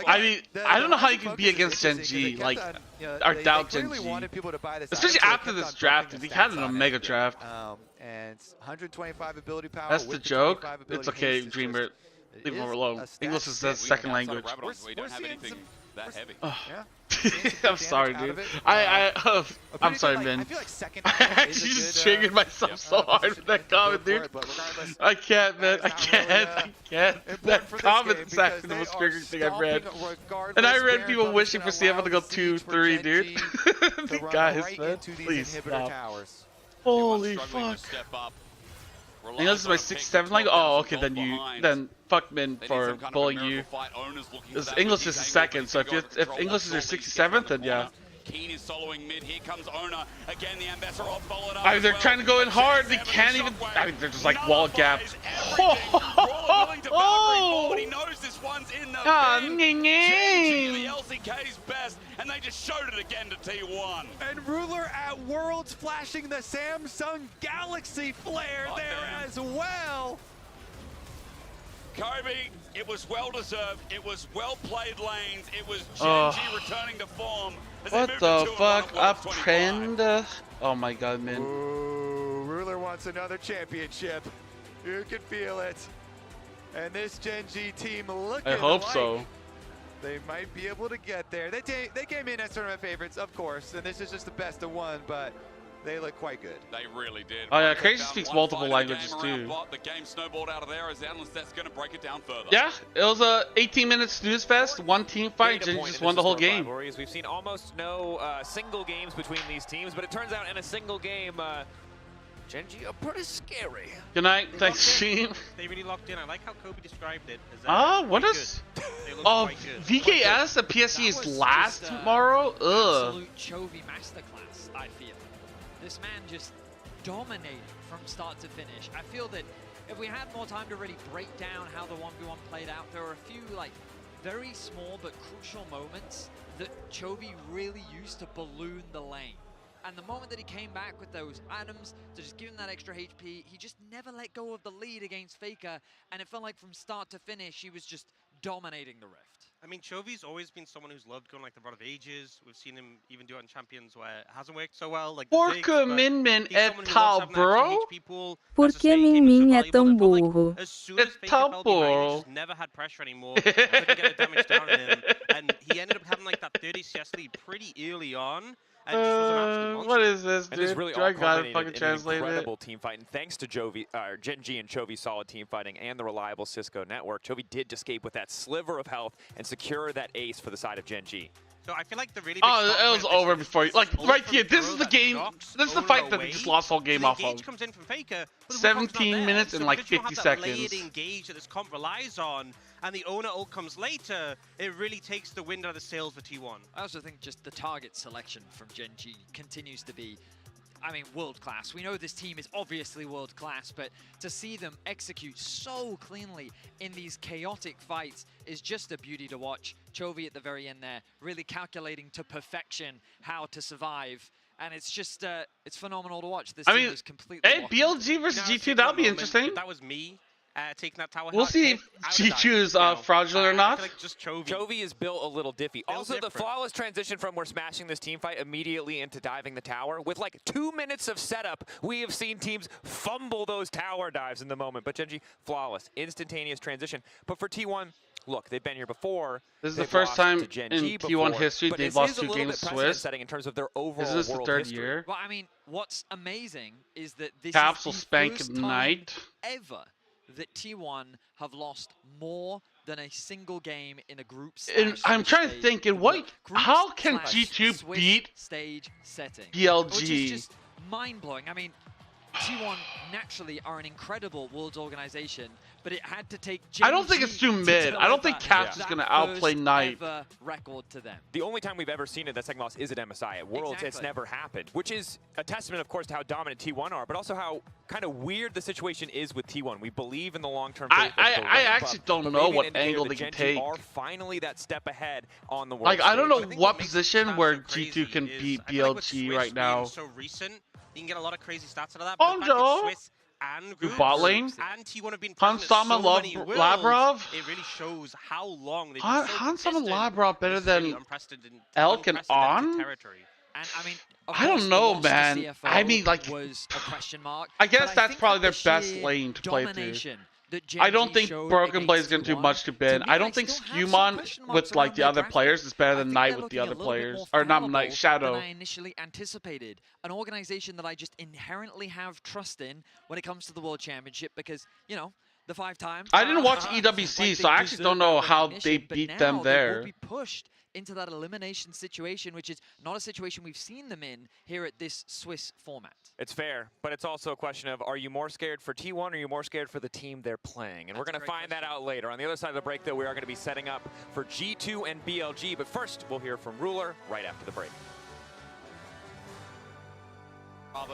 I mean, I don't know how you can be against Gen G, like, or doubt Gen G. Especially after this draft, they had an Omega draft. And 125 ability power. That's the joke. It's okay, Dreamer. Leave him alone. English is the second language. We don't have anything that heavy. I'm sorry, dude. I'm sorry, man. I actually just triggered myself so hard with that comment, dude. I can't, man. I can't. That comment is actually the most triggering thing I've read. And I read people wishing for CFO to go 2-3, dude. Guys, man, please stop. Holy fuck. And this is my 6-7 language. Oh, okay, then fuck Min for bullying you. English is the second, so if English is your 67th, then yeah. Keen is soloing mid. Here comes Ona. Again, the Ambassador all followed up. I mean, they're trying to go in hard. They can't even. I mean, they're just like wall gap. Oh! He knows this one's in the bin. The LCK's best, and they just showed it again to T1. And Ruler at Worlds flashing the Samsung Galaxy flare there as well. Kobe, it was well deserved. It was well played lanes. It was Gen G returning to form. What the fuck? Aprenda? Oh my god, man. Ooh, Ruler wants another championship. You can feel it. And this Gen G team looking I hope so. They might be able to get there. They came in as tournament favorites, of course, and this is just the best of one, but they look quite good. They really did. Oh yeah, Crazy speaks multiple languages too. The game snowballed out of there as the analyst that's going to break it down further. Yeah, it was a 18-minute snooze fest, one team fight, and just won the whole game. We've seen almost no single games between these teams, but it turns out in a single game, Gen G are pretty scary. Good night, thanks, Sheen. They really locked in. I like how Kobe described it. What is? Oh, VKS at PSG is last tomorrow? Ugh. Absolute Chovy masterclass, I feel. This man just dominated from start to finish. I feel that if we had more time to really break down how the 1v1 played out, there were a few like very small but crucial moments that Chovy really used to balloon the lane. And the moment that he came back with those items to just give him that extra HP, he just never let go of the lead against Faker. And it felt like from start to finish, he was just dominating the Rift. I mean, Chovy's always been someone who's loved going like the Rod of Ages. We've seen him even do it on Champions where it hasn't worked so well. Like Porca Min Min é tal, bro? Por que Min Min é tão burro? As soon as Faker fell behind, he just never had pressure anymore. Couldn't get the damage down on him. And he ended up having like that 30 CS lead pretty early on. What is this, dude? And this really Do I gotta fucking translate an it? incredible team fight, and thanks to Gen G and Chovy's solid team fighting and the reliable Cisco network, Chovy did escape with that sliver of health and secure that ace for the side of Gen G. So I feel like the really it was over before you. Like, right here, this is the game. This is the fight that they just lost whole game off of. Comes in from Faker, 17 minutes and like 50 seconds. Layered engage that this comp relies on, and the owner ult comes later, it really takes the wind out of the sails for T1. I also think just the target selection from Gen G continues to be I mean, world class. We know this team is obviously world class, but to see them execute so cleanly in these chaotic fights is just a beauty to watch. Chovy at the very end there, really calculating to perfection how to survive. And it's just, it's phenomenal to watch. This team is completely locked in. BLG versus G2, that'll be interesting. If that was me taking that tower. We'll see if G2 is fraudulent or not. Like just Chovy is built a little diffy. Also, the flawless transition from we're smashing this team fight immediately into diving the tower. With like 2 minutes of setup, we have seen teams fumble those tower dives in the moment. But Gen G, flawless, instantaneous transition. But for T1, look, they've been here before. This is the first time in T1 history they've lost 2 games Swiss. In terms of their overall Isn't this the third history. year? Well, I mean, what's amazing is that this Capsule is the Spank first time Knight ever that T1 have lost more than a single game in a group And I'm trying to think, how can G2 beat stage setting, BLG? Which is just mind-blowing. I mean, T1 naturally are an incredible world organization, but it had to take I don't think it's too mid. I don't think Caps is going to outplay Knight. Record to them. The only time we've ever seen it, that second loss, is at MSI. At Worlds, it's never happened, which is a testament, of course, to how dominant T1 are, but also how kind of weird the situation is with T1. We believe in the long-term. I actually don't know what angle they can take. Are finally that step ahead on the world. Like, I don't know I what position where G2 can beat BLG right now. So recent, you can get a lot of crazy stats out of that. Bonjo! Swiss and Group Bot lane? and T1 have been Hansama Labrov? It really shows how long they've Hansama Labrov better than Elk and On? territory. And I mean, I don't know, man. I mean, like, was a question mark. I guess that's probably their best lane to play through. I don't think Broken Blade is going to do much to Ben. I don't think Skewmon with like the other players is better than Knight with the other players. Or not Knight, Shadow. Than I initially anticipated. An organization that I just inherently have trust in when it comes to the World Championship because, you know, the 5 times. I didn't watch EWC, so I actually don't know how they beat them there. They will be pushed into that elimination situation, which is not a situation we've seen them in here at this Swiss format. It's fair, but it's also a question of, are you more scared for T1 or are you more scared for the team they're playing? And we're going to find that out later. On the other side of the break, though, we are going to be setting up for G2 and BLG. But first, we'll hear from Ruler right after the break.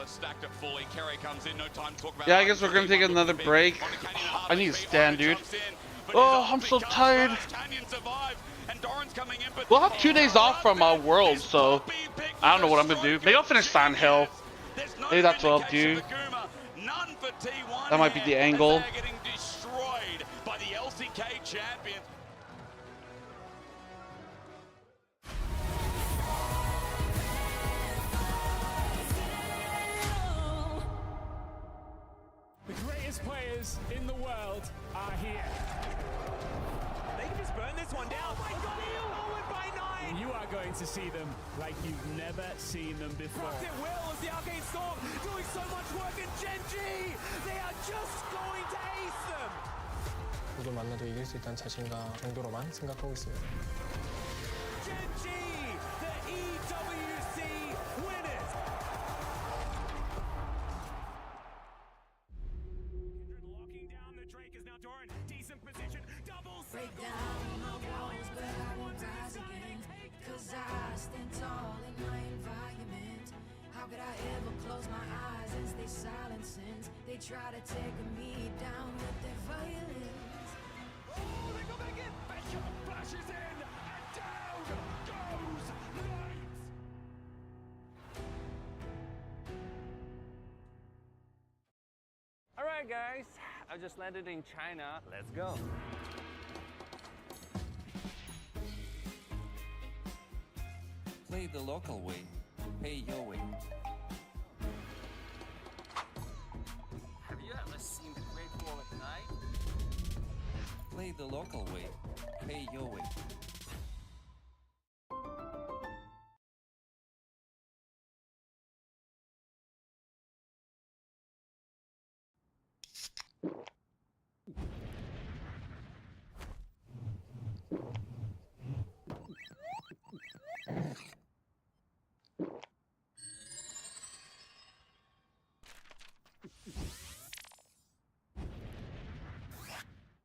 Stacked it fully. Kerry comes in, no time to talk about. Yeah, I guess we're going to take another break. I need to stand, dude. Oh, I'm so tired. We'll have 2 days off from our World, so I don't know what I'm going to do. Maybe I'll finish Sand Hill. Maybe that's what I'll do. That might be the angle. The greatest players in the world are here. They can just burn this one down. Oh my god, forward by 9! You are going to see them like you've never seen them before. It will as the Arcane Storm doing so much work in Gen G! They are just going to ace them! 누굴 만나도 이길 수 있다는 자신감 정도로만 생각하고 있습니다. Gen G, the EWC winners! Locking down the Drake is now Doran. Decent position, double break down my walls, but I won't rise again. Cause I stand tall in my environment. How could I ever close my eyes as they silence since they try to take me down with their violence? Oh, they go back in! Bishop flashes in! And down goes Knight! Alright guys, I just landed in China. Let's go. Play the local way, pay your way. Have you ever seen the Great Wall at night? Play the local way, pay your way.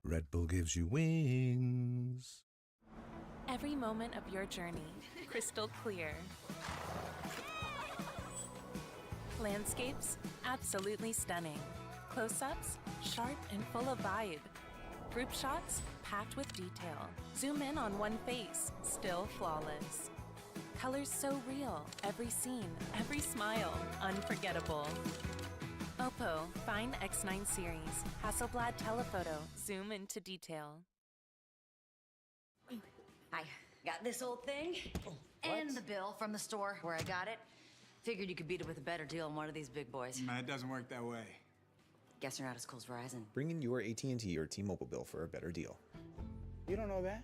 Red Bull gives you wings. Every moment of your journey, crystal clear. Landscapes, absolutely stunning. Close-ups, sharp and full of vibe. Group shots, packed with detail. Zoom in on one face, still flawless. Colors so real, every scene, every smile, unforgettable. Oppo Find X9 series, Hasselblad telephoto, zoom into detail. I got this old thing and the bill from the store where I got it. Figured you could beat it with a better deal on one of these big boys. It doesn't work that way. Guess you're not as cool as Verizon. Bring in your AT&T or T-Mobile bill for a better deal. You don't know that?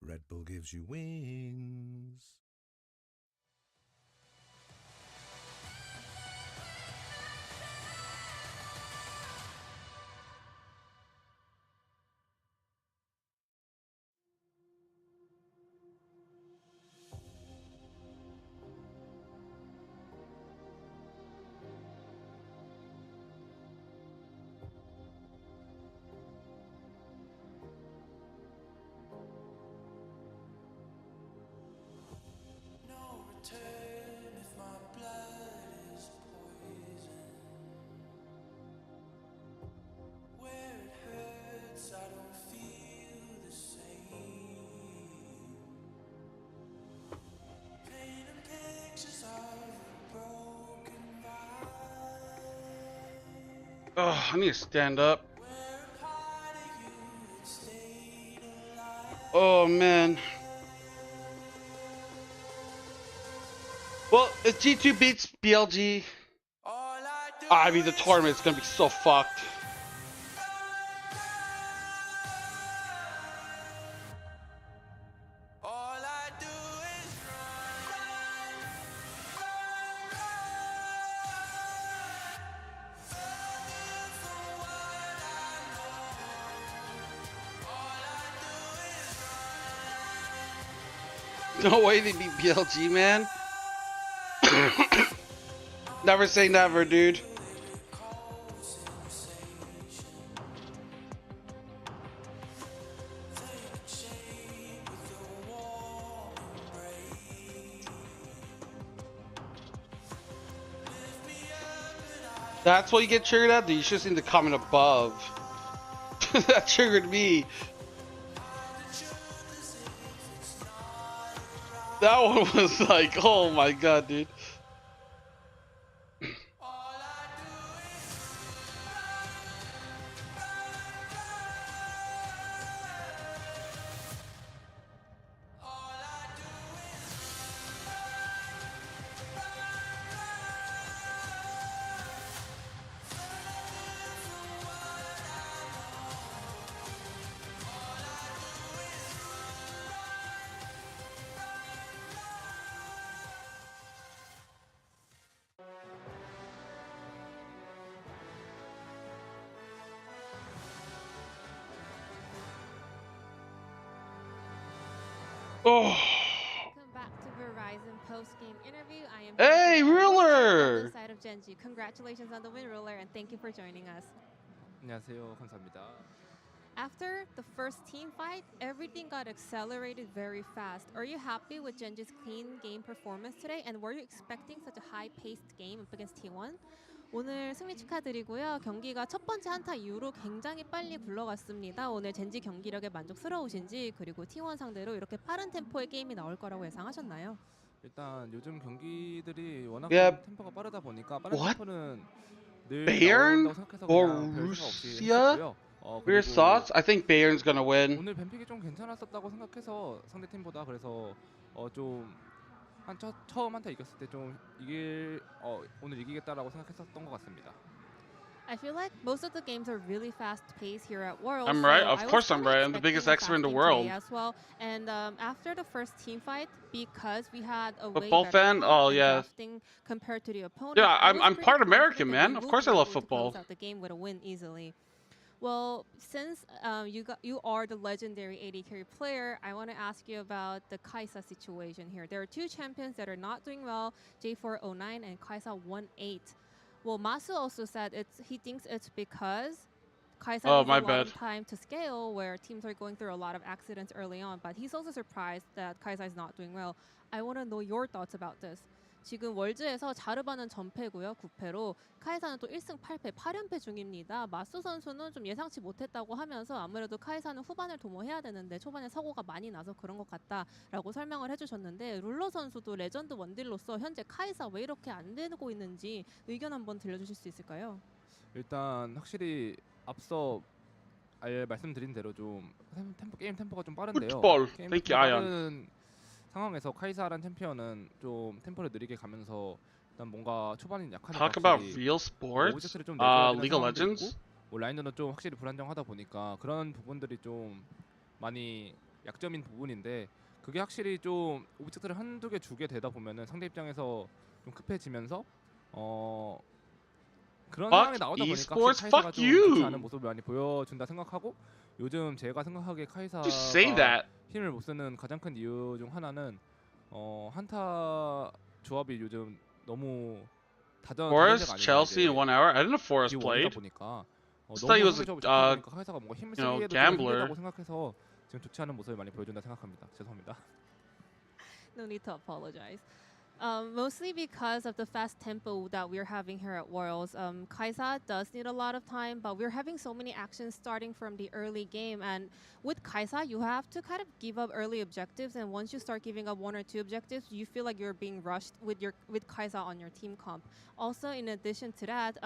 Red Bull gives you wings. If my blood is poison, where it hurts, I don't feel the same. Painting pictures of a broken vibe. Oh, I need to stand up. Oh man. Well, if G2 beats BLG, I mean the tournament's gonna be so fucked. No way they beat BLG, man. Never say never, dude. That's what you get triggered at? You should have seen the comment above. That triggered me. That one was like, oh my god, dude. Oh. Welcome back to Verizon post-game interview. I am Hey, Ruler! on the side of Genji. Congratulations on the win, Ruler, and thank you for joining us. 안녕하세요. 감사합니다. After the first team fight, everything got accelerated very fast. Are you happy with Genji's clean game performance today? And were you expecting such a high-paced game up against T1? 오늘 승리 축하드리고요. 경기가 첫 번째 한타 이후로 굉장히 빨리 굴러갔습니다. 오늘 젠지 경기력에 만족스러우신지, 그리고 T1 상대로 이렇게 빠른 템포의 게임이 나올 거라고 예상하셨나요? 일단 요즘 경기들이 워낙 Yeah. 템포가 빠르다 보니까 빠른 What? 템포는 늘 Bayern 나온다고 생각해서 or 그냥 별 생각 없이 Russia? 했었고요. What are your thoughts? I think Bayern's gonna win. 오늘 뱀픽이 좀 괜찮았었다고 생각해서 상대 팀보다 그래서 좀 처음 한타 이겼을 때 좀 오늘 이기겠다라고 생각했었던 것 같습니다. I feel like most of the games are really fast-paced here at Worlds. I'm right. So Of I was course I'm kinda right. I'm the biggest expecting expert in a the fast game world. today as well. And after the first team fight, because we had a way Football better fan? comp Oh, and yeah. drafting compared to the opponent, Yeah, I was I'm pretty part confident American, that man. we Of will course I be love able to football. close out the game with a win easily. Well, since you are the legendary AD carry player, I want to ask you about the Kaisa situation here. There are two champions that are not doing well, J409 and Kaisa 18. Well, Masu also said he thinks it's because Kaisa Oh, needs my a lot bad. of time to scale, where teams are going through a lot of accidents early on. But he's also surprised that Kaisa is not doing well. I want to know your thoughts about this. 지금 월즈에서 자르바는 전패고요. 9패로 카이사는 또 1승 8패, 8연패 중입니다. 마수 선수는 좀 예상치 못했다고 하면서 아무래도 카이사는 후반을 도모해야 되는데 초반에 사고가 많이 나서 그런 것 같다라고 설명을 해주셨는데 룰러 선수도 레전드 원딜로서 현재 카이사 왜 이렇게 안 되고 있는지 의견 한번 들려주실 수 있을까요? 일단 확실히 앞서 말씀드린 대로 좀 게임 템포가 좀 빠른데요. 게임 템포 빠른 상황에서 카이사라는 챔피언은 좀 템포를 느리게 가면서 일단 뭔가 초반엔 약하니까 Talk about real sports, League of Legends. 라인전은 좀 확실히 불안정하다 보니까 그런 부분들이 좀 많이 약점인 부분인데 그게 확실히 좀 오브젝트를 한두 개 주게 되다 보면은 상대 입장에서 좀 급해지면서 그런 상황이 나오다 보니까 카이사가 좀 좋지 않은 모습을 많이 보여준다 생각하고 요즘 제가 생각하기에 카이사가 힘을 못 쓰는 가장 큰 이유 중 하나는 한타 조합이 요즘 너무 Forest, Chelsea in 1 hour. I didn't know Forest played. 보니까 I thought he was 카이사가 뭔가 힘을 you know, 쓰기에도 gambler. 힘들다고 생각해서 지금 좋지 않은 모습을 많이 보여준다 생각합니다. 죄송합니다. No need to apologize. Mostly because of the fast tempo that we're having here at Worlds. Kaisa does need a lot of time, but we're having so many actions starting from the early game. And with Kaisa, you have to kind of give up early objectives. And once you start giving up 1 or 2 objectives, you feel like you're being rushed with Kaisa on your team comp. Also, in addition to that,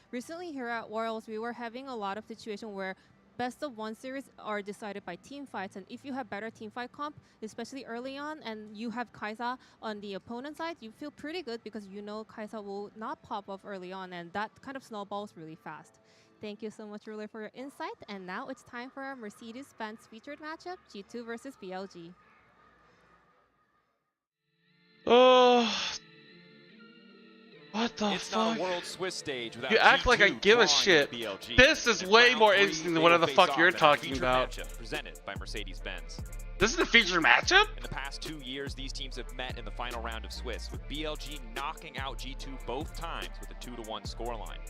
recently here at Worlds, we were having a lot of situations where best of 1 series are decided by team fights, and if you have better team fight comp, especially early on, and you have Kaisa on the opponent side, you feel pretty good because you know Kaisa will not pop off early on, and that kind of snowballs really fast. Thank you so much, Ruler, for your insight, and now it's time for our Mercedes-Benz featured matchup, G2 versus BLG. What the it's fuck? Not a world Swiss stage You act like I give a shit. This is way more interesting than whatever the fuck you're talking about. Presented by Mercedes-Benz. This is the featured matchup? In the past 2 years, these teams have met in the final round of Swiss, with BLG knocking out G2 both times with a 2-1 scoreline.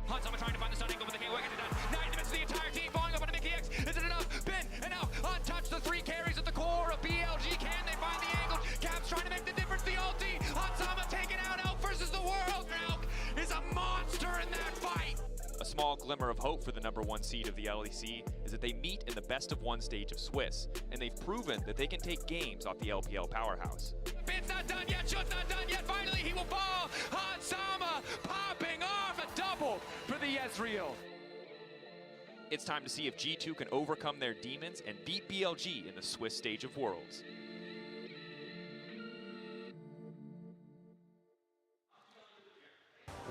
Hansama trying to find the stun angle, but they can't work it done. 9 minutes, the entire team falling up on Mickey X. Is it enough? Ben and out, untouched, the 3 carries at the core of BLG. Can they find the angle? Cap's trying to make the difference, the ulti. Hansama taken out, Elk versus the world. Elk is a monster in that fight. A small glimmer of hope for the #1 seed of the LEC is that they meet in the best of 1 stage of Swiss, and they've proven that they can take games off the LPL powerhouse. It's not done yet, shot's not done yet, finally he will fall! Hansama popping off a double for the Ezreal. It's time to see if G2 can overcome their demons and beat BLG in the Swiss stage of Worlds.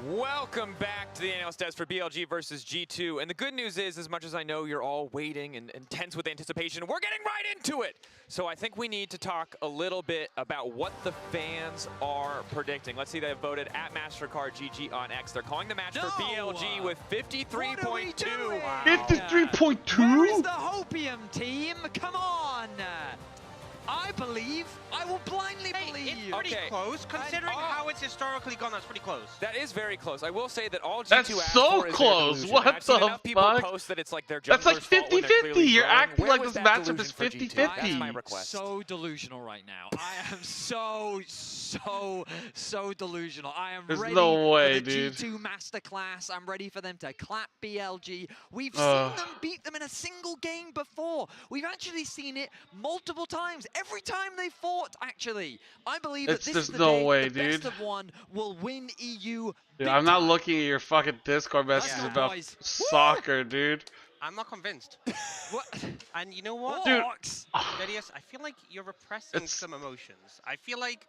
Welcome back to the analyst desk for BLG versus G2. And the good news is, as much as I know you're all waiting and tense with anticipation, we're getting right into it. So I think we need to talk a little bit about what the fans are predicting. Let's see, they've voted at MasterCard GG on X. They're calling the match for BLG with 53.2. 53.2? Where is the Hopium team? Come on! I believe. I will blindly believe. It's pretty close, considering how it's historically gone. That's pretty close. That is very close. I will say that all G2 That's so close. What I've seen enough the people fuck? post that it's like their That's like 50-50. You're acting like this matchup delusion is for G2? That's my 50-50. request. So delusional right now. I am so delusional. I am There's ready no way, for the dude. G2 masterclass. I'm ready for them to clap BLG. We've seen them beat them in a single game before. We've actually seen it multiple times. Every time they fought, actually. I believe that this is the day the best of 1 will win EU. Dude, I'm not looking at your fucking Discord messages about soccer, dude. I'm not convinced. What? And you know what? Dude. Darius, I feel like you're repressing some emotions. I feel like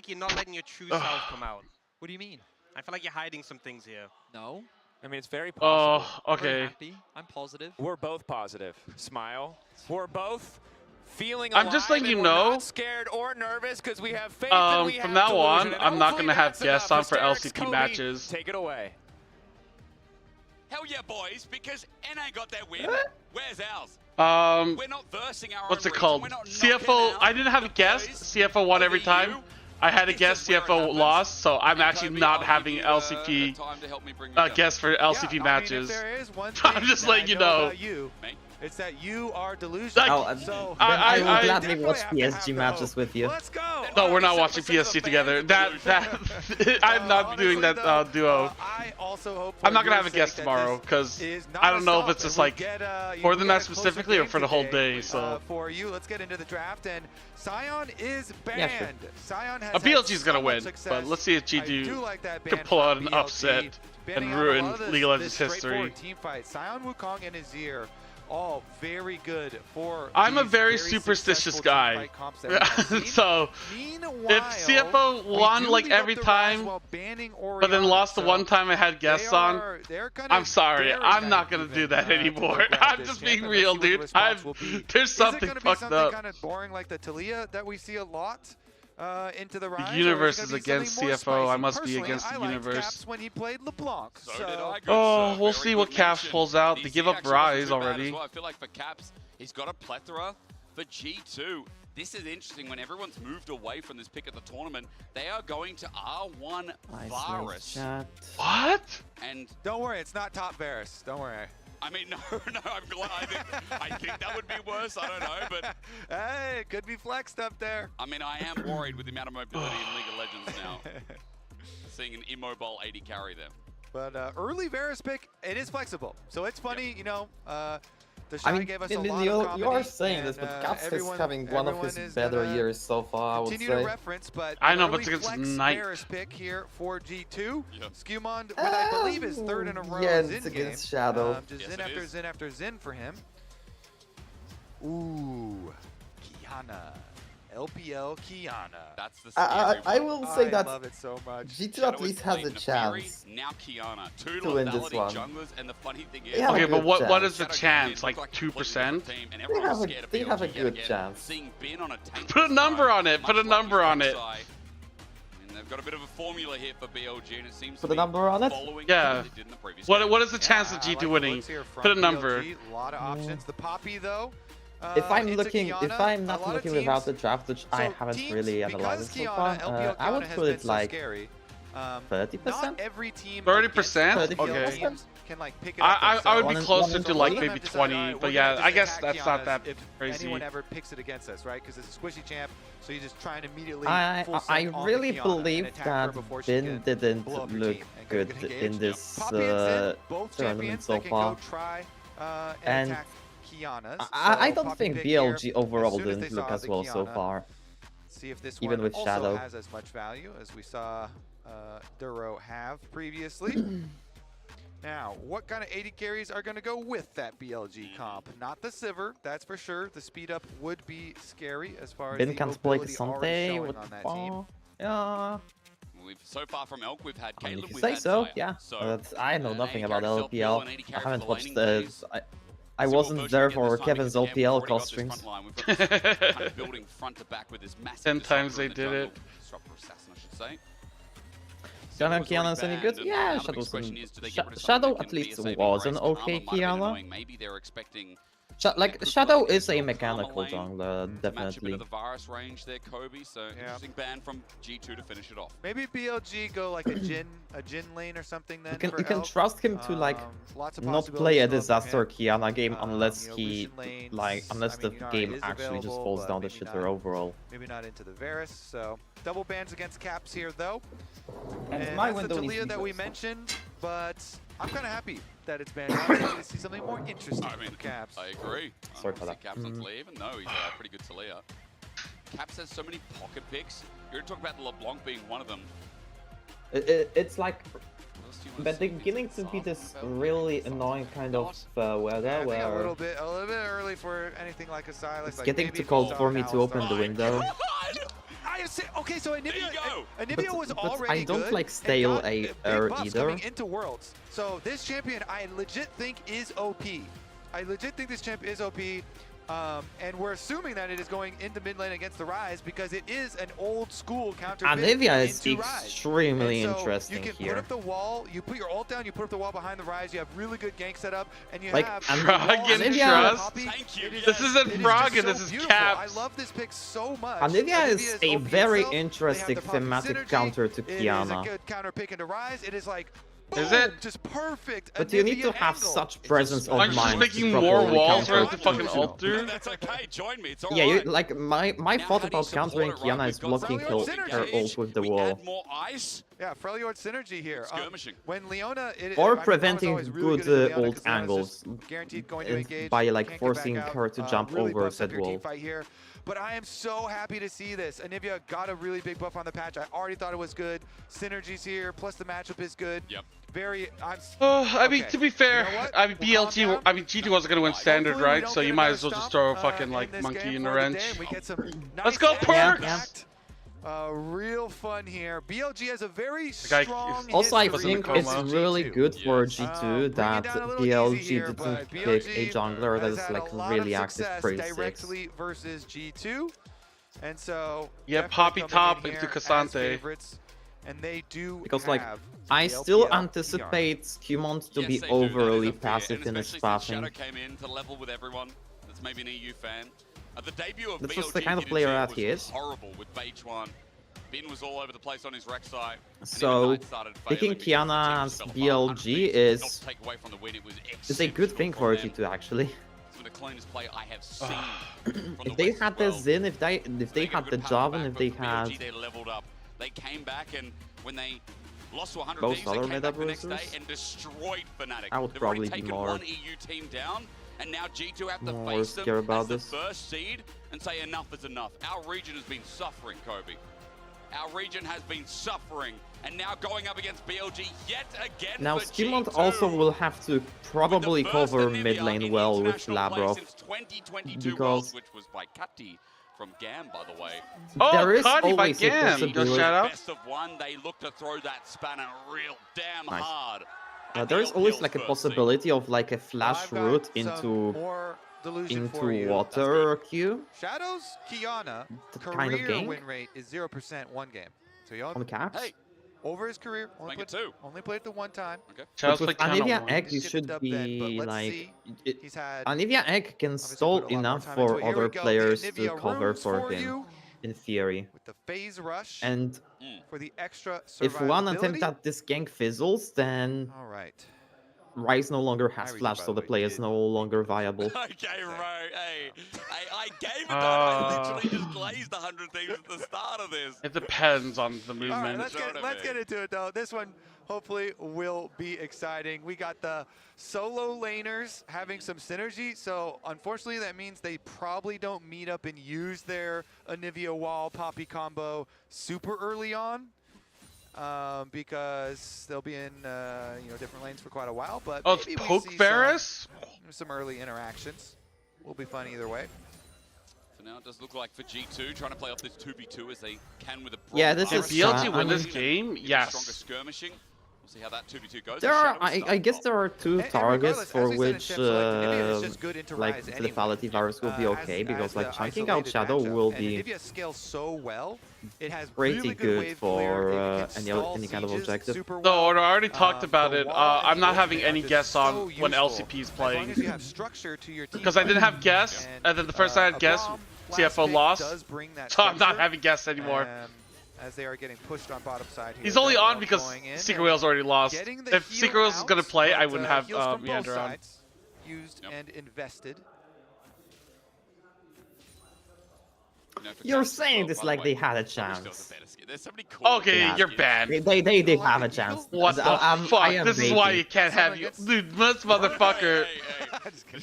you're not letting your true self come out. What do you mean? I feel like you're hiding some things here. No. I mean, it's very possible. Oh, okay. I'm very happy. I'm positive. We're both positive. Smile. We're both feeling I'm just letting you know. Not scared or nervous because we have faith and we from have now on, delusion, I'm not hopefully gonna have that's guests enough. on for Hysterics, LCP Kobe, matches. Take it away. Hell yeah, boys, because NA got that win. Where's ours? We're not versing our What's own it called? region. We're not CFO. knocking out I didn't have a guest. CFO won every time. I had a guest CFO lost, so I'm actually not having LCP guest for LCP matches. I'm just letting you know. It's that you are delusional. I will gladly watch PSG matches with you. Let's go. No, we're not watching PSG together. I'm not doing that duo. I'm not gonna have a guest tomorrow because I don't know if it's just like for the match specifically or for the whole day. So for you, let's get into the draft. And Sion is banned. Yeah, sure. Sion has BLG's gonna win, but let's see if G2 can pull out an upset and ruin League of Legends history. Team fight. Sion Wukong and Azir. All very good for. I'm a very superstitious guy, so if CFO won like every time, but then lost the one time I had guests on, I'm sorry, I'm not gonna do that anymore. I'm just being real, dude. There's something fucked up. Kind of boring like the Talia that we see a lot. Into the The universe is against CFO. I must be against the universe. When he played LeBlanc. Oh, we'll see what Caps pulls out. They give up Rise already. I feel like for Caps, he's got a plethora. For G2, this is interesting. When everyone's moved away from this pick at the tournament, they are going to R1 Varus. What? And don't worry, it's not top Varus. Don't worry. I mean, no, I'm glad. I think that would be worse. I don't know, but hey, it could be flexed up there. I mean, I am worried with the amount of mobility in League of Legends now. Seeing an immobile 80 carry there. But early Varus pick, it is flexible, so it's funny, you know. I mean, gave us you are saying this, but Caps is having one of his better years so far, I would say. But I know, but it's against Knight. Pick here for G2. Skewmond, with I believe his third in a row. Yeah, it's against Shadow. Just Zin after Zin after Zin for him. Ooh, Kiana. LPL Kiana. That's the I will say that love it so much. G2 at least has a chance now Kiana. Two to win this one. Junglers, and the funny thing is, okay, but what is the chance? Like 2%? They have a good chance. Put a number on it. Put a number on it. They've got a bit of a formula here for BLG, and it seems Put a number on it. Yeah. What is the chance of G2 winning? Put a number. A lot of options. The Poppy though. If I'm not looking without the draft, which I haven't really analyzed so far, I would put it like 30%. 30%? Okay. I would be closer to like maybe 20, but yeah, I guess that's not that crazy. Anyone ever picks it against us, right? Because it's a squishy champ, so you just try and immediately. I really believe that Bin didn't look good in this tournament so far, and I don't think BLG overall didn't look as well so far. See if this even with Shadow has as much value as we saw Duro have previously. Now, what kind of 80 carries are going to go with that BLG comp? Not the Sivir, that's for sure. The speed up would be scary as far as Bin the can play mobility already showing on that team. Yeah. So far from Elk, we've had Caitlyn. If you say so, yeah. I know nothing about LPL. I haven't watched the. I wasn't there for Kevin's LPL CoStreams. 10 times they did it. Don't know Kiana's any good? Yeah, Shadow at least was an okay Kiana. Like, Shadow is a mechanical jungler, definitely. The Varus range there, Kobe, so interesting ban from G2 to finish it off. Maybe BLG go like a Jin lane or something then. You can trust him to like not play a disaster Kiana game unless the game actually just falls down the shitter overall. Maybe not into the Varus, so double bans against Caps here though. And my window the Talia that we mentioned, but I'm kind of happy that it's banned. I want to see something more interesting from Caps. I agree. Sorry for that. Caps on Talia, even though he's a pretty good Talia. Caps has so many pocket picks. You're going to talk about the LeBlanc being one of them. It's like, but they're beginning to be this really annoying kind of weather where a little bit early for anything like a Silas. It's getting too cold for me to open the window. Okay, so Anivia was already I don't like stale air either. Coming into Worlds. So this champion I legit think is OP. I legit think this champ is OP. And we're assuming that it is going into mid lane against the Rise because it is an old school counter. Anivia is extremely interesting you can here. put up the wall, you put your ult down, you put up the wall behind the Rise, you have really good gank setup, and you have Frog and Trust. This isn't Froggen, this is Caps. I love this pick so much. Anivia is a very interesting thematic counter to It is a Qiyana. good counter pick into Rise. It is like, is it? Just perfect. But you need to have such presence of mind. I'm just making more walls for the fucking ult through. That's okay, join me, it's all Yeah, right. like my thought about countering Qiyana is blocking her ult with the wall. More ice. Yeah, Freljord synergy here. Skirmishing. When Leona... Or preventing good ult angles guaranteed going to engage. by like forcing her to jump really over buffs up said your wall. team fight here. But I am so happy to see this. Anivia got a really big buff on the patch. I already thought it was good. Synergies here, plus the matchup is good. Yep. I mean, to be fair, you know I mean, BLT, I mean, G2 wasn't going to win standard, right? So you might as well just throw a fucking, like, monkey in the wrench. Let's go, Perks! Real fun here. BLG has a very strong Also, I history think with it's really good for G2 that BLG didn't pick a jungler that is like really active directly versus G2. And so yeah, Poppy top into Cassante. And they do because like I still anticipate Qmont to be overly passive in his spamming. Shadow came in to level with everyone. That's maybe an EU fan. The debut of That's BLG just the kind of player that he is. Horrible with Beach 1. Bin was all over the place on his rec site. So picking Qiyana as BLG is a good thing for G2 actually. Some of the cleanest play I have seen. If they had the Xin, if they had the job, and if they had they leveled up. They came back, and when they lost to 100 most teams, other they came meta back the next day bruisers, and destroyed Fnatic. I would They've probably already be taken more one EU team down, and now G2 have to more face them scared about as the this. first seed and say enough is enough. Our region has been suffering, Kobe. Our region has been suffering, and now going up against BLG yet again. Now for Skimont G2. also will have to probably cover mid lane well with Labrov, because which was by Kati from Gam, by the way. there is Cuddy by always a Gam. possibility. Shout out. Best of one, they look to throw that spanner real damn Nice. hard. There is always like a possibility of like a flash route into water queue. Shadow's Qiyana That kind of career game. win rate is 0% one game. So y'all On Caps. Hey, over his career, Make it two. only played the one time. Okay. But with Chelsea Anivia Cannon Egg, you Skipped should up then, but be let's like... see. He's had Anivia Egg can obviously stall put a lot more enough time into for it. Here we other go. The players to Anivia cover runes for you him, in theory. with the phase rush And for the extra if one attempt survivability. at this gank fizzles, then All right. Rise no longer has Iris, flash, by so the the way, play is did- no longer viable. Okay, bro. Hey, I gave it that. I literally just glazed 100 things at the start of this. It depends on the All right, movement. let's get into it though. This one hopefully will be exciting. We got the solo laners having some synergy, so unfortunately that means they probably don't meet up and use their Anivia Wall Poppy combo super early on. Because they'll be in different lanes for quite a while, but Oh, it's maybe we Poke see Varus? some early interactions. Will be fun either way. For now, it does look like for G2 trying to play off this 2v2 as they can with a Yeah, this Can is BLG I win this mean, game? Stronger Yes. skirmishing. We'll see how that 2v2 goes. There are, I guess there are two And targets regardless, for as we said in which Champs Select, Anivia is just good into like Rise the anyway. lethality virus will be okay, because like the chunking out isolated Shadow matchup. will And be Anivia scales so well. It has pretty really good wave for clear. It can stall any kind of sieges objective. super No, well. I already talked about the it. wall I'm and not the having ultimate any are guests just on so when useful. LCP is As long as you playing. have structure to your team Because I didn't have guests, and then the first I had guests, CFO lost. So I'm not having guests anymore. As they are getting pushed on bottom side here. He's only Double on up because going in Secret and Whale's already lost. getting the If heal Secret Whale's out, gonna play, I but, wouldn't have heals from both Meander on. sides used and invested. You're saying this like they had a chance. Okay, Yeah. you're banned. They have a chance. What the fuck? This is why you can't have you. Dude, this motherfucker.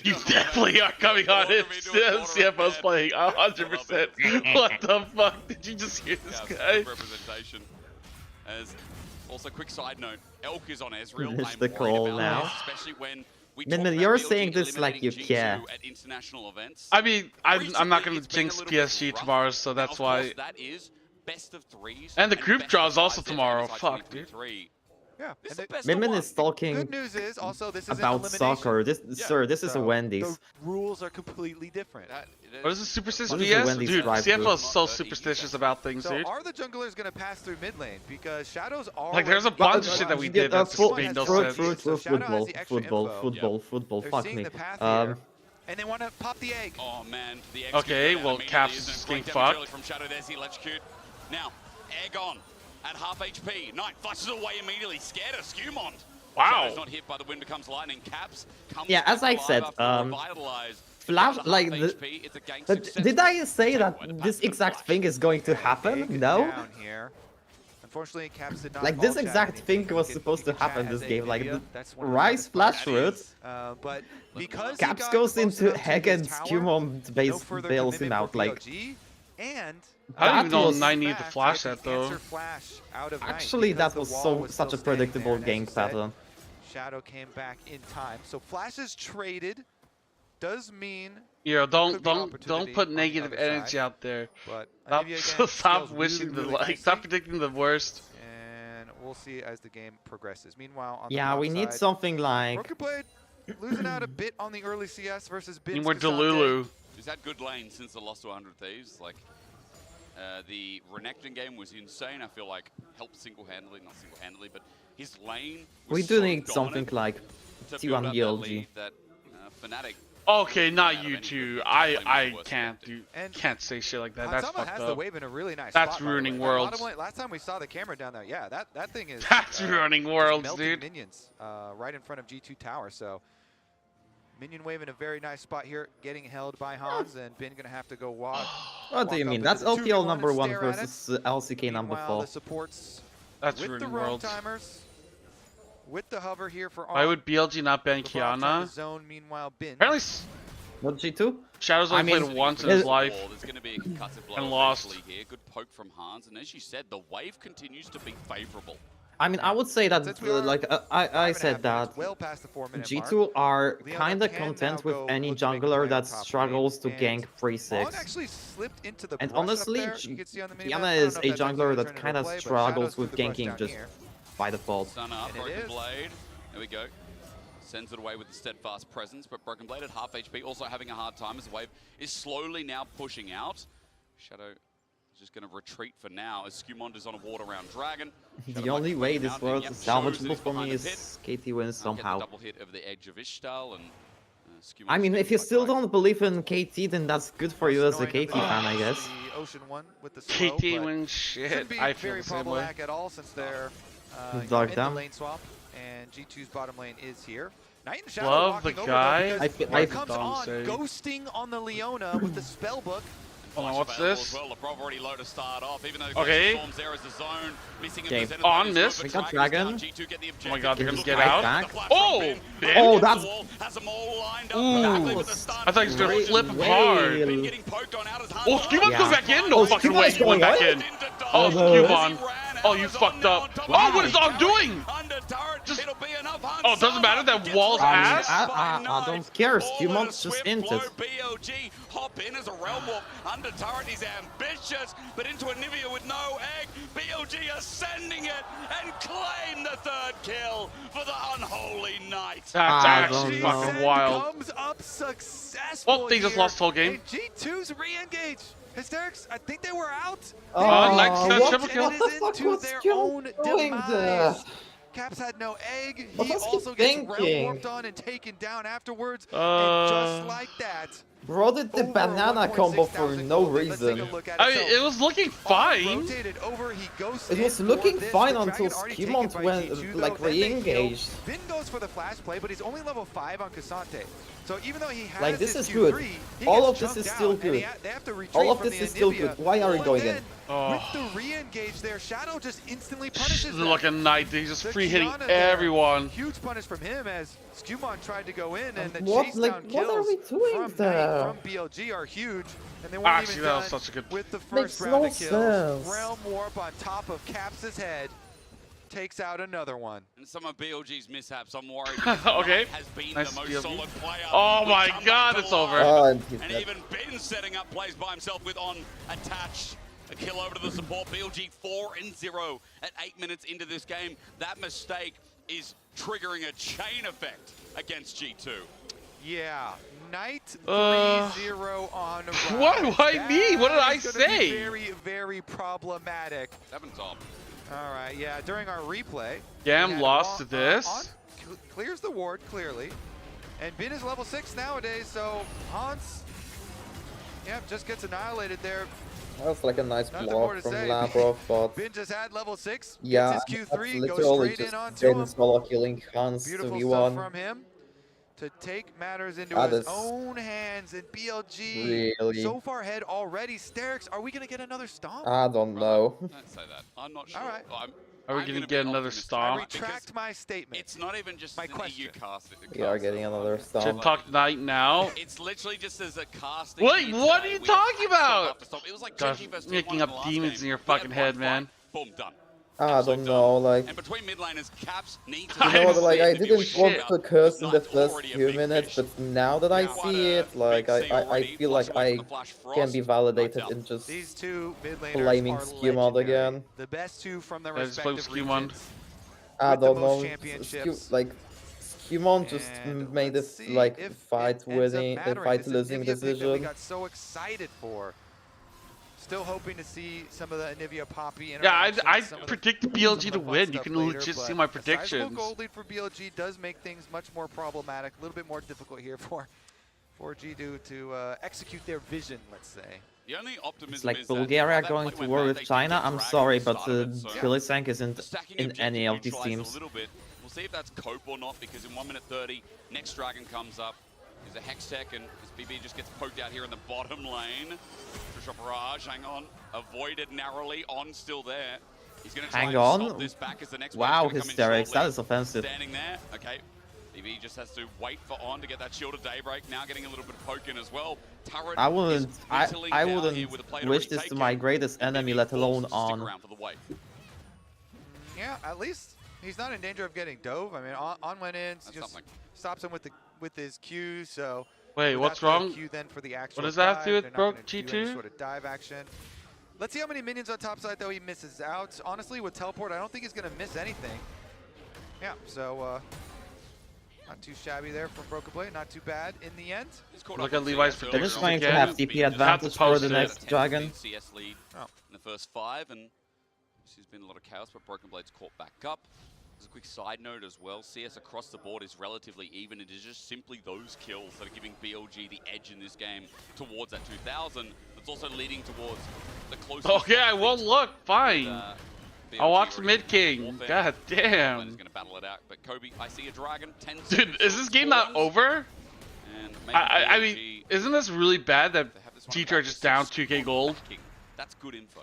You definitely are coming on it. CFO's playing 100%. What the fuck? Did you just hear this guy? Representation. As also, quick side note, Elk is on Ezreal. Missed I'm the worried call about now. this, especially when we Min, talk Min, about you're BLG saying this like you eliminating care. G2 at international events. I mean, I'm not Recently, gonna it's been a jinx little bit PSG rough. tomorrow, so Now, that's of course, why. that is best of threes And the group best draw of is also fives tomorrow. in Fuck, dude. 2023. Yeah, Mimin is talking Good news is also this is about soccer. This, sir, this is a Wendy's. The rules are completely different. What is this superstitious What is a BS? Wendy's Dude, drive-thru? CFL is so superstitious about things, So dude. are the junglers going to pass through mid lane? Because Shadow's already... Like, there's a bunch of shit that we did that just made no sense. Football, fuck me. And they want to pop the egg. Oh man, the egg. Okay, well, Caps is getting fucked. From Shadow, there's the electrocute. Now, egg on at half HP. Knight flushes away immediately, scared of Skumond. Wow. Shadow's not hit by the wind, becomes lightning. Caps comes Yeah, as I said, Flash, like, did I say that this exact thing is going to happen? No? Unfortunately, Caps did not like, this exact thing was supposed to happen this game. Like, the Rise Flash route, but because Caps goes into Heg and Skumond bails him out. Like, and I don't even know if Knight needed to flash that though. Actually, that was such a predictable game pattern. Shadow came back in time, so Flash is traded. Does mean don't put negative energy out there. But stop wishing stop predicting the worst. And we'll see as the game progresses. Meanwhile, on yeah, the we need something like Broken Blade losing out a bit on the early CS versus Bins. More Delulu. He's had good lane since the loss to 100 Thieves. Like the Renekton game was insane. I feel like helped single-handedly, not single-handedly, but his lane. We do need something like T1 BLG. That Fnatic. Okay, not you two. I can't say shit like that. That's fucked has up. The wave in a really nice That's spot, ruining worlds. Last time we saw the camera down there, yeah, that thing is. That's ruining worlds, dude. Minions, right in front of G2 Tower. So Minion wave in a very nice spot here, getting held by Hans, and Bin gonna have to go walk. What do you mean? That's LPL number 1 versus LCK number 4. The supports that's with ruining the worlds. Timers. With the hover here for why would BLG not ban Kiana? Zone, meanwhile, Bin. Apparently, what G2? Shadow's only played once in his life and lost. Here. Good poke from Hans, and as you said, the wave continues to be favorable. I mean, I would say that, I said that G2 are kind of content with any jungler that struggles to gank 3-6. And honestly, Kiana is a jungler that kind of struggles with ganking just by default. Sun up, Broken Blade. There we go. Sends it away with the steadfast presence, but Broken Blade at half HP also having a hard time as the wave is slowly now pushing out. Shadow is just going to retreat for now as Skumond is on a ward around Dragon. The only way this world is salvageable for me is KT wins somehow. Double hit of the edge of Ishtal and I mean, if you still don't believe in KT, then that's good for you as a KT fan, I guess. KT wins shit. I feel the same way. At all since they're Dark in down. the lane swap, and G2's bottom lane is here. Knight and Shadow Love the walking guy. over I comes on, ghosting on the Leona with the spell book. Hold on, what's this? Well, already low to start off, even though okay. There is the zone, missing okay. On this. We got Dragon. Oh my god, they're gonna get out. Back. Oh! Oh, that's... Ooh. I thought he was gonna flip hard. Oh, Skumon go back in? No fucking way, he went back in. Oh, Skumon. Oh, you fucked up. Oh, what is Dog doing? Just... Oh, it doesn't matter, that wall's ass? I don't care, Skumon's just inted. BOG hop in as a realm walk under turret. He's ambitious, but into a Nivea with no egg. BOG are sending it and claim the third kill for the unholy Knight. That's actually fucking wild. Comes up successful. Well, they just lost the whole game. G2's re-engage. Hysterics, I think they were out. Next triple kill. What the fuck was Skumon doing there? Caps had no egg. He also gets realm warped on and taken down afterwards. And just like that. Bro did the banana combo for no reason. I mean, it was looking fine. It was looking fine until Skumon went, like, re-engaged. Bin goes for the flash play, but he's only level 5 on Cassante. So even though he has like, this is good. All of this is still good. All of this is still good. Why are we going in? With the re-engage there, Shadow just instantly punishes them. Look at Knight, he's just free hitting everyone. Huge punish from him as Skumon tried to go in, and the chase down kills what are we doing there? from BLG are huge. And they weren't even that was done such a good... with the first round of kills. Realm Warp on top of Caps' head takes out another one. And some of BLG's mishaps, I'm worried. Okay. Has been nice the most BLG. solid player. Oh my god, it's over. And even Ben setting up plays by himself with on attached. A kill over to the support. BLG 4-0 at 8 minutes into this game. That mistake is triggering a chain effect against G2. Yeah, Knight 3-0 on Rise. Why me? What did I say? Very, very problematic. 7 top. All right, yeah, during our replay. Gam lost to this. Clears the ward, clearly. And Bin is level 6 nowadays, so Hans, yeah, just gets annihilated there. That was like a nice block from Labrov, but Bin just had level 6. yeah, gets his Q3, that's goes literally straight in just onto Bin him. solo killing Hans to Beautiful V1. stuff from him to take matters into his own hands. And BLG really so far ahead already. Sterix, are we going to get another stomp? I don't know. Don't say that. I'm not sure. All right. Are we going to get another stomp? I retract my statement. It's not even just an EU cast. We are getting another stomp. Should talk Knight now. It's literally just as a casting. Wait, what are you talking about? It was like Gosh, making up demons in your fucking head, man. Boom, done. I don't know, like, And between mid laners, Caps need you know what, like, I didn't want to curse in the first few minutes, but now that I see it, like, I feel like I can be validated in just These two mid laners blaming are Skewmod again. The best two from their Let's play respective Skewmod. regions. I with the don't most know, championships. like, Skewmon just made a, like, fight losing We decision. got so excited for. Still hoping to see some of the Anivia Poppy Yeah, interactions. I some of predict the BLG to fun win. You stuff can later, legit see but my a sizable predictions. gold lead for BLG does make things much more problematic, a little bit more difficult here for G2 to execute their vision, let's say. The only optimism It's like is Bulgaria that going to war with China. I'm sorry, but Bilisank isn't stacking in any of these neutralize teams. A little bit. We'll see if that's cope or not, because in 1 minute 30, next dragon comes up. There's a Hex Tech, and as BB just gets poked out here in the bottom lane. Trisha Barrage, hang on. Avoided narrowly, on still there. He's going to try Hang and on. stop this back as the next Wow, wave's gonna come in hysterics. shortly. That is offensive. Standing there, okay. BB just has to wait for On to get that shield of Daybreak. Now getting a little bit of poke in as well. Turret I wouldn't, is whittling I down wouldn't here with a plate wish already this to taken. my greatest enemy, let alone Stick on. around for the wave. Yeah, at least he's not in danger of getting dove. I mean, On went in, just stops him with his Q, so... Wait, what's wrong? Q then for the What does that have to do with broke G2? Sort of dive action. Let's see how many minions on top side, though, he misses out. Honestly, with teleport, I don't think he's going to miss anything. Yeah, so not too shabby there from Broken Blade. Not too bad in the end. Look at Levi's They're prediction just going to again. have DP advantage for the next dragon. CS lead in the first 5, and this has been a lot of chaos, but Broken Blade's caught back up. As a quick side note as well, CS across the board is relatively even. It is just simply those kills that are giving BLG the edge in this game towards that 2000. That's also leading towards the closest. Okay, I won't look. Fine. I'll watch Mid King. God Is damn. going to battle it out, but Kobe, I see a dragon. 10 Dude, is this game not over? And I mean, isn't this really bad that G2 are just down 2k gold? That's good info.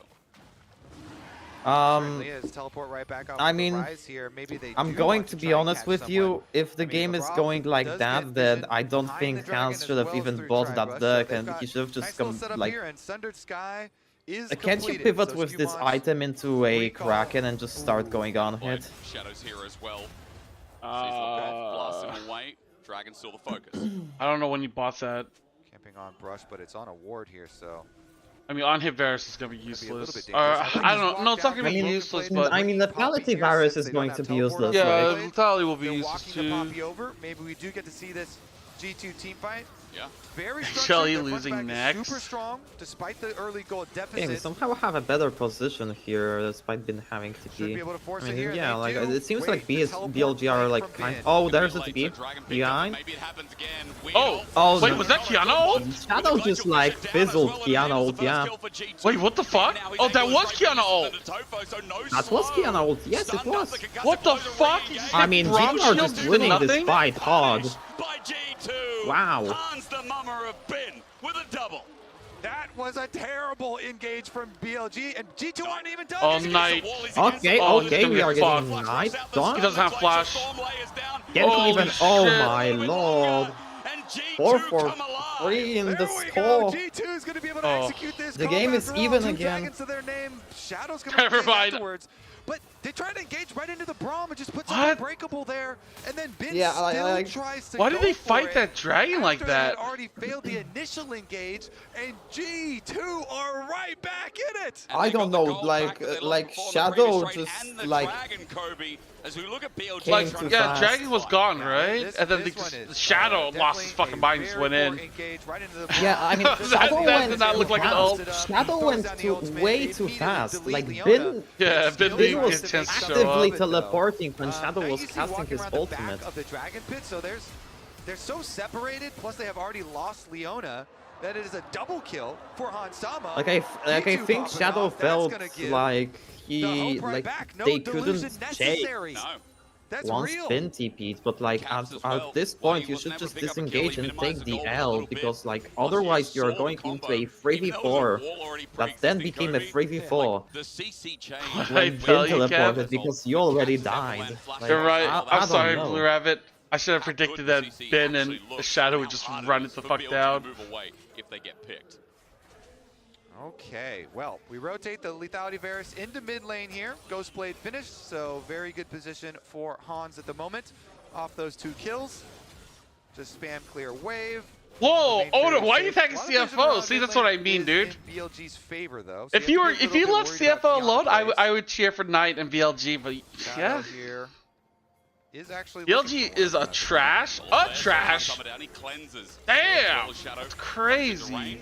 Teleport right back off I the mean, rise here. Maybe they I'm do going want to try be and honest catch with someone. you, if the I mean, game is Labrov going like does that, get then vision I don't behind think the dragon Hans as should have well even through bought Tri that Rush, so Dirk, they've and got he should have just nice little come, setup like... here, and Sundered Sky is Can't you completed. pivot So with this Skewmon item into a Kraken and just start going on hit? Shadows here as well. Blast him away. Dragon's still the focus. I don't know when you bought that. Camping on Brush, but it's on a ward here, so... I mean, on hit Varus is gonna be useless. I I don't know. No, it's not gonna be useless, but I mean, lethality virus is going to be useless. yeah, Like. lethality will be They're useless walking the too. Poppy over. Maybe we do get to see this G2 team fight. Yeah. Very Shelly structured. Their losing front back is next. super strong, despite the early goal Hey, we deficit. somehow have a better position here, despite been having Should be TP. able to force I it mean, here. yeah, They like do it seems wait like the BLG are like from kind. Bin. Oh, there's a Late, TP so Dragon picked up, behind. Maybe it happens again. Oh, wait, was that Kiana ult? Shadow just like fizzled Kiana ult, yeah. Wait, what the fuck? Oh, that was Kiana ult. That was Kiana ult, yes it was. What the fuck? I mean, Braum G2 are shield just did winning this nothing? fight hard. By G2. Wow. Hans the mummer of Bin with a double. That was a terrible engage from BLG, and G2 aren't even done. All night. Okay, Oh, okay, he's we gonna are get getting fucked. night He done. doesn't have flash. Can't Holy even. Oh shit. my lord. 4 for 3 in the score. G2 is going to be able to execute this. The game is even again. To their name. Shadow's going to be afterwards. But they try to engage right into the Braum and just put something unbreakable there, and then Ben still tries to Why did they fight that dragon like that? Already failed the initial engage, and G2 are right back in it. I don't know, like Shadow just like came too fast. Dragon was gone, right? And then the Shadow lost his fucking mind and just went in. Yeah, I mean, Shadow that did not look like an ult. Shadow went way too fast. Like Ben was actively teleporting when Shadow was casting his ultimate. Of the Dragon Pit, so they're so separated. Plus, they have already lost Leona. That it is a double kill for Hansama. Like I think Shadow felt like they couldn't chase. Once Ben TP'd, but like at this point you should just disengage and take the L, because like otherwise you're going into a 3v4 that then became a 3v4 when Ben teleported because you already died. Like, you're right. I'm sorry, know. Blue Rabbit. I should have predicted that Ben and the Shadow would just run it the fuck down. If they get picked. Okay, well, we rotate the Lethality Varus into mid lane here. Ghostblade finished, so very good position for Hans at the moment. Off those 2 kills. Just spam clear wave. Whoa, Oda, why are you attacking CFO? See, that's what I mean, dude. BLG's favor, though. So if you left CFO alone, I would cheer for Knight and BLG, but yeah. BLG is a trash. Damn, it's crazy.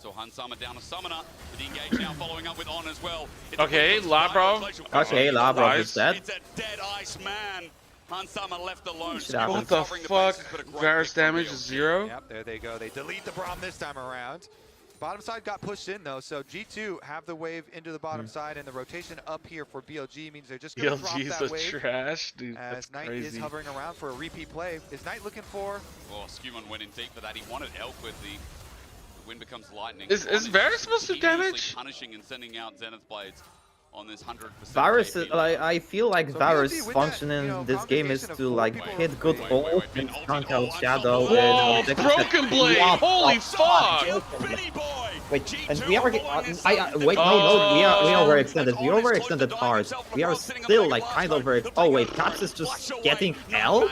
So Hansama down a summoner. The engage now following up with On as well. Okay, Labrov. Okay, Labrov is dead. It's a dead ice man. Hansama left alone. What the fuck? Varus damage is 0. Yep, there they go. They delete the Braum this time around. Bottom side got pushed in though, so G2 have the wave into the bottom side, and the rotation up here for BLG means they're just going to drop that wave. BLG's a trash, dude. That's Knight crazy. is hovering around for a repeat play. Is Knight looking for? Oh, Skewman went in deep for that. He wanted help with the wind becomes lightning. Is Varus supposed to damage? Punishing and sending out Zenith Blades on this 100%. Varus, I feel like Varus' function in this game is to like hit good ult and skunk out Shadow. Whoa, Broken Blade! Holy fuck! Wait, and we are. Wait, no, we are overextended. We overextended hard. We are still like kind of over. Oh wait, Caps is just getting L.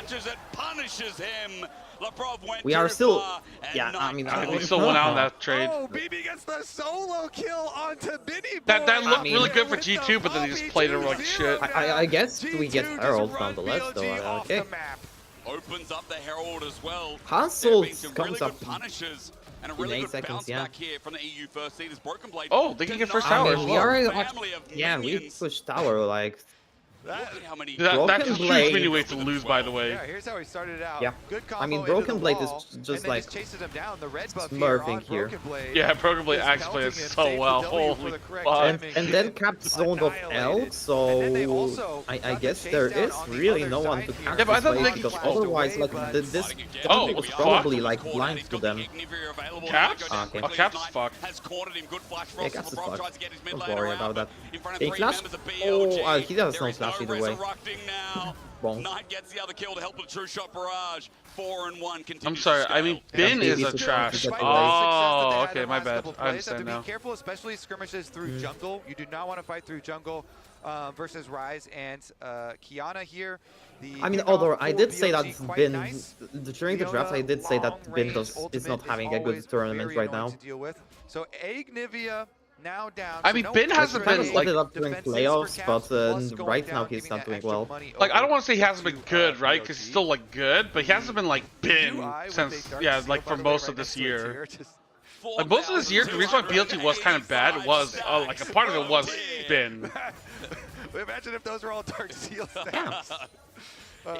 We are still, yeah. I mean, we still went out on that trade. Oh, BB gets the solo kill onto Benny Boy. That looked really good for G2, but then he just played it like shit. I guess we get Herald nonetheless, though. Okay. Opens up the Herald as well. Hansel comes up punishes. And a really in 8 good seconds, bounce back here from the EU first seed as Broken Blade. Oh, they can get first tower as well. We pushed tower like. That's a huge mini way to lose, by the way. Yeah, here's how he started out. Yeah. Good combo I mean, Broken Blade is just like chases him down. The red buff smurfing here. Yeah, Broken Blade actually plays so well. Holy fuck. And then Caps zoned off L, so I guess there is really no one to catch this wave, because otherwise, like, this was probably like blind to them. Caps? Okay. Oh, Caps is fucked. Yeah, Caps is fucked. Don't worry about that. Can he flash? Oh, he does no flash either way. Wrong. Knight gets the other kill to help the true shot barrage. 4-1 continues. I'm sorry, I mean, Ben is a trash. Oh, okay, my bad. I understand now. Be careful, especially skirmishes through jungle. You do not want to fight through jungle versus Ryze and Kiana here. I mean, although I did say that Ben, during the draft, I did say that Ben is not having a good tournament right now. So Nivea now down. I mean, Ben hasn't been like up during playoffs, but right now he's not doing well. Like, I don't want to say he hasn't been good, right? Because he's still like good, but he hasn't been like Ben since like for most of this year. Like most of this year, the reason why BLT was kind of bad was like a part of it was Ben. Imagine if those were all Dark Seal stats.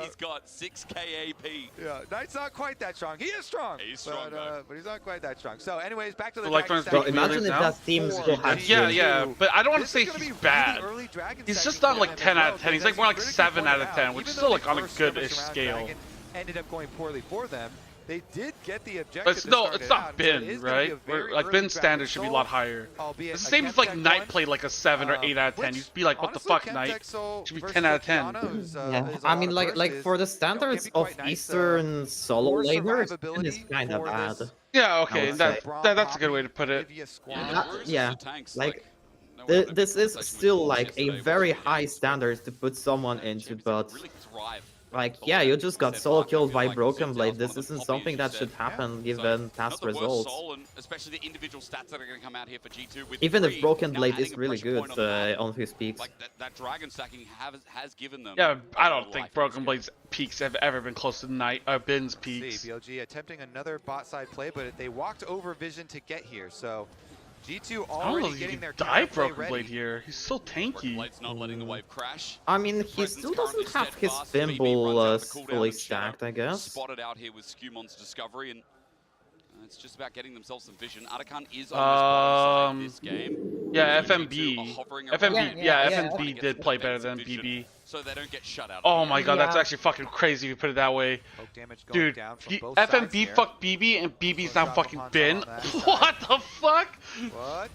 He's got 6k AP. Yeah, Knight's not quite that strong. He is strong. He's strong, but he's not quite that strong. So, anyways, back to the Well, imagine if that team still had. Yeah, but I don't want to say he's bad. He's just not like 10 out of 10. He's like more like 7 out of 10, which is still like on a good-ish scale. Ended up going poorly for them. They did get the objective. But it's not bin, right? Like bin standards should be a lot higher. It's the same as like Knight played like a 7 or 8 out of 10. You'd be like, what the fuck, Knight? Should be 10 out of 10. Yeah, I mean, like for the standards of Eastern solo laners, bin is kind of bad. Yeah, okay, that's a good way to put it. Yeah, like this is still like a very high standard to put someone into, but like, yeah, you just got solo killed by Broken Blade. This isn't something that should happen given past results. Especially the individual stats that are going to come out here for G2 with even if Broken Blade is really good on his peaks. Like that dragon stacking has given them. Yeah, I don't think Broken Blade's peaks have ever been close to Knight Bin's peaks. BLG attempting another bot side play, but they walked over Vision to get here, so G2 already getting their die Broken Blade here. He's so tanky. Not letting the wave crash. I mean, he still doesn't have his Thimble fully stacked, I guess. Spotted out here with Scumon's discovery, and it's just about getting themselves some vision. Atakan is on this game. Yeah, FMB. FMB did play better than BB. So they don't get shut out. Oh my god, that's actually fucking crazy if you put it that way. Dude, FMB fucked BB and BB's now fucking bin. What the fuck?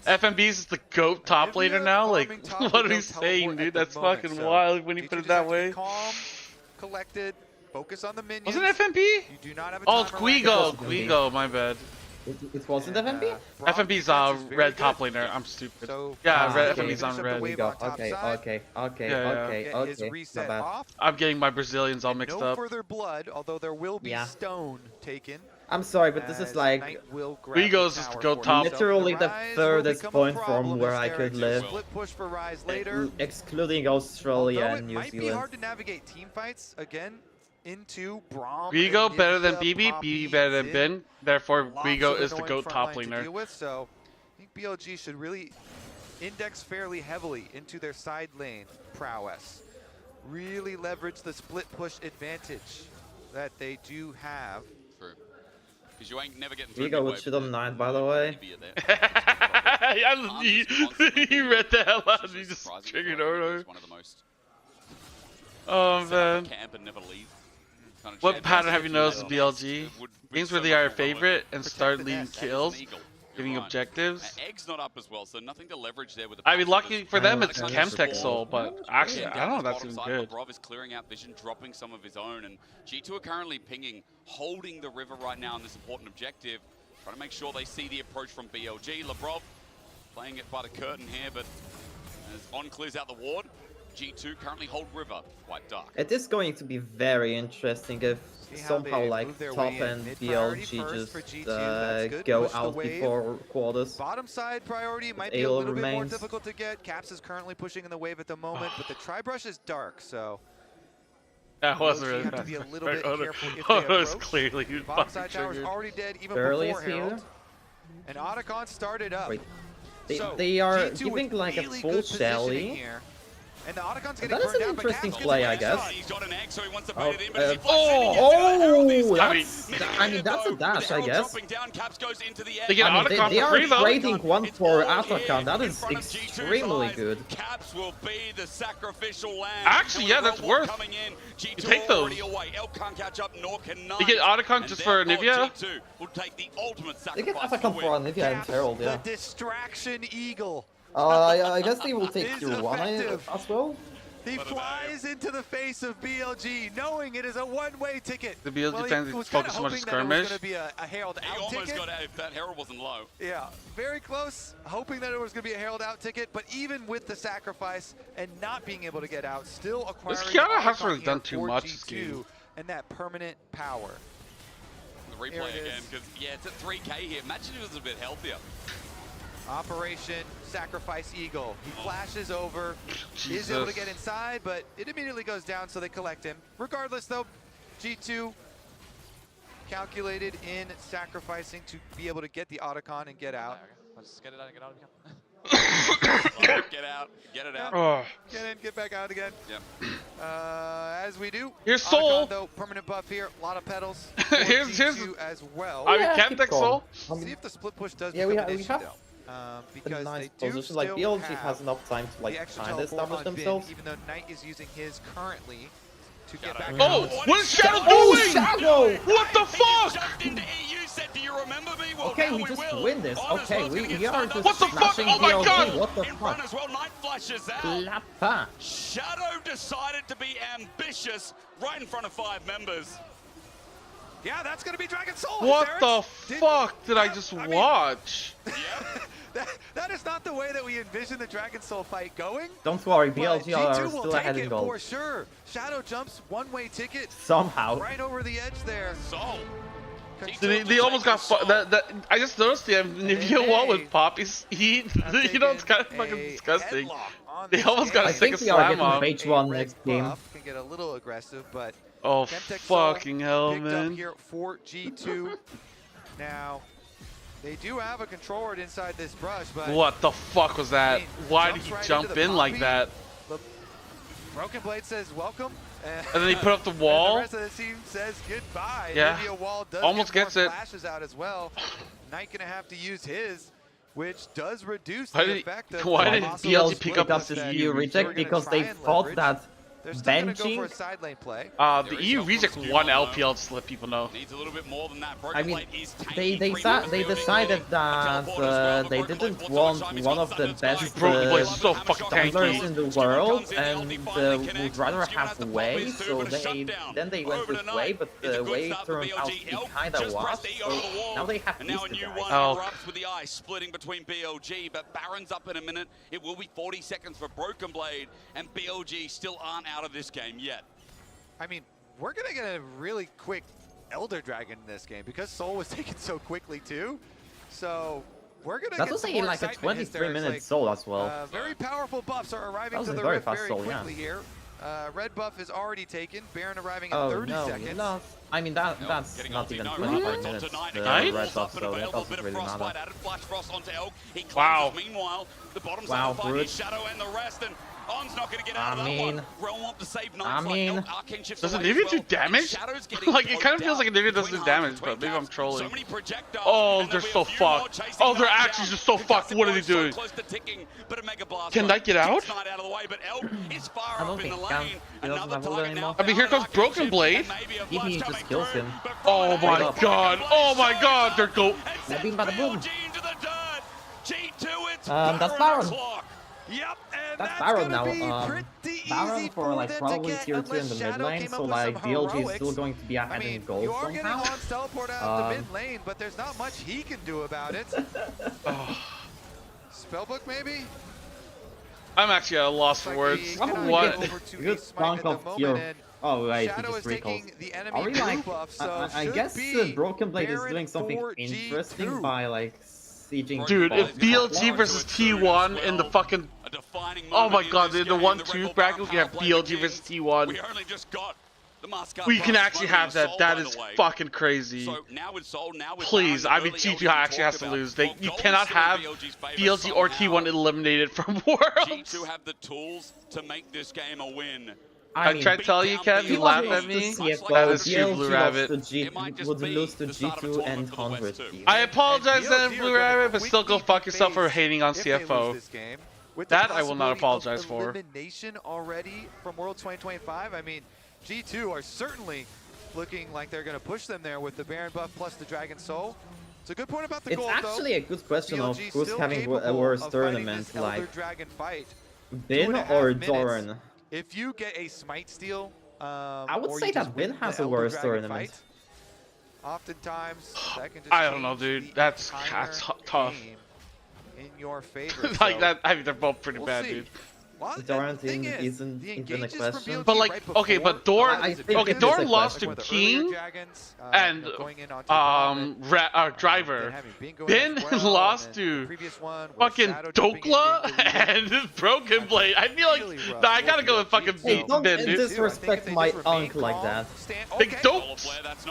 FMB's is the GOAT top laner now? Like, what are we saying, dude? That's fucking wild when you put it that way. Calm, collected, focus on the minions. Was it FMB? You do not have a oh, it's Guigo, my bad. It wasn't FMB? FMB's red top laner. I'm stupid. Yeah, FMB's on red. Okay. My bad. I'm getting my Brazilians all mixed up. No further blood, although there will be stone taken. I'm sorry, but this is like Guigo's is the GOAT top. Literally the furthest point from where I could live. Split push for Rise later. Excluding Australia and New Zealand. It might be hard to navigate team fights again. Into Braum. Guigo better than BB, BB better than Bin. Therefore, Guigo is the GOAT top laner. So, I think BLG should really index fairly heavily into their side lane prowess. Really leverage the split push advantage that they do have. True. Because you ain't never getting through. Guigo would shoot on 9, by the way. He read the hell out and he just triggered over. Oh man. Camp and never leave. What pattern have you noticed in BLG? Games where they are your favorite and start leading kills, giving objectives. Egg's not up as well, so nothing to leverage there with the I mean, lucky for them, it's Chemtech Soul, but actually, I don't know if that's even good. Brov is clearing out vision, dropping some of his own, and G2 are currently pinging, holding the river right now on this important objective, trying to make sure they see the approach from BLG. Labrov playing it by the curtain here, but as On clears out the ward, G2 currently hold river, quite dark. It is going to be very interesting if somehow like top end BLG just go out before quarters. Bottom side priority might be a little bit more difficult to get. Caps is currently pushing in the wave at the moment, but the tri-brush is dark, so that wasn't really have to be a little bit careful if they approach. Was clearly Bottom side tower's already dead even before Herald. And Otacon started up. Wait. They are giving like a full Shelly. And the Otacon's that is an interesting play, I guess. He's got an egg, so he wants to I mean, that's a dash, I guess. They are trading one for Otacon. That is extremely good. Caps will be the sacrificial lamb. Actually, yeah, that's worth. You take those. You get Otacon just for Nivea? They get Otacon for Nivea and Herald, yeah. The distraction eagle. I guess they will take tier 1 as well. He flies into the face of BLG, knowing it is a one-way ticket. The BLG fans focus so much on skirmish. It was going to be a Herald out ticket. Almost got out if that Herald wasn't low. Yeah, very close, hoping that it was going to be a Herald out ticket, but even with the sacrifice and not being able to get out, still acquiring this Kiana hasn't really done too much this game. And that permanent power. The replay again, because yeah, it's at 3K here. Imagine if it was a bit healthier. Operation Sacrifice Eagle. He flashes over, is able to get inside, but it immediately goes down, so they collect him. Regardless, though, G2 calculated in sacrificing to be able to get the Otacon and get out. Let's get it out and get out again. Get out, get it out. Oh. Get in, get back out again. Yep. As we do. Here's Soul. Though, permanent buff here, a lot of petals. here's as well. I mean, Chemtech Soul. See if the split push does become an issue, though. Because nice they do position. Like BLG has enough time to like kind of establish themselves. Even though Knight is using his currently, to get back. Oh, what is Shadow doing? Shadow! What the fuck? Do you remember me? Well, okay, we just win this. Okay, we are just what the fuck? smashing Oh my BLG. god! What the fuck? As well, Night flashes out. Klappa. Shadow decided to be ambitious right in front of 5 members. Yeah, that's going to be Dragon Soul. What the fuck did I just watch? That is not the way that we envision the Dragon Soul fight going. Don't worry, BLG are G2 will still take ahead in it gold. for sure. Shadow jumps one-way ticket. Somehow. Right over the edge there. Soul. They almost got I just noticed the Nivea wall with Pop. He you know, it's kind of fucking disgusting. They almost got a second slam off. I think we are getting Page 1 next game. Can get a little aggressive, but oh fucking hell, man! Up here for G2. Now they do have a control word inside this brush, but what the fuck was that? Why did he jump in like that? Broken Blade says welcome. And then he put up the wall. The rest of the team says goodbye. Yeah. Nivea wall does almost get gets more it. Flashes out as well. Knight gonna have to use his, which does reduce the effect of why did BLG pick up this EU reject? Because they thought that benching. The EU reject one LPL, just to let people know. Needs a little bit more than that. I mean, they decided that they didn't want one of the best so fucking tanklers in the world, and would rather have Wei. So they went with Wei, but Wei turned out to be kinda washed. So now they have these two guys. Erupts with the ice splitting between BLG, but Baron's up in a minute. It will be 40 seconds for Broken Blade, and BLG still aren't out of this game yet. I mean, we're gonna get a really quick Elder Dragon in this game because Soul was taken so quickly too. So we're gonna get some more like a 23-minute Soul as well. Very powerful buffs are arriving to the Rift very quickly here. Red buff is already taken. Baron arriving in 30 seconds. No. I mean, that's not even 25 minutes. Red buff, so that doesn't really matter. Wow. Meanwhile, the bottom wow, side Shadow and the rest, and On's not going to get out of that one. Realm want to save Knights. Does Nivea do damage? Like, it kind of feels like Nivea doesn't do damage, but maybe I'm trolling. Oh, they're so fucked. Oh, they're actually just so fucked. What are they doing? Can Knight get out? I don't think he can. He doesn't have ult anymore. I mean, here comes Broken Blade. He just kills him. Oh my god. Oh my god. They're go. Bada boom. That's Baron. Yep, that's Baron now. Baron for like probably tier 2 in the mid lane, so like BLG is still going to be ahead in gold somehow. You're getting on teleport out of the mid lane, but there's not much he can do about it. Spellbook maybe? I'm actually at a loss for words. What? Good chunk of tier. Oh right, he just recalls. Are we like? I guess Broken Blade is doing something interesting by like. Dude, if BLG versus T1 in the fucking... Oh my god, in the 1-2 bracket, we can have BLG versus T1. We can actually have that. That is fucking crazy. Please, I mean, G2 actually has to lose. You cannot have BLG or T1 eliminated from Worlds. G2 have the tools to make this game a win. I tried to tell you, Kev, you laugh at me. That is true, Blue Rabbit. Would lose to G2 and 100. I apologize then, Blue Rabbit, but still go fuck yourself for hating on CFO. That I will not apologize for. Elimination already from World 2025. I mean, G2 are certainly looking like they're going to push them there with the Baron buff plus the Dragon Soul. It's a good point about the gold, though. It's actually a good question of who's having a worse tournament, like Bin or Doran. If you get a smite steal, I would say that Bin has a worse tournament. Oftentimes, that can just I don't know, dude. That's tough. In your favor. Like that, I mean, they're both pretty bad, dude. Doran isn't even a question. But like, okay, but Doran, Doran lost to King and Driver. Bin lost to fucking Dokla and Broken Blade. I feel like, nah, I gotta go with fucking Bin, don't dude. disrespect my unk like that. They don't. That's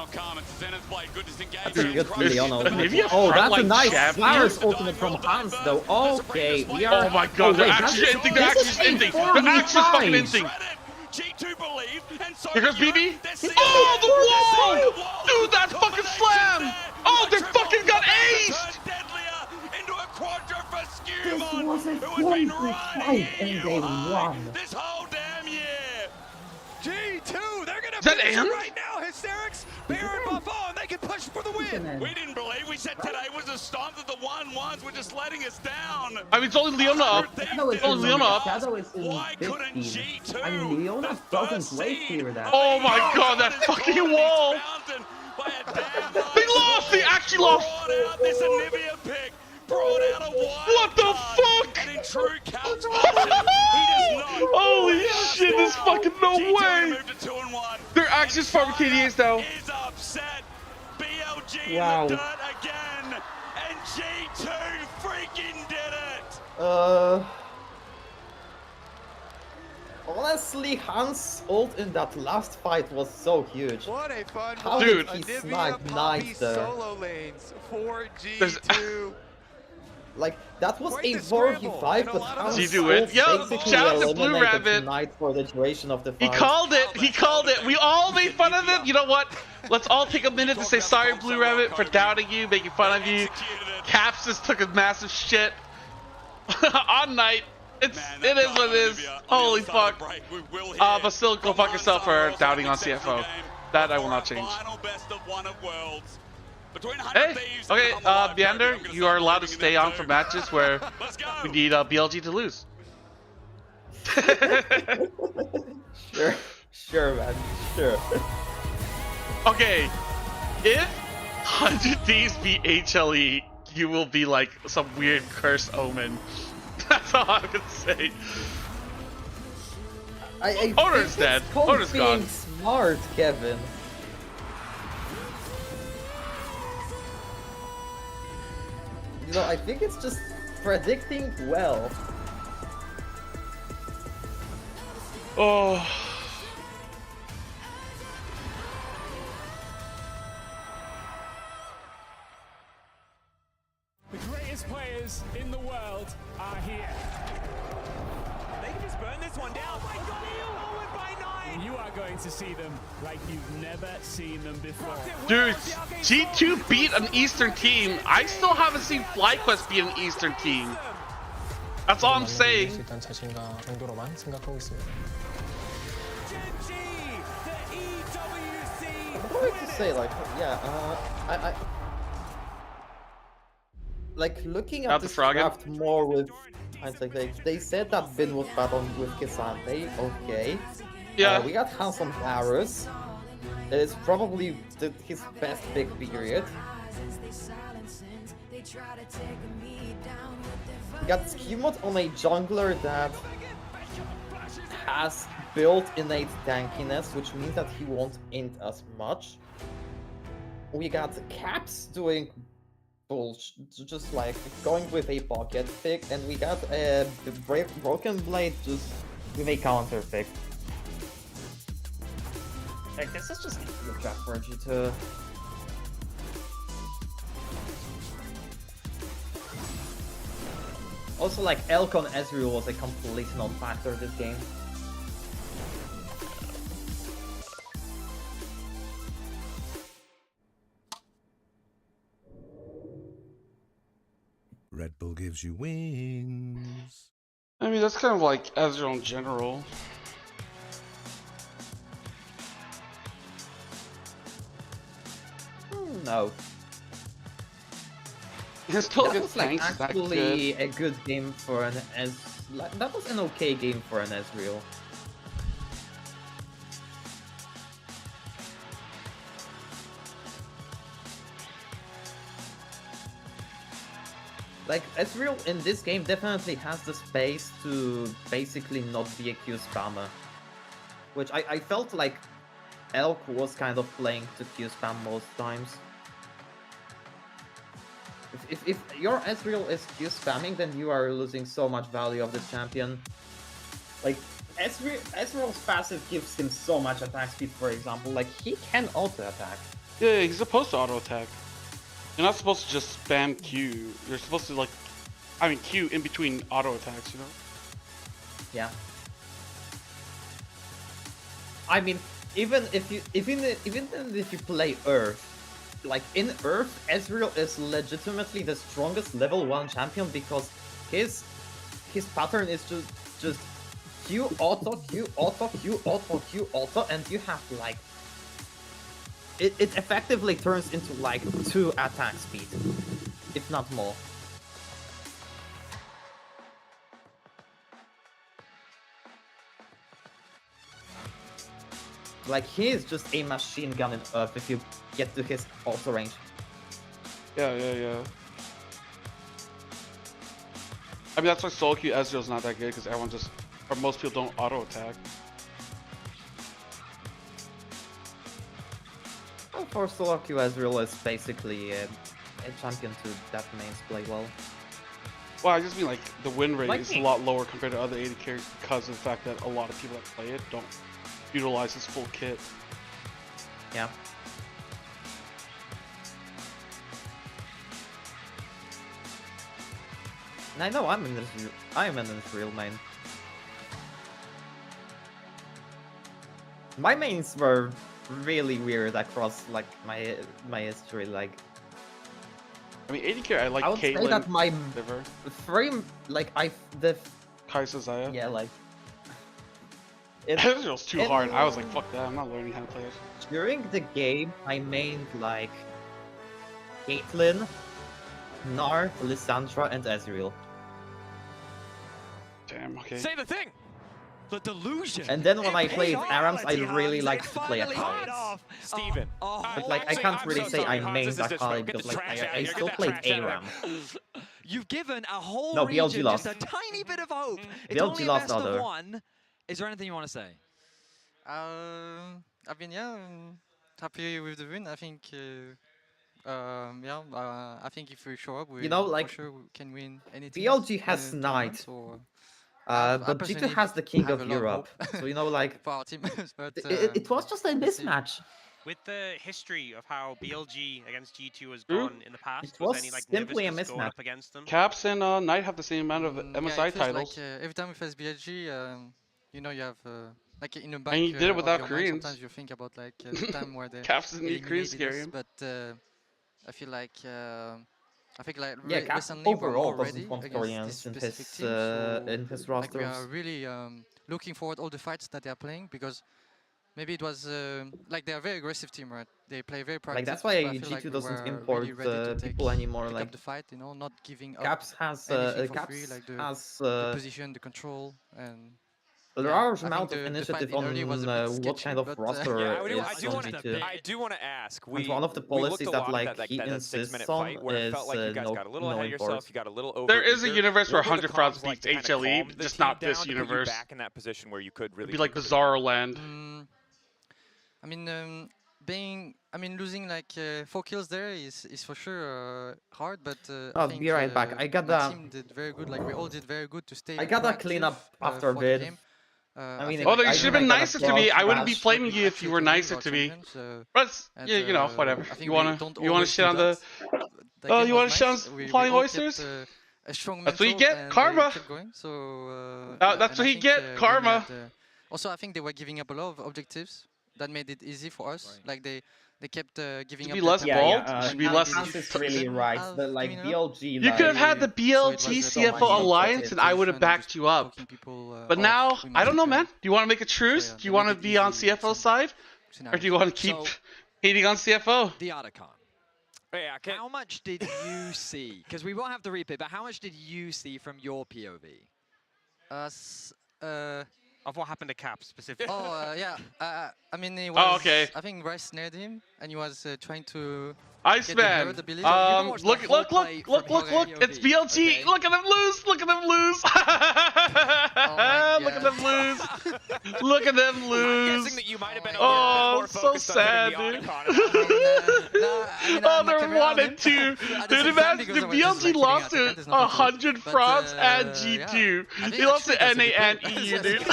a good Leono. Oh, that's a nice Flowers ultimate from Hans, though. Okay, we are. Oh my god, they're actually ending. They're actually ending. They're actually fucking ending. Here goes BB. Oh, the wall! Dude, that fucking slam! Oh, they fucking got aced! This was a 45 and they won. This whole damn year. G2, that Ant? Right now, Hysterics, Bear and Buffo, and they can push for the win. We didn't believe. We said today was a stomp that the 1-1s were just letting us down. I mean, it's only Leona up. It's only Leona up. Why couldn't G2? I mean, Leona doesn't wait here that. Oh my god, that fucking wall! They lost! They actually lost! Brought out this Anivia pick. Brought out a wild What the card. fuck? And in true couch fashion, he does not. Holy shit, there's fucking no G2 way! moved to 2-1. They're actually just farming KDAs now. Is upset. BLG Wow. in the dirt again. And G2 freaking did it. Honestly, Hans' ult in that last fight was so huge. What a fun How Dude. did he Anivia snipe Poppy Knight there? solo lanes for G2. Like, that was Quite a the scramble, 4v5, and a but lot of Hans' Did you do it? ult Yo, basically shout out to Blue eliminated Rabbit. Knight for the duration of the He fight. called it. He called it. We all made fun of him. You know what? Let's all take a minute to say sorry, Blue Rabbit, for doubting you, making fun of you. Caps just took a massive shit on Night. It is what it is. Holy fuck. But still, go fuck yourself for doubting on CFO. That I will not change. Hey, okay, Beander, you are allowed to stay on for matches where we need BLG to lose. Sure, man, sure. Okay, if 100 Thieves beat HLE, you will be like some weird cursed omen. That's all I'm gonna say. Owner's dead. Owner's gone. Being smart, Kevin. You know, I think it's just predicting well. Oh. The greatest players in the world are here. They can just burn this one down. Oh my god, Owen by 9! You are going to see them like you've never seen them before. Dude, G2 beat an Eastern team. I still haven't seen FlyQuest beat an Eastern team. That's all I'm saying. 일단 자신감 정도로만 생각하고 있습니다. What do I have to say? Like, yeah, I like looking at this draft more with hindsight. They said that Bin was battling with K'Sante. Okay. Yeah. We got Hans on Varus. It is probably his best pick period. We got Skewmod on a jungler that has built innate tankiness, which means that he won't int as much. We got Caps doing bullshit, just like going with a pocket pick, and we got the Broken Blade just with a counter pick. Like, this is just a good draft for G2. Also, like, Elcon Ezreal was a complete non-factor this game. Red Bull gives you wings. I mean, that's kind of like Ezreal in general. No. His still that gets was like tanks, actually a good game for an that was an okay game for an Ezreal. Like, Ezreal in this game definitely has the space to basically not be a Q spammer. Which I felt like Elk was kind of playing to Q spam most times. If your Ezreal is Q spamming, then you are losing so much value of this champion. Like, Ezreal's passive gives him so much attack speed, for example. Like, he can auto-attack. Yeah, he's supposed to auto-attack. You're not supposed to just spam Q. You're supposed to, like, I mean, Q in between auto-attacks, you know? Yeah. I mean, even if you play Earth, like in Earth, Ezreal is legitimately the strongest level 1 champion because his pattern is just Q auto, Q auto, Q auto, Q auto, and you have like it effectively turns into like 2 attack speed, if not more. Like, he is just a machine gun in Earth if you get to his auto range. Yeah. I mean, that's why solo queue Ezreal's not that good, because everyone just, or most people don't auto attack. Well, for solo queue Ezreal is basically a champion that mains play well. Well, I just mean like the win rate Like is me. a lot lower compared to other AD carries because of the fact that a lot of people that play it don't utilize his full kit. Yeah. And I know I'm in this real main. My mains were really weird across like my history. Like, I mean, AD carry I like I would Caitlyn. say that my Liver. frame, like Kai'Sa Xayah. Yeah, like Ezreal's too hard. I was like, fuck that. I'm not learning how to play it. During the game, I mained like Caitlyn, Gnar, Lissandra, and Ezreal. Damn. Okay. Say the thing. The delusion. And then when I played ARAMs, I really liked to play Akali. Steven. But like, I can't really say I mained Akali because like I still played ARAM. You've given a whole No, region BLG lost. just a tiny bit of hope. It's BLG only a lost best of other. one. Is there anything you want to say? I mean, yeah, happy with the win. I think, I think if we show up, we like, for sure we can win anything. BLG has Knight, but G2 has the King of Europe. So like, for our team, but, it was just a mismatch. With the history of how BLG against G2 has gone in the past, It was any like simply a nervousness going mismatch. up against them? Caps and Knight have the same amount of MSI it feels titles. like every time we face BLG, you know, you have like in a back. And you did it without of your mind, Koreans. sometimes you think about like the time where they Caps and eliminated Koreans us, scare him. but I feel like Yeah, Caps recently we're overall more doesn't ready want against Koreans this in specific his team, so, in his like, we rosters. are really looking forward all the fights that they are playing, because maybe it was like they are a very aggressive team, right? They play very proactive. Like, that's why but I feel G2 like we doesn't were import really ready to people anymore. pick Like, up the fight, you know, not giving up Caps has anything for Caps free, like the has position, the control, and a yeah, large I think amount of the fight initiative in early was a bit on what sketchy, kind of but, roster Yeah, is on G2. I do want to ask. And one of the policies that like he that insists 6-minute on fight where it is felt like you guys got a little no ahead of yourself, imports. you got a little over. There is a universe where What were the 100 frauds comms like beats to kinda HLE, calm the just team not this down to put you universe. back in that position where you could really It'd be like take over? Bizarro Land. I mean, losing like 4 kills there is for sure hard, but I I'll think be right back. I got my the team did very good. Like we all did very good to stay. I got that proactive, cleanup after for the bid. game. I mean, feel Although like you I should have got been a nicer to me. I wouldn't be bash flaming you if actually you were to win nicer our to me. champions, But and, yeah, you know, whatever. I think You we wanna don't shit always on do the that. oh, game you was wanna shit on nice. We flying all oysters? kept, a strong That's what you mental, get, and karma. kept going. So That's and what I you think, get, when karma. we had, also, I think they were giving up a lot of objectives that made it easy for us. Like they kept giving Should up. be less bold. Should be less. Hans is really right. But like BLG, You could have had the BLT CFO alliance, and I would have backed you up. But now, I don't know, man. Do you want to make a truce? Do you want to be on CFO's side, or do you want to keep hating on CFO? The Otacon. How much did you see? Because we won't have to replay, but how much did you see from your POV? Of what happened to Cap specifically? Oh, yeah. I mean, he was, okay. I think Rice snared him, and he was trying to Iceman, get the look, it's BLG, okay. Look at them lose, look at them lose, look at them lose, look at them lose. I'm guessing that you might have been oh, so sad, dude. Oh, they're 1 and 2. Dude, imagine the BLG lost to 100 frauds and G2. He lost to NA and EU, dude. They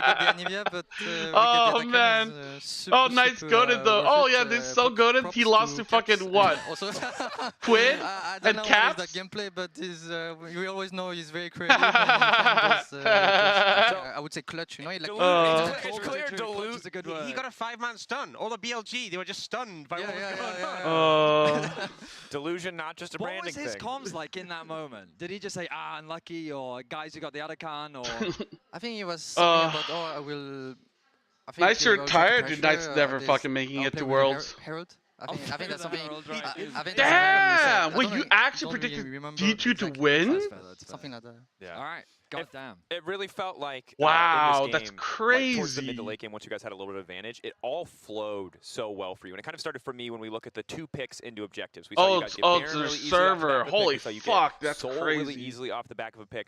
got the Anivia, but oh man, oh nice goated though. Oh yeah, this is so goated. He lost to fucking what? Quid and Caps. That gameplay, but we always know he's very creative. And I would say clutch, you know. It's clear he got a 5-man stun. All the BLG, they were just stunned by what was going on. Delusion, not just a branding thing. What was his comms like in that moment? Did he just say, ah, unlucky, or guys who got the other can, or... I think he was saying about, oh, I will... Nice you're tired, dude. Nice never fucking making it to Worlds. Herald. I think that's something... Damn! Wait, you actually predicted G2 to win? Something like that. Yeah. All right. God damn. It really felt like wow, in this game, that's crazy. Like, towards the mid to late game, once you guys had a little bit of advantage, it all flowed so well for you. And it kind of started for me when we look at the 2 picks into objectives. We saw you guys get Baron really easily server. Off the Holy pick. fuck, that's Soul crazy. really easily off the back of a pick.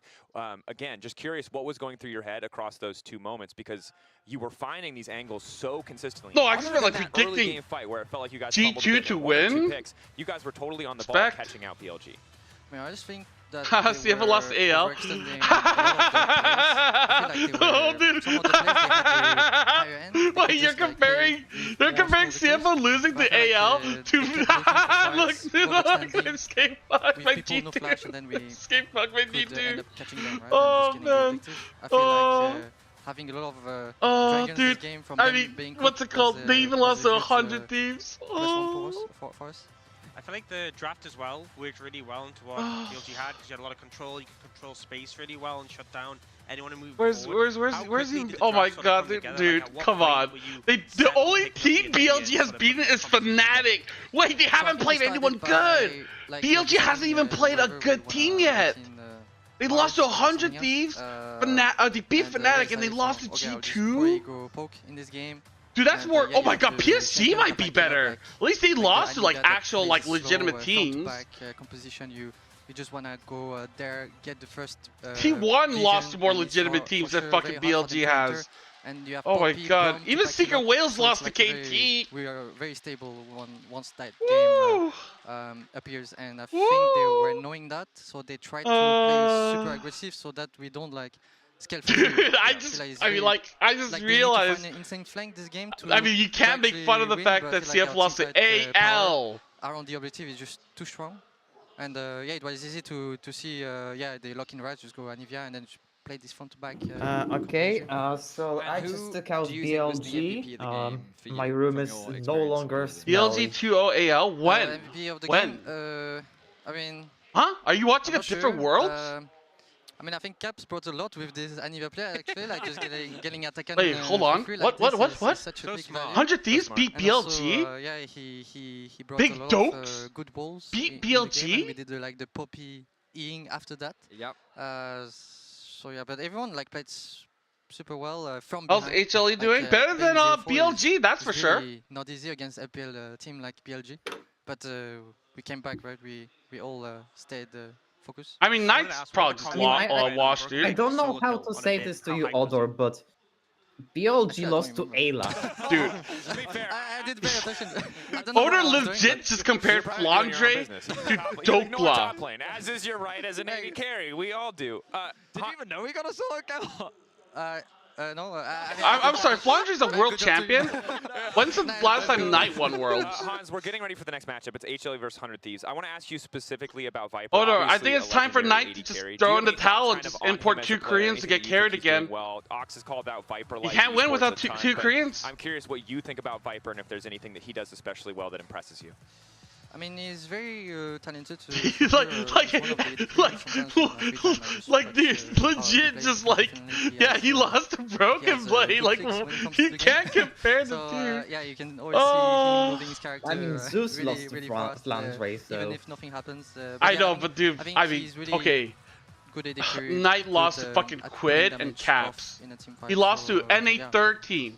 Again, just curious what was going through your head across those 2 moments, because you were finding these angles so consistently. No, I just felt like early predicting game fight where it felt like you guys G2 to win. Picks, you guys were totally on the ball catching out BLG. I mean, I just think that see if I lost AL. Oh, dude. Wait, you're comparing CFO losing to AL to look, escape fuck my G2. Escape fuck my G2. Oh man. Oh. Having a lot of dragons dude. This game from I mean, what's it called? They even lost to 100 Thieves. For us. I feel like the draft as well worked really well into what BLG had, because you had a lot of control. You could control space really well and shut down anyone who moved forward. Where's he? Oh my god, dude, come on. The only team BLG has beaten is Fnatic. Wait, they haven't played anyone good. BLG hasn't even played a good team yet. They lost to 100 Thieves. They beat Fnatic and they lost to G2. In this game. Dude, that's more. Oh my god, PSG might be better. At least they lost to like actual, like legitimate teams. Composition, you just wanna go there, get the first. T1 lost to more legitimate teams than fucking BLG has. And you have oh my god, even Secret Wales lost to KT. We are very stable once that game appears, and I think they were knowing that, so they tried to play super aggressive so that we don't like. Dude, I just realized. Insane flank this game I mean, you can't make fun of the fact that CF lost to AL. Around the objective is just too strong, and yeah, it was easy to see. Yeah, they lock in right, just go Anivia, and then play this front to back. Okay, so I just took out BLG. My room is no longer smelly. BLG 2-0 AL. When? When? I mean. Huh? Are you watching a different world? I mean, I think Caps brought a lot with this Anivia play, actually, like just getting attacked. Wait, hold on. What? 100 Thieves beat BLG? Also, yeah, he brought Big a lot Dokes of good balls. Beat BLG? We did like the Poppy E-ing after that. Yep. So yeah, but everyone like played super well from how's behind. HLE doing? Better than BLG, that's for sure. Not easy against LPL team like BLG, but we came back, right? We all stayed focused. I mean, Knight's probably just washed, dude. I don't know how to say this to you, Odor, but BLG lost to Ayla. Dude. I did pay attention. Odor legit just compared Flandre to Dokla. As is your right as an AD carry. We all do. Did you even know he got a solo kill? No. I'm sorry, Flandre's a world champion? When's the last time Knight won Worlds? Hans, we're getting ready for the next matchup. It's HLE versus 100 Thieves. I want to ask you specifically about Viper. Oh no, I think it's time for Knight to just throw in the towel and just import 2 Koreans to get carried again. Well, Ox has called out Viper. He can't win without two Koreans. I'm curious what you think about Viper and if there's anything that he does especially well that impresses you. I mean, he's very talented. Like, dude, legit, just like, yeah, he lost to Broken Blade. Like, you can't compare the two. Yeah, you can always see him moving his character. I mean, Zeus lost to Flandre, so even if nothing happens. I know, but dude, I mean, okay. Knight lost to fucking Quid and Caps. He lost to NA13.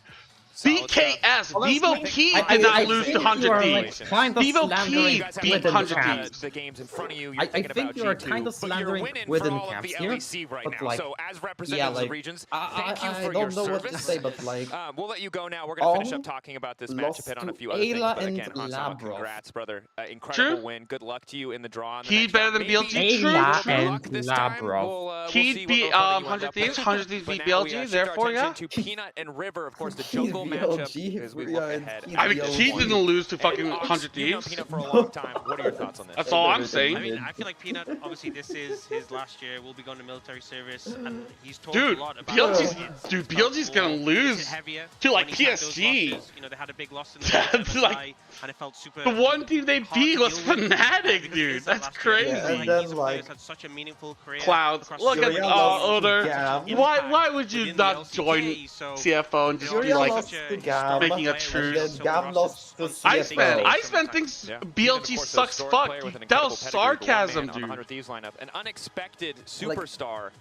BKS, Vivo Key did not lose to 100 Thieves. Vivo Key beat 100 Thieves. The game's in front of you. I think you are kind of slandering within caps here, but like, so as representatives yeah, of like, regions, I thank you for don't your know what to service. say, but like, We'll let you go now. We're gonna finish up talking about this matchup, hit on a few other things. Ayla But and again, Hansama, Labrov. congrats, brother. Incredible True. win. Good luck to you in the draw. On the Key next better round. than Maybe BLG. True. Ayla True. and this time. Labrov. We'll Key see what beat little further you end 100 up Thieves. with. 100 Thieves But beat now we, BLG. shift Therefore, our yeah. attention to Peanut and River, of course, the jungle matchup as we look ahead. I mean, Key didn't lose to fucking 100 You've known Thieves. Peanut for a long time. What are your thoughts on this? That's all I'm saying. I mean, I feel like Peanut, obviously this is his last year, will be going to military service, and he's talked Dude, a lot about BLG's gonna lose to like PSG. Losses, you know, they had a big loss in the Like, and it felt super. the one team they beat was Fnatic, dude. That's crazy. And then like, had such a meaningful career. Clouds, look at Odor. Why would you not join CFO and just be like making a truce? Gam lost to CFO. I spent things. BLG sucks fuck. That was sarcasm, dude. An unexpected superstar.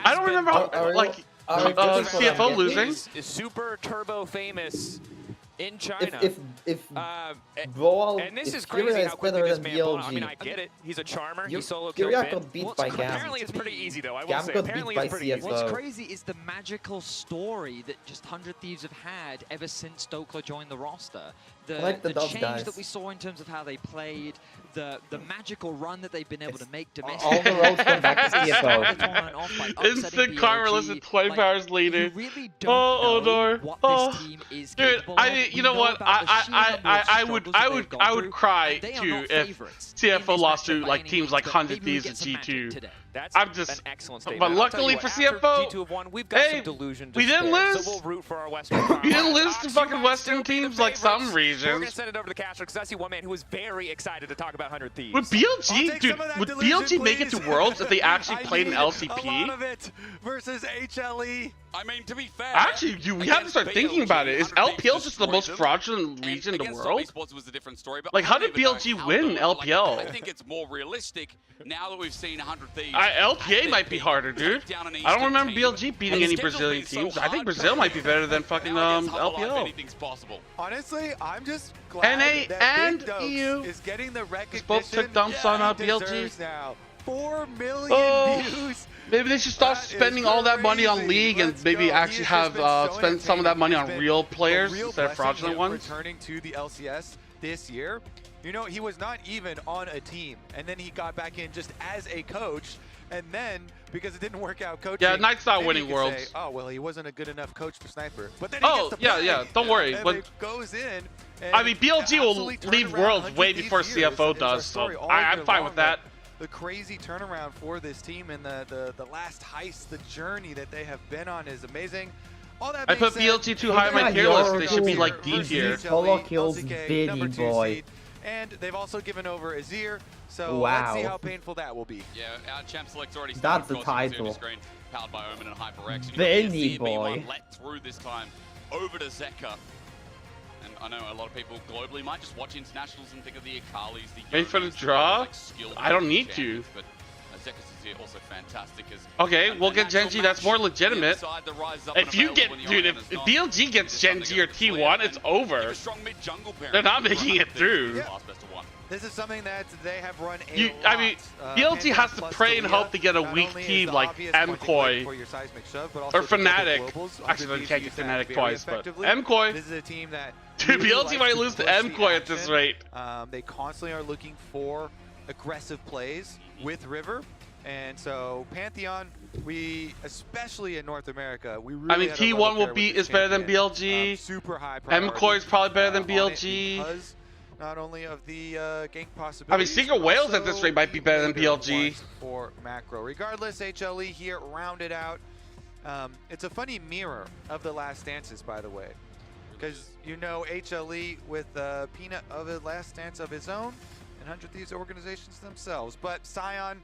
I don't remember how, like, CFO losing. Is super turbo famous in China. If Boal, and this if is crazy Kyria how is quickly better this than man blown. BLG. I mean, I get it. He's a charmer. He solo Kyria killed got beat Bin. by Gam. Apparently, it's pretty easy, though. I will Gam say. got Apparently, beat by it's pretty easy. CFO. What's crazy is the magical story that just 100 Thieves have had ever since Stokler joined the roster. The change that we saw in terms of how they played, the magical run that they've been able to make domestically. All the roads come back to CFO. Instant karma listen 24 hours later. You really don't know what this team is capable dude, you know what? I would cry too if CFO lost to like teams like 100 Thieves and G2. I'm just, an excellent statement. but luckily for CFO, G2 have won, we've got some delusion to we didn't spare, lose. So we'll root for our Western We didn't lose to fucking Western teams like some We're regions. gonna send it over to Castro because I see one man who is very excited to talk about 100 Thieves. Would BLG, dude, would BLG make it to Worlds if they actually played an LCP? A lot of it versus HLE. I mean, to be fair, actually, dude, we have to start thinking about it. Is LPL just the most fraudulent region in the world? Sports was a different story, but like, how did BLG win LPL? I think it's more realistic now that we've seen 100 Thieves. LPA might be harder, dude. I don't remember BLG beating any Brazilian teams. I think Brazil might be better than fucking LPL. Anything's possible. Honestly, I'm just glad NA that and Big Dokes EU is getting the recognition both took dumps on he BLG. deserves now. 4 million views. Maybe they should start spending all that money on League and maybe actually have spend some of that money on real players instead of fraudulent ones. Returning to the LCS this year, you know, he was not even on a team, and then he got back in just as a coach, and then because it didn't work out coaching, yeah, Knight's not winning say, Worlds. oh well, he wasn't a good enough coach for Sniper. But then he gets to play, yeah, don't worry. And When it goes in. I mean, BLG will leave Worlds way before CFO does, so I'm fine with that. The crazy turnaround for this team and the last heist, the journey that they have been on is amazing. All that I put BLG too high on my tier list. They should be like D tier. Solo kills Biddy boy. And they've also given over Azir, so wow. let's see how painful that will be. Yeah, our champ select's already started. That's the title. Screen, powered by Omen and HyperX. Benny boy. Let through this time over to Zeka. And I know a lot of people globally might just watch internationals and think of the Akalis, the wait for the draw? I don't need to. But Zeka's is also fantastic. Okay, we'll get Genji. That's more legitimate. If you get, dude, if BLG gets Genji or T1, it's over. They're not making it through. This is something that they have run I mean, BLG has to pray and hope to get a weak team like MKOI or Fnatic. Actually, they can't get Fnatic twice, but MKOI. This is a team that dude, BLG might lose to MKOI at this rate. They constantly are looking for aggressive plays with River. And so Pantheon, we, especially in North America, we really I mean, T1 is better than BLG. Super high MKOI is probably better than BLG. Because not only of the gank possibilities. I mean, Secret Whales at this rate might be better than BLG. For macro. Regardless, HLE here rounded out. It's a funny mirror of the last dances, by the way. Because you know HLE with Peanut of a last dance of his own, and 100 Thieves organizations themselves. But Sion,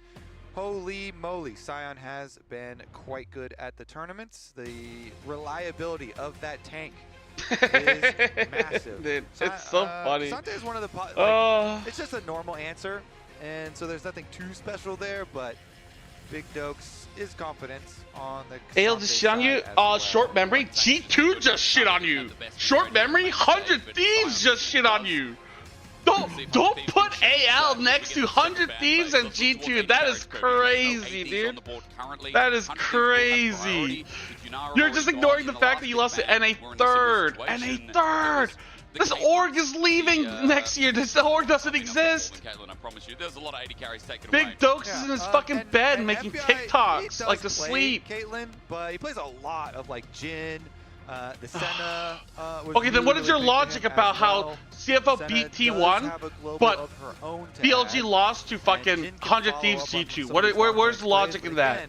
holy moly, Sion has been quite good at the tournaments. The reliability of that tank is massive. Dude, it's so funny. Sante is one of the it's just a normal answer, and so there's nothing too special there, but Big Dokes is confident on the Ale just shit on you? Short memory? G2 just shit on you. Short memory? 100 Thieves just shit on you. Don't put AL next to 100 Thieves and G2. That is crazy, dude. That is crazy. You're just ignoring the fact that you lost to NA third. NA third. This org is leaving next year. This org doesn't exist. Big Dokes is in his fucking bed making TikToks like to sleep. Caitlyn, but he plays a lot of like Jhin. The Senna. Okay, then what is your logic about how CFO beat T1, but BLG lost to fucking 100 Thieves G2? Where's the logic in that?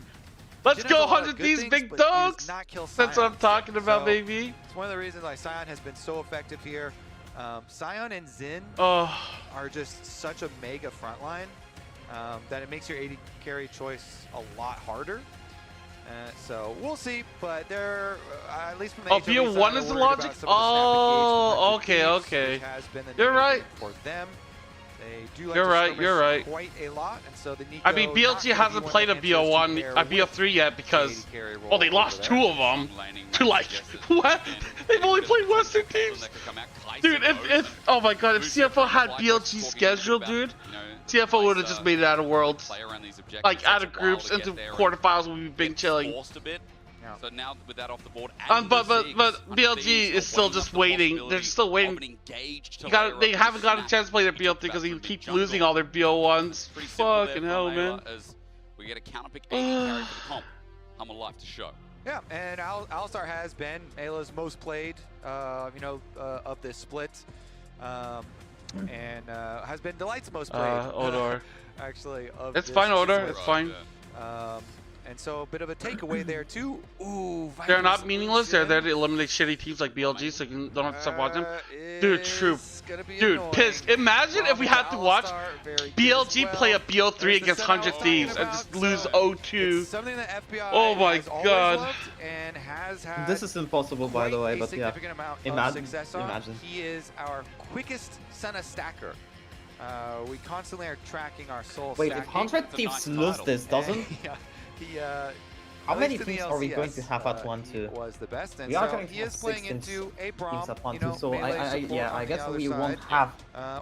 Let's go 100 Thieves Big Dokes! That's what I'm talking about, baby. It's one of the reasons why Sion has been so effective here. Sion and Xin are just such a mega frontline that it makes your AD carry choice a lot harder. So we'll see, but they're at least from the BO1 is the logic? Oh, okay. You're right. For them, they do like you're right. Quite a lot, and so the I mean, BLG hasn't played a BO1, a BO3 yet because, well, they lost 2 of them to like, what? They've only played Western teams. Dude, if oh my god, if CFO had BLG scheduled, dude, CFO would have just made it out of Worlds. Like, out of groups, into quarterfinals would be big chilling. So now with that off the board, but BLG is still just waiting. They're still waiting. They haven't got a chance to play their BO3 because they keep losing all their BO1s. Fucking hell, man. We get a counter pick 80 carry for the comp. Humble life to show. Yeah, and Alistar has been Ayla's most played, of this split, and has been Delight's most played. Odor. Actually, it's fine, Odor. It's fine. And so a bit of a takeaway there too. Ooh, they're not meaningless. They're there to eliminate shitty teams like BLG, so you don't have to stop watching them. Dude, true. Dude, pissed. Imagine if we had to watch BLG play a BO3 against 100 Thieves and just lose 0-2. Oh my god. And has had this is impossible, by the way, but yeah. Imagine. He is our quickest Senna stacker. We constantly are tracking our soul. Wait, if 100 Thieves lose this, doesn't? How many teams are we going to have at 1-2? Was the best, and we are so going to have 16 teams at 1-2, so I guess we won't have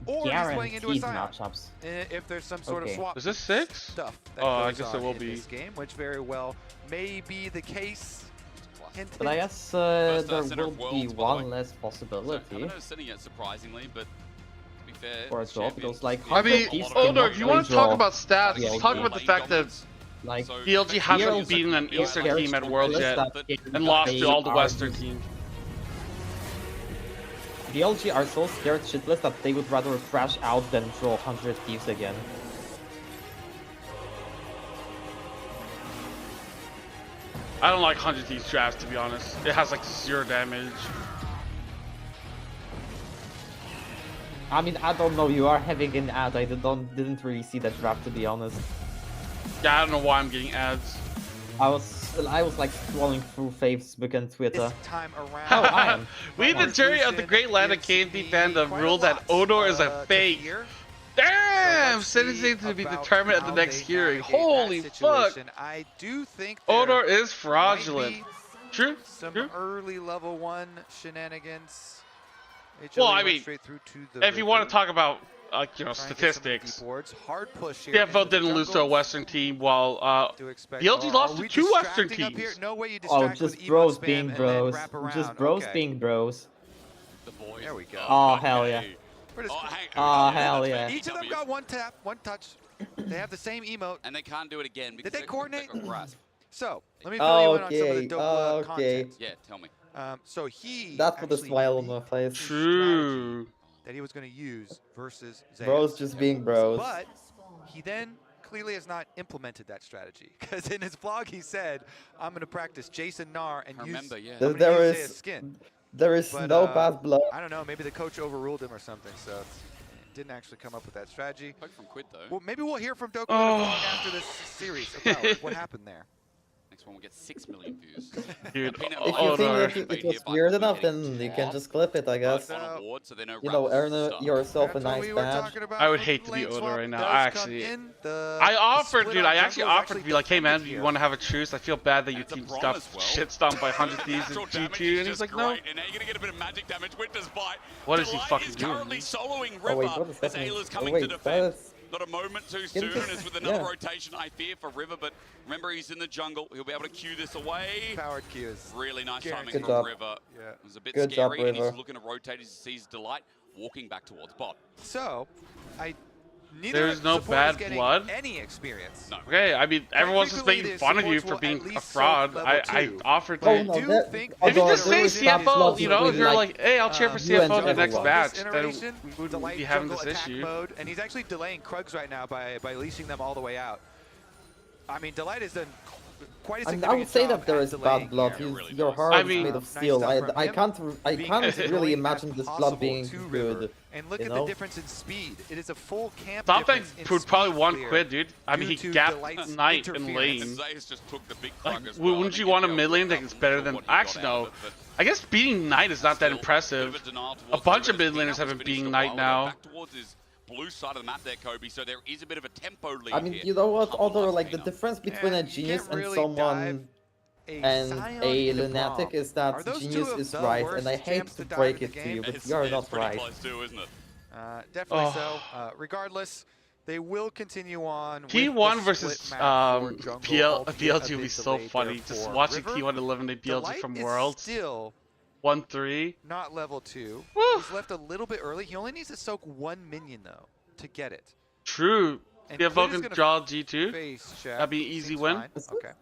guaranteed matchups. If there's some sort of swap. Is this 6? Stuff I guess it will be. This game, which very well may be the case. But I guess there will be one less possibility. I haven't seen it yet, surprisingly, but. For a draw, because like I mean, Odor, if you want to talk about stats, let's talk about the fact that like BLG hasn't beaten an Eastern team at Worlds yet and lost to all the Western teams. BLG are so scared shitless that they would rather crash out than draw 100 Thieves again. I don't like 100 Thieves drafts, to be honest. It has like 0 damage. I mean, I don't know, you are having an ad, I didn't really see that draft, to be honest. Yeah, I don't know why I'm getting ads. I was like scrolling through Facebook and Twitter. This time around, oh, I am. We, the jury of the Great Land of KNP fandom, ruled that Odor is a fake. Damn! Sentencing to be determined at the next hearing. Holy fuck! I do think Odor is fraudulent. True? Some early level 1 shenanigans. Well, I mean, if you want to talk about, statistics, CFO didn't lose to a Western team, while BLG lost to 2 Western teams. Oh, just bros being bros. Just bros being bros. There we go. Oh, hell yeah. Oh, hell yeah. Each of them got 1 tap, 1 touch. They have the same emote. And they can't do it again. Did they coordinate? So, let me fill you in on some of the dope content. Yeah, tell me. So he that put a smile on my face. True. That he was going to use versus Zeus. Bros just being bros. But he then clearly has not implemented that strategy, because in his vlog he said, "I'm going to practice Jason Nar and use Zeus skin." There is no bad blood. I don't know. Maybe the coach overruled him or something. So didn't actually come up with that strategy. Poke from Quid though. Well, maybe we'll hear from Doku after this series about what happened there. next one will get 6 million views. Dude, If you think it was weird enough, then you can just clip it, I guess. You know, earn yourself a nice badge. I would hate to be Odo right now. I actually offered to be like, hey man, you want to have a truce? I feel bad that your team's got shitstormed by 100 Thieves and G2, and he's like, no. And now you're gonna get a bit of magic damage. Winter's bite. What is he fucking is doing? currently soloing River Oh wait, what is as happening? Ayla's coming Oh wait, to defend. that is... Not a moment too soon, as with another rotation, I fear, for River, but remember, he's in the jungle. He'll be able to cue this away. Powered cues. Really nice timing Good from job. River. Yeah. It was a bit Good scary, job, and he's River. looking to rotate as he sees Delight walking back towards bot. So, There's no bad blood? Any experience. No. Okay, I mean, everyone's just making fun of you for being a fraud. I offered to. Oh, no, if you just say CFO, you know, if you're like, hey, I'll cheer for CFO in the next match, then we wouldn't be having this issue. Mode, and he's actually delaying Krugs right now by leashing them all the way out. I mean, Delight has done quite a significant I would say job that there at is delaying bad blood. here. Your heart mean, is made of steel. I can't really imagine this blood being good. And look you at know? the difference in speed. It is a full camp Something difference in would probably speed one clear quid, dude. I mean, he due to gapped Delight's Knight in interference. lane. Zayas just took the big Like, crug as well. wouldn't you want a mid lane that is better than... Actually, no. I guess beating Knight is not that impressive. A bunch of mid laners have been beating Knight now. Back towards his blue side of the map there, Kobe, so there is a bit of a tempo lead I mean, here. you know what, although, like, the difference between a genius and someone and a lunatic is that genius is right, and I hate to break it to you, but you're not right. Too, isn't it? Definitely so. Regardless, they will continue on. T1 versus PLG will be so funny. Just watching T1 eliminate PLG from Worlds. Still 1-3. not level 2. He's left a little bit early. He only needs to soak 1 minion though to get it. True. And CFO Quinn is can gonna draw G2. face Shaq. That'd be an easy win. Okay.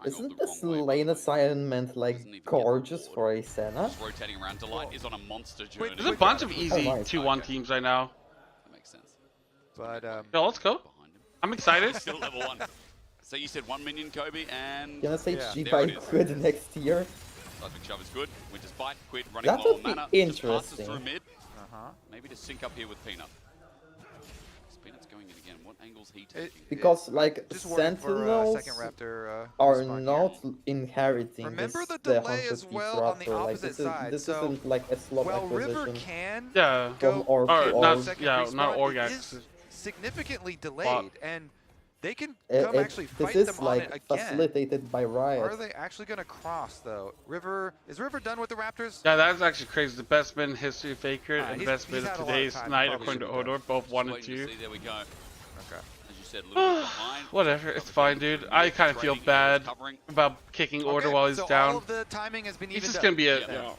Isn't this lane assignment like gorgeous for a Senna? Just rotating around. Delight is on a monster journey. There's a bunch of easy 2-1 teams right now. That makes sense. But Yeah, let's go. I'm excited. Still level 1. So you said 1 minion, Kobe, and Can I say there G5 it is. Quid next year? Seismic Shove is good. Winter's Bite, Quid running That low would on be mana. Just passes interesting. through mid. Maybe to sync up here with Peanut. Peanut's going in again. What angle's he taking? Because, like, just working for, Sentinels second Raptor, are respawn not inheriting Remember this, the the delay 100 as well Raptor. on the Like, opposite side, this so isn't like a slot while River acquisition can Yeah. from orb to orb. not respawn, Orgax. it is significantly delayed, and they can It- come it- actually fight this them is on like it again. facilitated by Riot. Are they actually going to cross though? Is River done with the Raptors? Yeah, that's actually crazy. The best mid in history, Faker, and the he's- best mid he's of had a lot of today's time. night, Probably according to should've Odor, both 1 and Waiting to 2. see. There we go. Okay. As you said, a little bit behind. Whatever, it's fine, dude. I kind of feel bad about kicking Order while he's so down. all of the timing has been He's evened just up. gonna be a... You know,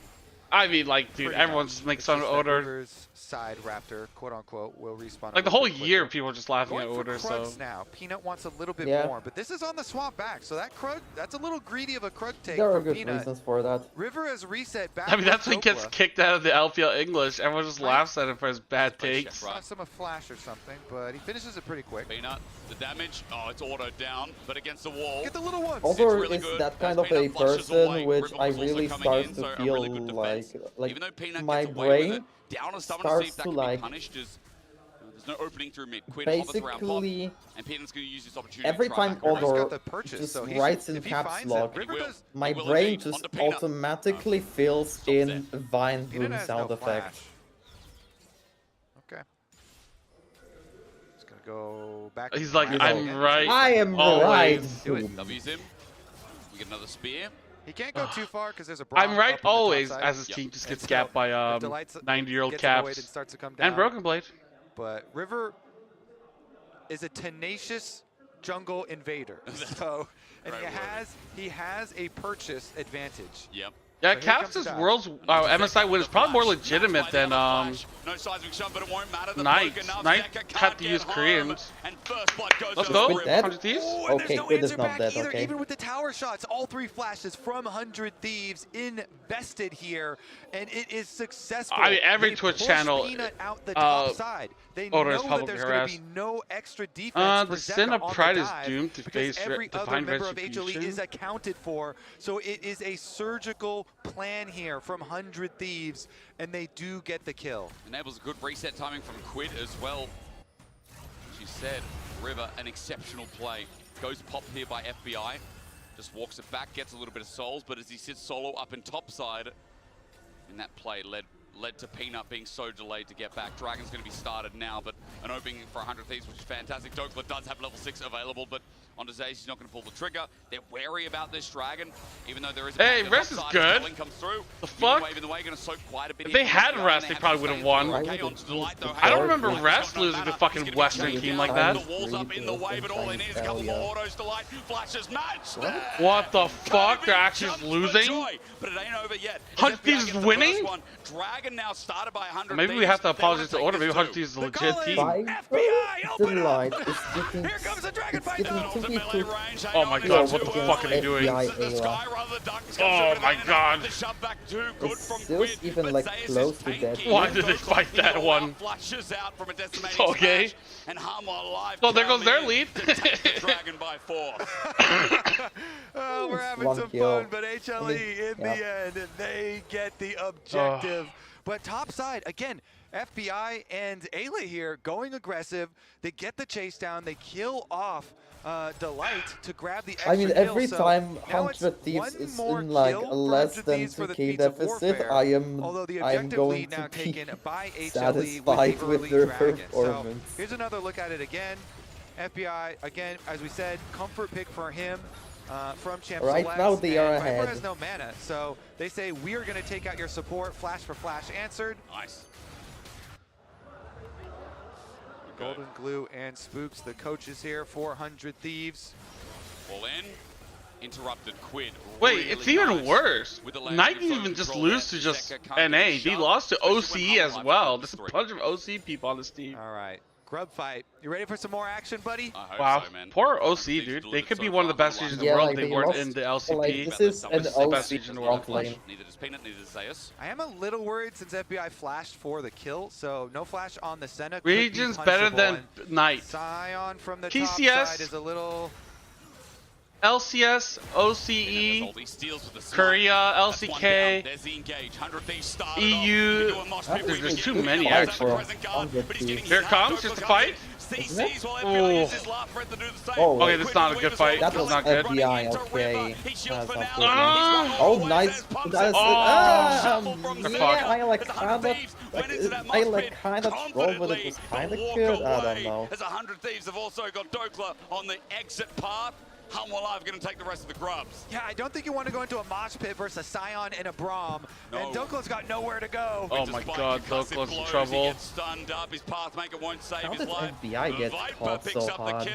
I mean, like, dude, everyone just makes fun of Odor. River's side Raptor, quote unquote, will respawn. Like, the whole year, people are just laughing Going at for Odor, so... Krugs now. Peanut wants a little bit Yeah. more, but this is on the swap back, so that Krug, that's a little greedy of a Krug take There are from good Peanut. reasons for that. River has reset back. I mean, that's with when he gets Doppler. kicked out of the LPL English. Everyone just laughs at him for his bad takes. Saw some a flash or something, but he finishes it pretty quick. Peanut, the damage. Oh, it's autoed down, but against the wall. Get the little ones. Odor really is good. that kind of a Peanut flushes person away. which River I was also really coming start in, to so a feel really good defense. like Even though Peanut my gets away with brain it, down on someone to see if starts that to can like be punished. There's no opening through mid. Quid hovers around top, basically and Peanut's going to use this opportunity. every to try time back around. River's got Odor the purchase, just so he writes should- in if he caps finds it, lock, River does- my He will brain indeed. just Onto Peanut. automatically fills in Vine Peanut Boom has sound no effect. flash. Okay. Just gonna go back. He's like, around I'm again. right. I am always. right. Do it. W's him. We get another spear. He can't go too far because there's a I'm Braum right up in the top always, side. as his Yep. team just And gets so, gapped by if Delight's 90-year-old gets annoyed Caps and starts to come down. and Broken Blade. But River is a tenacious jungle invader. So, and he has a purchase advantage. Yep. Yeah, So here Caps' comes the World's MSI win is probably more legitimate than No seismic shove, but it won't matter. The Knight. broken enough, Knight Zeka had can't to get use home, Koreans. And first blood goes Let's to go. River. Quid dead? 100 Thieves? Oh, and Okay, there's no Quid is answer not back dead, either, okay. even with the tower shots. All 3 flashes from 100 Thieves invested here, and it is successful. I mean, every They Twitch push channel, Peanut out the top side. They know Odor is that publicly there's going to harassed. be no extra defense for The Sin Zeka of on the Pride is dive doomed to because face every other divine member of HLE retribution. is accounted for. So it is a surgical plan here from 100 Thieves, and they do get the kill. Enables a good reset timing from Quid as well. As you said, River, an exceptional play. Goes pop here by FBI. Just walks it back, gets a little bit of souls, but as he sits solo up in top side, in that play led to Peanut being so delayed to get back. Dragon's going to be started now, but an opening for 100 Thieves, which is fantastic. Dokla does have level 6 available, but on to Zaze, he's not going to pull the trigger. They're wary about this Dragon, even though there is a hey, rest is good. Comes through. The fuck? Wave in the way, going to soak quite a bit. If they had rest, they probably would have won. I don't remember rest losing to fucking Western team like that. The walls up in the way, but all they need is a couple more autos to light. Flashes match. What the fuck? They're actually just losing? But it ain't over yet. 100 Thieves is winning? Dragon now started by 100 Maybe we have to apologize to Order. Maybe 100 Thieves is a legit team. Delight is getting, Here comes the Dragon fight. Oh my god, what the fuck are they doing? Oh my god. Is Zeus even like close to death? Why did they fight that one? Okay. Well, there goes their lead. Dragon by 4. Oh, we're having some fun, but HLE in the end, they get the objective. But topside, again, FBI and Ayla here going aggressive. They get the chase down. They kill off Delight to grab the extra kill. Every time 100 Thieves is in like a less than 2k deficit, I am going to be satisfied with their performance. So here's another look at it again. FBI, again, as we said, comfort pick for him. From Champ right Celeste, now they are Viper ahead. has no mana, so they say we are going to take out your support. Flash for flash answered. Nice. Golden Glue and Spooks, the coaches here. 400 Thieves. All in. Interrupted Quid. Wait, really it's even nice. worse. Knight didn't even just lose to just NA. He lost to OCE as well. There's a bunch of OC people on this team. All right. Grub fight. You ready for some more action, buddy? Wow. So, man. Poor OC, dude. They could be one of the best regions in the world. They weren't in the LCP. Like, this is an the best region in the world. lane. Neither does Peanut, neither does Zeus. I am a little worried since FBI flashed for the kill, so no flash on the Senna. Region's better than Knight. Scion from the TCS, top side is a little... LCS, OCE, Korea, LCK, EU. There's too many actually. Here it comes, just a fight. Oh. Okay, this is not a good fight. That was not good. FBI, okay. Oh, nice. Yeah, I like kind of trolled, but it was kind of good. I don't know. As 100 Thieves have also got Dokla on the exit path. Humble Alive going to take the rest of the grubs. Yeah, I don't think you want to go into a mosh pit versus a Scion and a Braum. No. And Dokla's got nowhere to go. Oh my god, Dokla's in trouble. He gets stunned up. His Pathmaker won't save How his did life. FBI get caught so hard?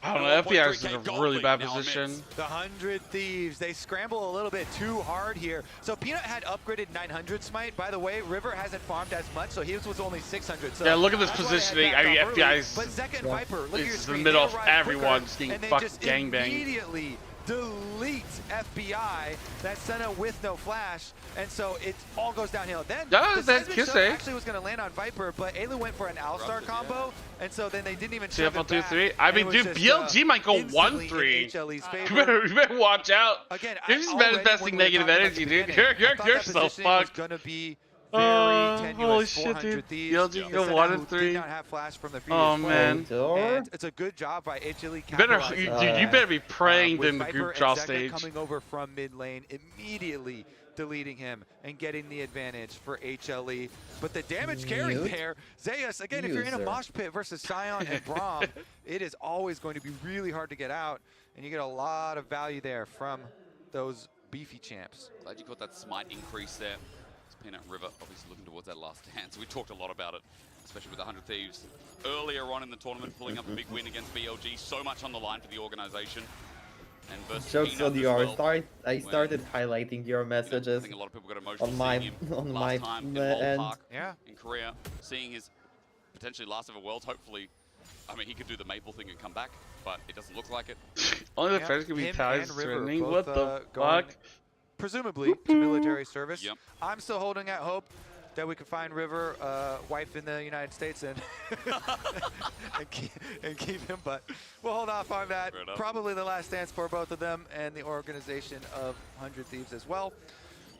I don't know, FBI is in a really bad position. The 100 Thieves, they scramble a little bit too hard here. So Peanut had upgraded 900 smite. By the way, River hasn't farmed as much, so his was only 600. So yeah, look at this positioning. I mean, FBI's is in the middle of everyone just getting fucking gangbanged. Immediately delete FBI, that Senna with no flash, and so it all goes downhill. Then the seismic shot actually was going to land on Viper, but Ayla went for an All-Star combo, and so then they didn't even shove it back. 2-3. I mean, dude, BLG might go 1-3. You better watch out. Again, you're just manifesting negative energy, dude. You're so fucked. Gonna be very tenuous. Holy shit, dude. BLG go 1-3. Did not have flash from the oh man. And it's a good job by HLE. You better be praying in the group draw stage. Coming over from mid lane, immediately deleting him and getting the advantage for HLE. But the damage carry there, Zeus, again, if you're in a mosh pit versus Scion and Braum, it is always going to be really hard to get out, and you get a lot of value there from those beefy champs. Glad you got that smite increase there. Peanut River obviously looking towards that last dance. We talked a lot about it, especially with the 100 Thieves. Earlier on in the tournament, pulling up a big win against BLG. So much on the line for the organization. And versus Jokes on Peanut yours. well, I started highlighting your messages I think a lot of people got emotional on my end. end. In Korea, seeing his potentially last ever Worlds. Hopefully, I mean, he could do the Maple thing and come back, but it doesn't look like it. Only the friends can be ties trending. What the fuck? Presumably to military service. Yep. I'm still holding out hope that we can find River, wife in the United States, and and keep him. But we'll hold off on that. Probably the last dance for both of them and the organization of 100 Thieves as well.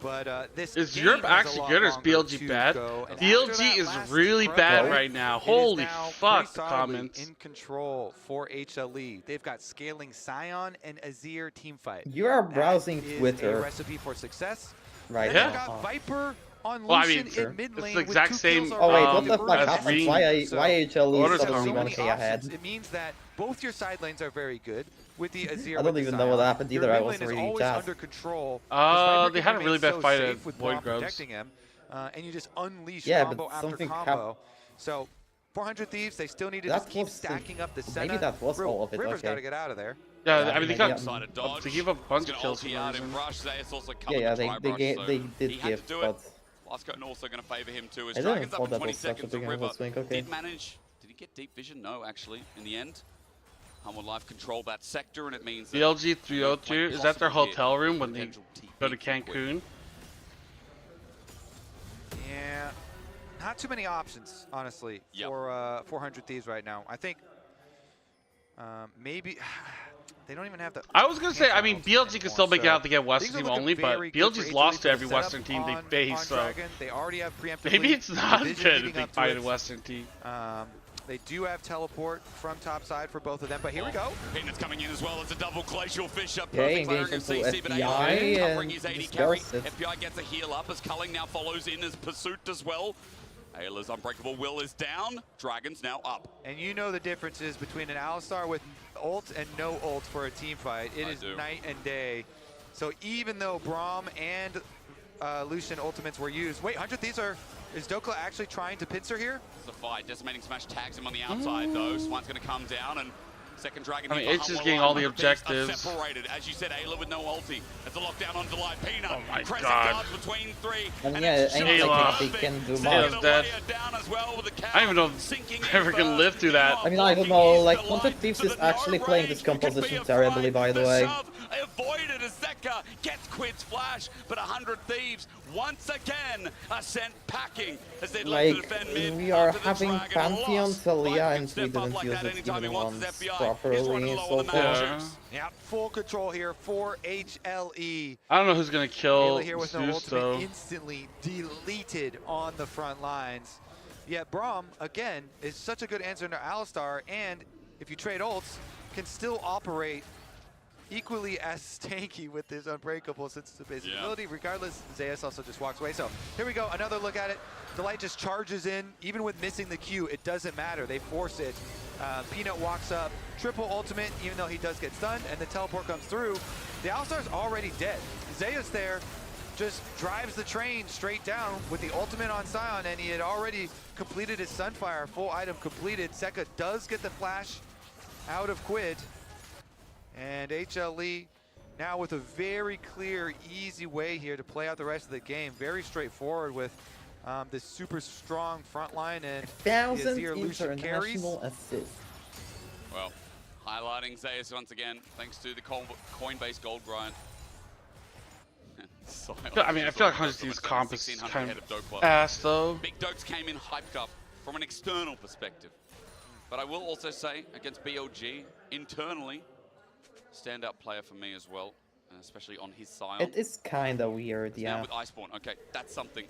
But this is Europe actually good or is BLG bad? BLG is really bad right now. Holy fuck, the comments. In control for HLE. They've got scaling Scion and Azir teamfight. You are browsing Twitter. A recipe for success. Right now. They've got Viper on well, Lucian in mid lane. It's the exact same. Oh wait, what the fuck happened? Why HLE suddenly 1k ahead? It means that both your side lanes are very good. With the Azir, I don't even know what happened either. I wasn't reading chat. Under control. They had a really bad fight at Void Grubs. Protecting him, and you just unleash combo after combo. So 400 Thieves, they still need to just keep stacking up the center. Maybe that was all of it. River's got to get out of there. Yeah, I mean they got to give a bunch of kills. Yeah, they did give, but Lasco also going to favor him too. As I Dragons didn't up thought in that 20 was such a seconds, big River swing. Okay. did manage. Did he get deep vision? No, actually, in the end. Humble Life control that sector, and it means that BLG 302 is that their hotel room when they go to Cancun? Yeah, not too many options, honestly, for 400 Thieves right now. I think maybe they don't even have the. I was gonna say, I mean, BLG can still make it out to get Western team only, but BLG's lost to every Western team they face, so they already have maybe it's not as good if they fight a Western team. They do have teleport from top side for both of them, but here we go. Peanut's coming in as well as a double glacial fish up. Yeah, Perfect layering of CC, but FBI covering his 80 carry. FBI gets a heal up as Culling now follows in as pursuit as well. Ayla's unbreakable will is down. Dragons now up. And you know the differences between an Alistar with ult and no ult for a team fight. It is night and day. So even though Braum and Lucian ultimates were used. Wait, 100 Thieves are... Is Dokla actually trying to pincer here? It's a fight. Decimating Smash tags him on the outside though. Swine's going to come down and second Dragon. I mean, it's just getting all the objectives. Separated, as you said, Ayla with no ulti. It's a lockdown on Delight. Peanut. Oh my Crescent god. guards between three. And yeah, Ayla. they can do more. Ayla's dead. I don't even know if ever can live through that. I mean, I don't know, like, 100 Thieves is actually playing this composition terribly, by the way. Avoided as Zeka gets Quid's flash, but 100 Thieves once again are sent packing as they look to defend mid. We are having Pantheon Talia and we didn't use it even once properly so far. Yeah, full control here for HLE. I don't know who's gonna kill here with Zeus, no ultimate, though. instantly deleted on the front lines. Yet Braum, again, is such a good answer to Alistar, and if you trade ults, can still operate equally as tanky with his unbreakable since it's a basic ability. Regardless, Zeus also just walks away. So here we go, another look at it. Delight just charges in, even with missing the Q, it doesn't matter. They force it. Peanut walks up, triple ultimate, even though he does get stunned, and the teleport comes through. The Alistar's already dead. Zeus there just drives the train straight down with the ultimate on Scion, and he had already completed his Sunfire, full item completed. Zeka does get the flash out of Quid. And HLE now with a very clear, easy way here to play out the rest of the game. Very straightforward with this super strong front line and 1,000 Azir Lucian carries. international assists. Well, highlighting Zeus once again, thanks to the Coinbase gold grind. I mean, I feel like 100 Thieves comp is kind of ass, though. Big Dokes came in hyped up from an external perspective. But I will also say, against BLG, internally, standout player for me as well, especially on his side. It is kind of weird, yeah. Now with Iceborne, okay, that's something.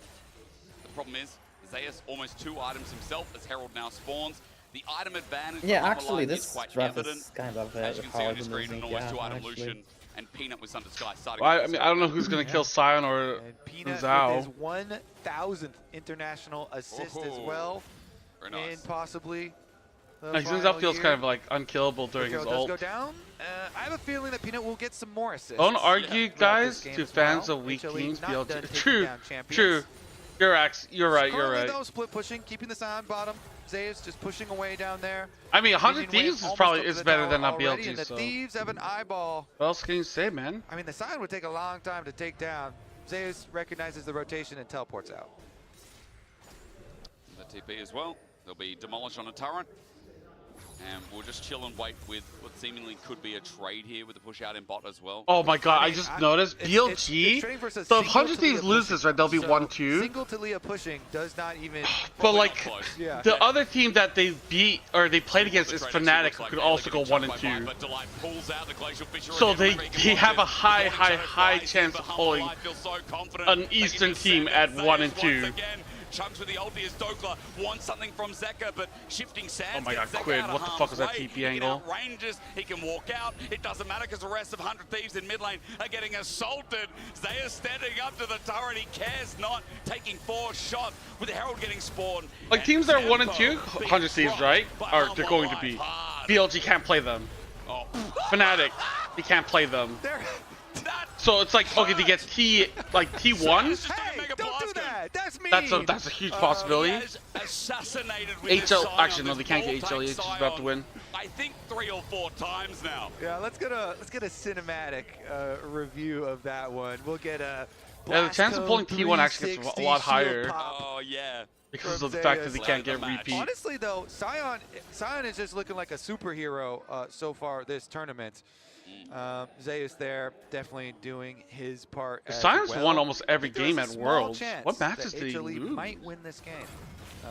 The problem is, Zeus almost 2 items himself as Herald now spawns. The item advantage yeah, actually, this is quite draft evident. is kind of as you can see on hard your screen, losing, an almost yeah, 2 item actually. Lucian and Peanut with Sun Disguise starting. Well, I mean, I don't know who's gonna kill Scion or Peanut Zhao. with his 1,000th international assist as well. Very nice. And possibly like, Zinzao feels kind of like unkillable during his ult. Go down. I have a feeling that Peanut will get some more assists. Don't argue, guys, to fans of weak teams. True. You're right. You're right. Though, split pushing, keeping the Scion bottom. Zeus just pushing away down there. I mean, 100 Thieves is probably better than not BLG. And the so. Thieves have an eyeball. What else can you say, man? I mean, the Scion would take a long time to take down. Zeus recognizes the rotation and teleports out. The TP as well. They'll be demolished on a turret. And we'll just chill and wait with what seemingly could be a trade here with the push out in bot as well. Oh my god, I just noticed BLG. So if 100 Thieves loses, right, they'll be 1-2. Single Talia pushing does not even. But like, yeah. the other team that they beat or they played against is Fnatic, who could also go 1-2. So they have a high chance of pulling an Eastern team at 1-2. Chunks with the ulti as Dokla wants something from Zeka, but shifting sands. Oh my god, Quid, what the fuck was that TP angle? Ranges, he can walk out. It doesn't matter because the rest of 100 Thieves in mid lane are getting assaulted. Zaya standing up to the turret, he cares not, taking 4 shots with the Herald getting spawned. Like teams that are 1-2, 100 Thieves, right? Or they're going to be. BLG can't play them. Fnatic, he can't play them. So it's like, okay, they get T1. Hey, don't do that. That's me. That's a huge possibility. HL, actually no, they can't get HL. He's just about to win. I think 3 or 4 times now. Yeah, let's get a cinematic review of that one. We'll get a. Yeah, the chance of pulling T1 actually gets a lot higher. Oh yeah. Because of the fact that they can't get repeat. Honestly though, Sion is just looking like a superhero so far this tournament. Zeus there definitely doing his part. Sion's won almost every game at Worlds. What matches did he lose? Might win this game.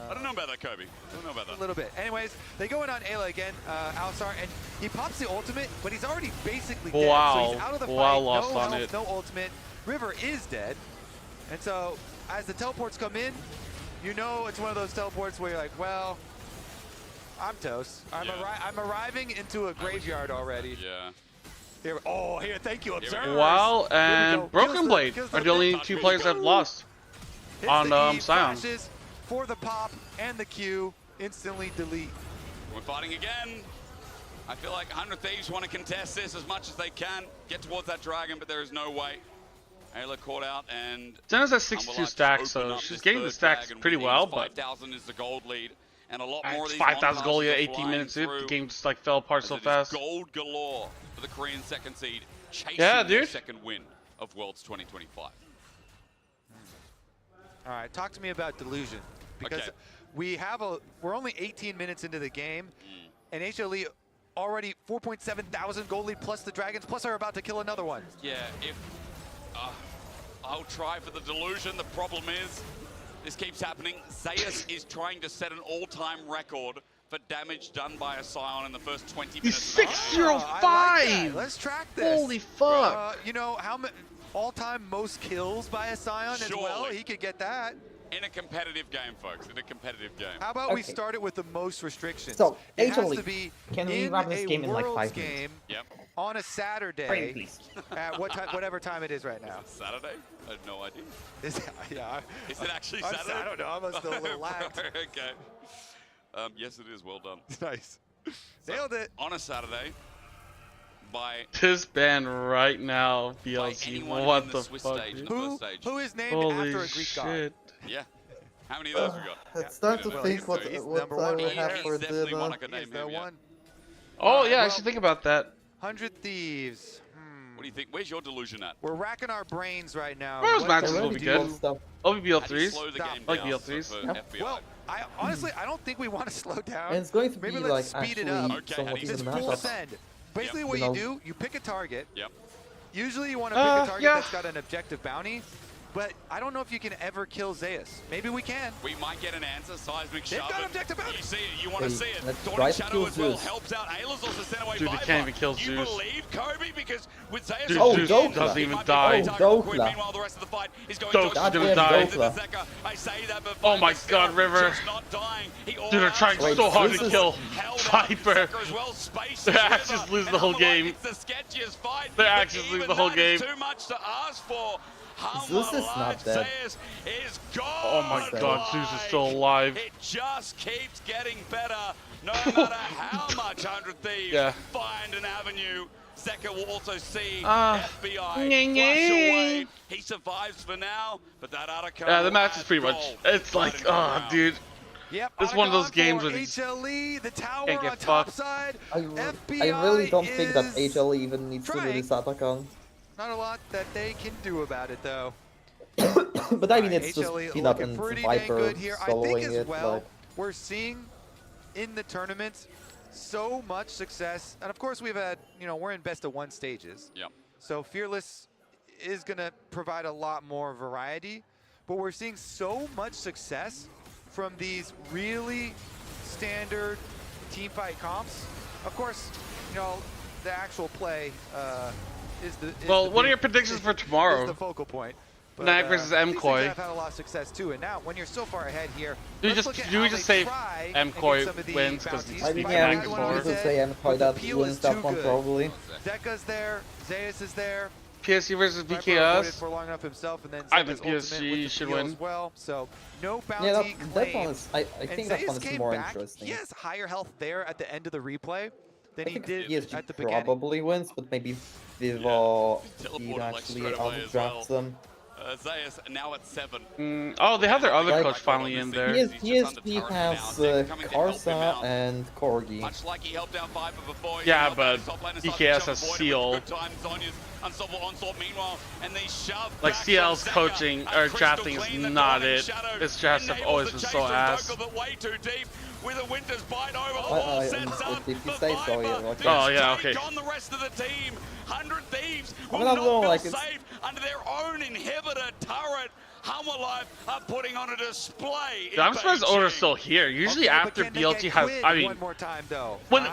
I don't know about that, Kobe. I don't know about that. A little bit. Anyways, they go in on Ayla again, Alistar, and he pops the ultimate, but he's already basically dead. So he's out of the fight. Lost no on health, it. no ultimate. River is dead. And so as the teleports come in, you know it's one of those teleports where you're like, well, I'm toast. I'm arriving into a graveyard already. Yeah. Here, thank you, Observer. Wow, and Broken Blade are the only 2 players that have lost on Sion. For the pop and the Q, instantly delete. We're fighting again. I feel like 100 Thieves want to contest this as much as they can, get towards that dragon, but there is no way. Ayla caught out, and Senna's at 62 stacks, so she's getting the stacks pretty well, but 5,000 is the gold lead. And a lot more of these 5,000 gold, 18 minutes in, the game just like fell apart so fast. Gold galore for the Korean second seed, chasing their second win of Worlds 2025. All right, talk to me about Delusion, because we're only 18 minutes into the game, and HLE already 4.7 thousand gold lead plus the Dragons, plus are about to kill another one. Yeah, if I'll try for the Delusion. The problem is, this keeps happening. Zeus is trying to set an all-time record for damage done by a Sion in the first 20 minutes. He's 605! Let's track this. Holy fuck! You know, how many all-time most kills by a Sion as well? He could get that. In a competitive game, folks. In a competitive game. How about we start it with the most restrictions? So, it has HLE, to be can we wrap this game in like 5 minutes? On a Saturday at whatever time it is right now. Is it Saturday? I have no idea. Is it actually Saturday? I don't know. I'm still a little lagged. Okay. Yes, it is. Well done. Nice. Nailed it. On a Saturday. By this ban right now, BLG. What the fuck? Who is named after a Greek god? Yeah. How many of those we got? It's starting to think what I would have for dinner. Oh yeah, I should think about that. 100 Thieves. What do you think? Where's your Delusion at? We're racking our brains right now. Those matches will be good. I'll be BL3s. I like BL3s. Well, honestly, I don't think we want to slow down. And it's going to Maybe be let's like speed it up. somewhat This even full matchup. send. Basically, what you do, you pick a target. Yep. Usually, you want to pick a target that's got an objective bounty. But I don't know if you can ever kill Zeus. Maybe we can. We might get an answer. Seismic They've shove. got objective bounty. You see it. You want to see it. Let's Dawn try and to Shadow kill as well Zeus. helps out. Ayla's also sent away Dude, they can't even kill You Zeus. believe, Kobe? Because with Zeus, Dude, Zeus doesn't even die. Meanwhile, the rest of the fight is going Dok's gonna die. I say that, but Oh my god, River. Dude, they're trying so hard to kill Viper. They're actually just losing the whole game. They're actually losing the whole game. Too much to ask for. Zeus is not dead. Is gone. Oh my god, Zeus is still alive. It just keeps getting better, no matter how much 100 Thieves find an avenue. Zeka will also see FBI flash away. He survives for now, but that Attica. Yeah, the match is pretty much. It's like, dude. Yep, it's one of those games where HLE, the tower can't on get top fucked. side. I really don't think that HLE even needs to do this Atacon. Not a lot that they can do about it, though. But I mean, it's just HLE Peanut and pretty Viper dang good here. I think soloing as it. well, Like, we're seeing in the tournament so much success. And of course, we've had, we're in best of 1 stages. Yep. So Fearless is going to provide a lot more variety. But we're seeing so much success from these really standard team fight comps. Of course, the actual play is the. Well, what are your predictions for tomorrow? Is the focal point. But, Nag versus MCoy. Have had a lot of success too, and now when you're so far ahead here, do we just say MCoy wins because he's I think yeah, we just say MCoy that wins that one probably. Dekka's there, Zeus is there. PSG versus BKS. For long enough himself, and then I think PSG should win. As well. So no bounty that one is. I think that one is more interesting. He has higher health there at the end of the replay than he did at the beginning. Probably wins, but maybe Vivo he actually outdrafts them. Zeus now at 7. Oh, they have their other coach finally in there. ESP has Karsa and Corgi. Much like he helped out Viper before. Yeah, but BKS has Seal. Meanwhile, and they shove like CL's coaching or drafting is not it. His drafts have always been so ass. With a Winter's bite over the wall, sets up if you say so, yeah. Oh yeah, okay. On the rest of the team, 100 Thieves will not feel like safe under their own inhibitor turret. Hummerlife are putting on a display. Yeah, I'm surprised Oda's still here. Usually after BLG has, I mean, one more time though. When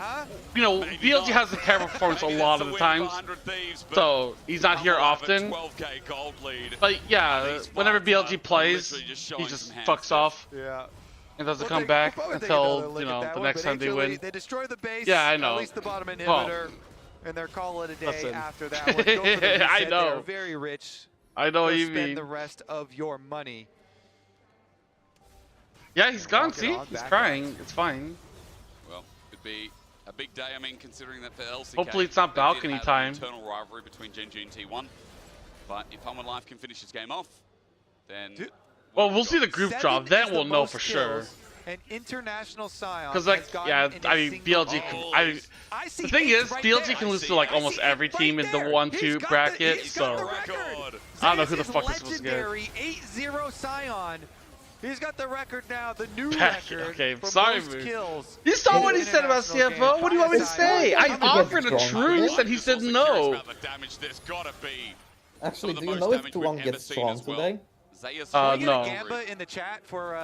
BLG has a terrible performance a lot of the times, so he's not here often. But yeah, whenever BLG plays, he just fucks off. Yeah. It doesn't come back until the next time they win. They destroy the base. Yeah, I know. At least the bottom inhibitor, and they're calling it a day after that one. Go for the I know. They're very rich. I know what you spend mean. the rest of your money. Yeah, he's gone. See, he's crying. It's fine. Well, could be a big day. I mean, considering that for LCK, hopefully it's not balcony time. Internal rivalry between Gen G and T1. But if Hummerlife can finish his game off, then. Well, we'll see the group drop. Then we'll know for sure. An international Scion. Because I mean, BLG. The thing is, BLG can lose to like almost every team in the 1-2 bracket. So I don't know who the fuck is supposed to get. 8-0 Scion. He's got the record now, the new record. Okay, for sorry, most kills. You saw what he said about CFO? What do you want me to say? I offered a truce and he said no. Actually, do you know if Tuan gets strong today? No. Gamba in the chat for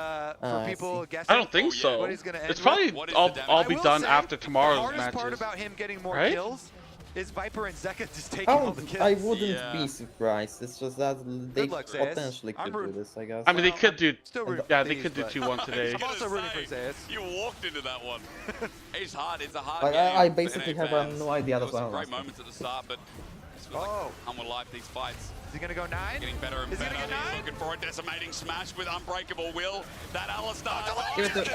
people guessing. I don't think so. It's probably all be done after tomorrow's matches. The hardest part about him getting more kills is Viper and Zeka just taking all the kills. I wouldn't be surprised. It's just that they potentially could do this, I guess. I mean, they could do. Yeah, they could do 2-1 today. I'm also rooting for Zeus. You walked into that one. It's hard. It's a hard game. I basically have no idea that's what I'm great moments at the start, but Hummerlife these fights. Is he gonna go 9? Getting better and better. He's looking for a decimating smash with Unbreakable Will. That Alistar.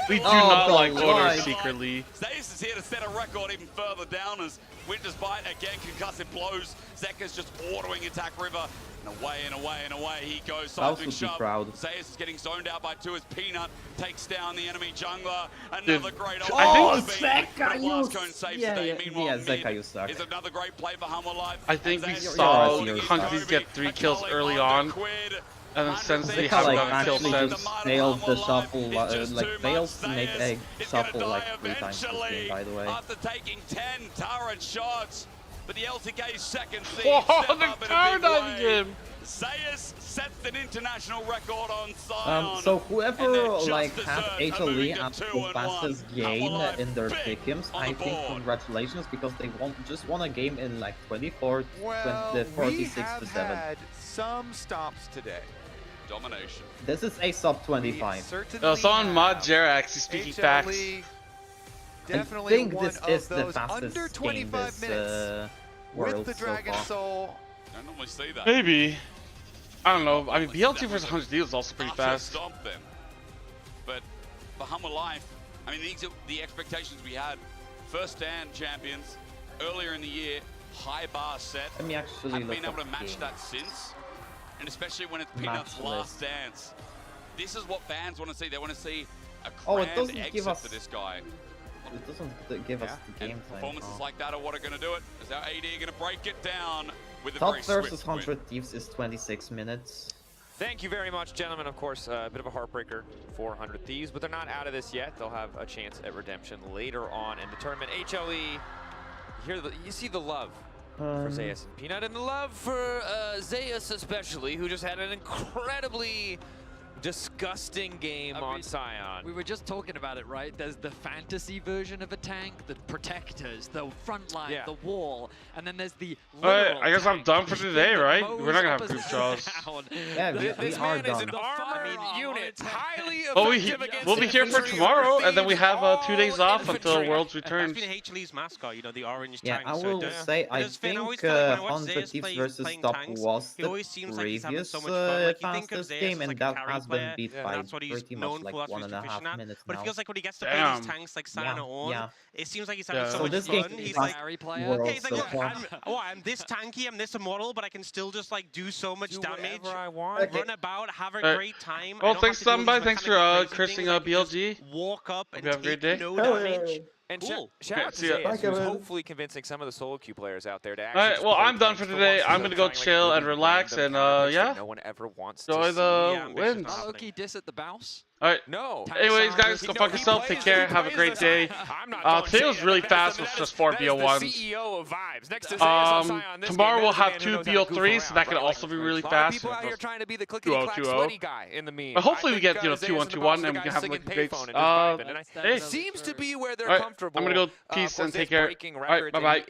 We do not like Order secretly. Zeus is here to set a record even further down as Winter's Bite again concussive blows. Zeka's just autoing attack River. And away and away and away he goes. Seismic shove. Zeus is getting zoned out by 2 as Peanut takes down the enemy jungler. Another great Zeka, Zeka is another great play for Hummerlife. I think we saw Hunkies get 3 kills early on. And then since they haven't gotten kills since. Failed the shuffle, failed to make a shuffle like 3 times this game, by the way. After taking 10 turret shots, but the LCK's second seed the card on him. Zeus sets an international record on Sion. So whoever has HLE at the fastest game in their pick'ems, I think congratulations, because they just won a game in like 46 to 7. Had some stops today. Domination. This is a sub 25. Someone mod Jerax, he's speaking facts. Definitely I think this is the fastest under 25 game this minutes world with the Dragon Soul. I don't normally see that. Maybe. I don't know. I mean, BLT versus 100 deals is also pretty fast. Stomp them. But for Hummerlife, I mean, these are the expectations we had. First stand champions earlier in the year, high bar set. Let me actually haven't been able to match that since, and especially when it's Peanut's last dance. This is what fans want to see. They want to see a grand exit for this guy. It doesn't give us the game time. Performances like that are what are going to do it. Is our AD going to break it down with a Top very versus swift 100 Thieves is 26 minutes. Thank you very much, gentlemen. Of course, a bit of a heartbreaker for 100 Thieves, but they're not out of this yet. They'll have a chance at redemption later on in the tournament. HLE, you see the love for Zeus and Peanut, and the love for Zeus especially, who just had an incredibly disgusting game on Scion. We were just talking about it, right? There's the fantasy version of a tank, the protectors, the front line, the wall, and then there's the Alright, I guess I'm done for today, right? We're not gonna have group draws. Yeah, we are man is done. an armored unit, highly Well, effective against we'll be here for tomorrow, and then we have 2 days off until Worlds returns. That's been HLE's mascot, you know, the orange Yeah, tank. I so will say I think 100 Thieves versus Top was the previous fastest game, and that has been beat by pretty much like 1.5 minutes But now. it feels like when he gets to play these tanks like Scion on, it seems like he's having so much this fun. game He's is like, Worlds he's like, so look, far. I'm this tanky, I'm this immortal, but I can still just like do so much damage. I want. Run about, have a great time. Well, thanks somebody. Thanks for cursing BLG. Walk up and have a great day. no damage. And Cool. shout out to See ya. Zeus, who's hopefully convincing some of the solo queue players out there to actually Alright, well, I'm done for today. I'm gonna go chill and relax, and yeah. No one ever wants enjoy to the wins. Loki diss at the bouse. Alright. No. Anyways, guys, go fuck yourself. Take care. Have a great day. Today was really fast. It was just 4 BO1s. Tomorrow we'll have 2 BO3s, so that can also be really fast. People out here trying to be the 2-0-2-0. guy in the meme. But hopefully we get 2-1-2-1 and we can have like great. Hey. Seems to be where they're Alright, comfortable. I'm gonna go peace and take care. Alright, bye bye.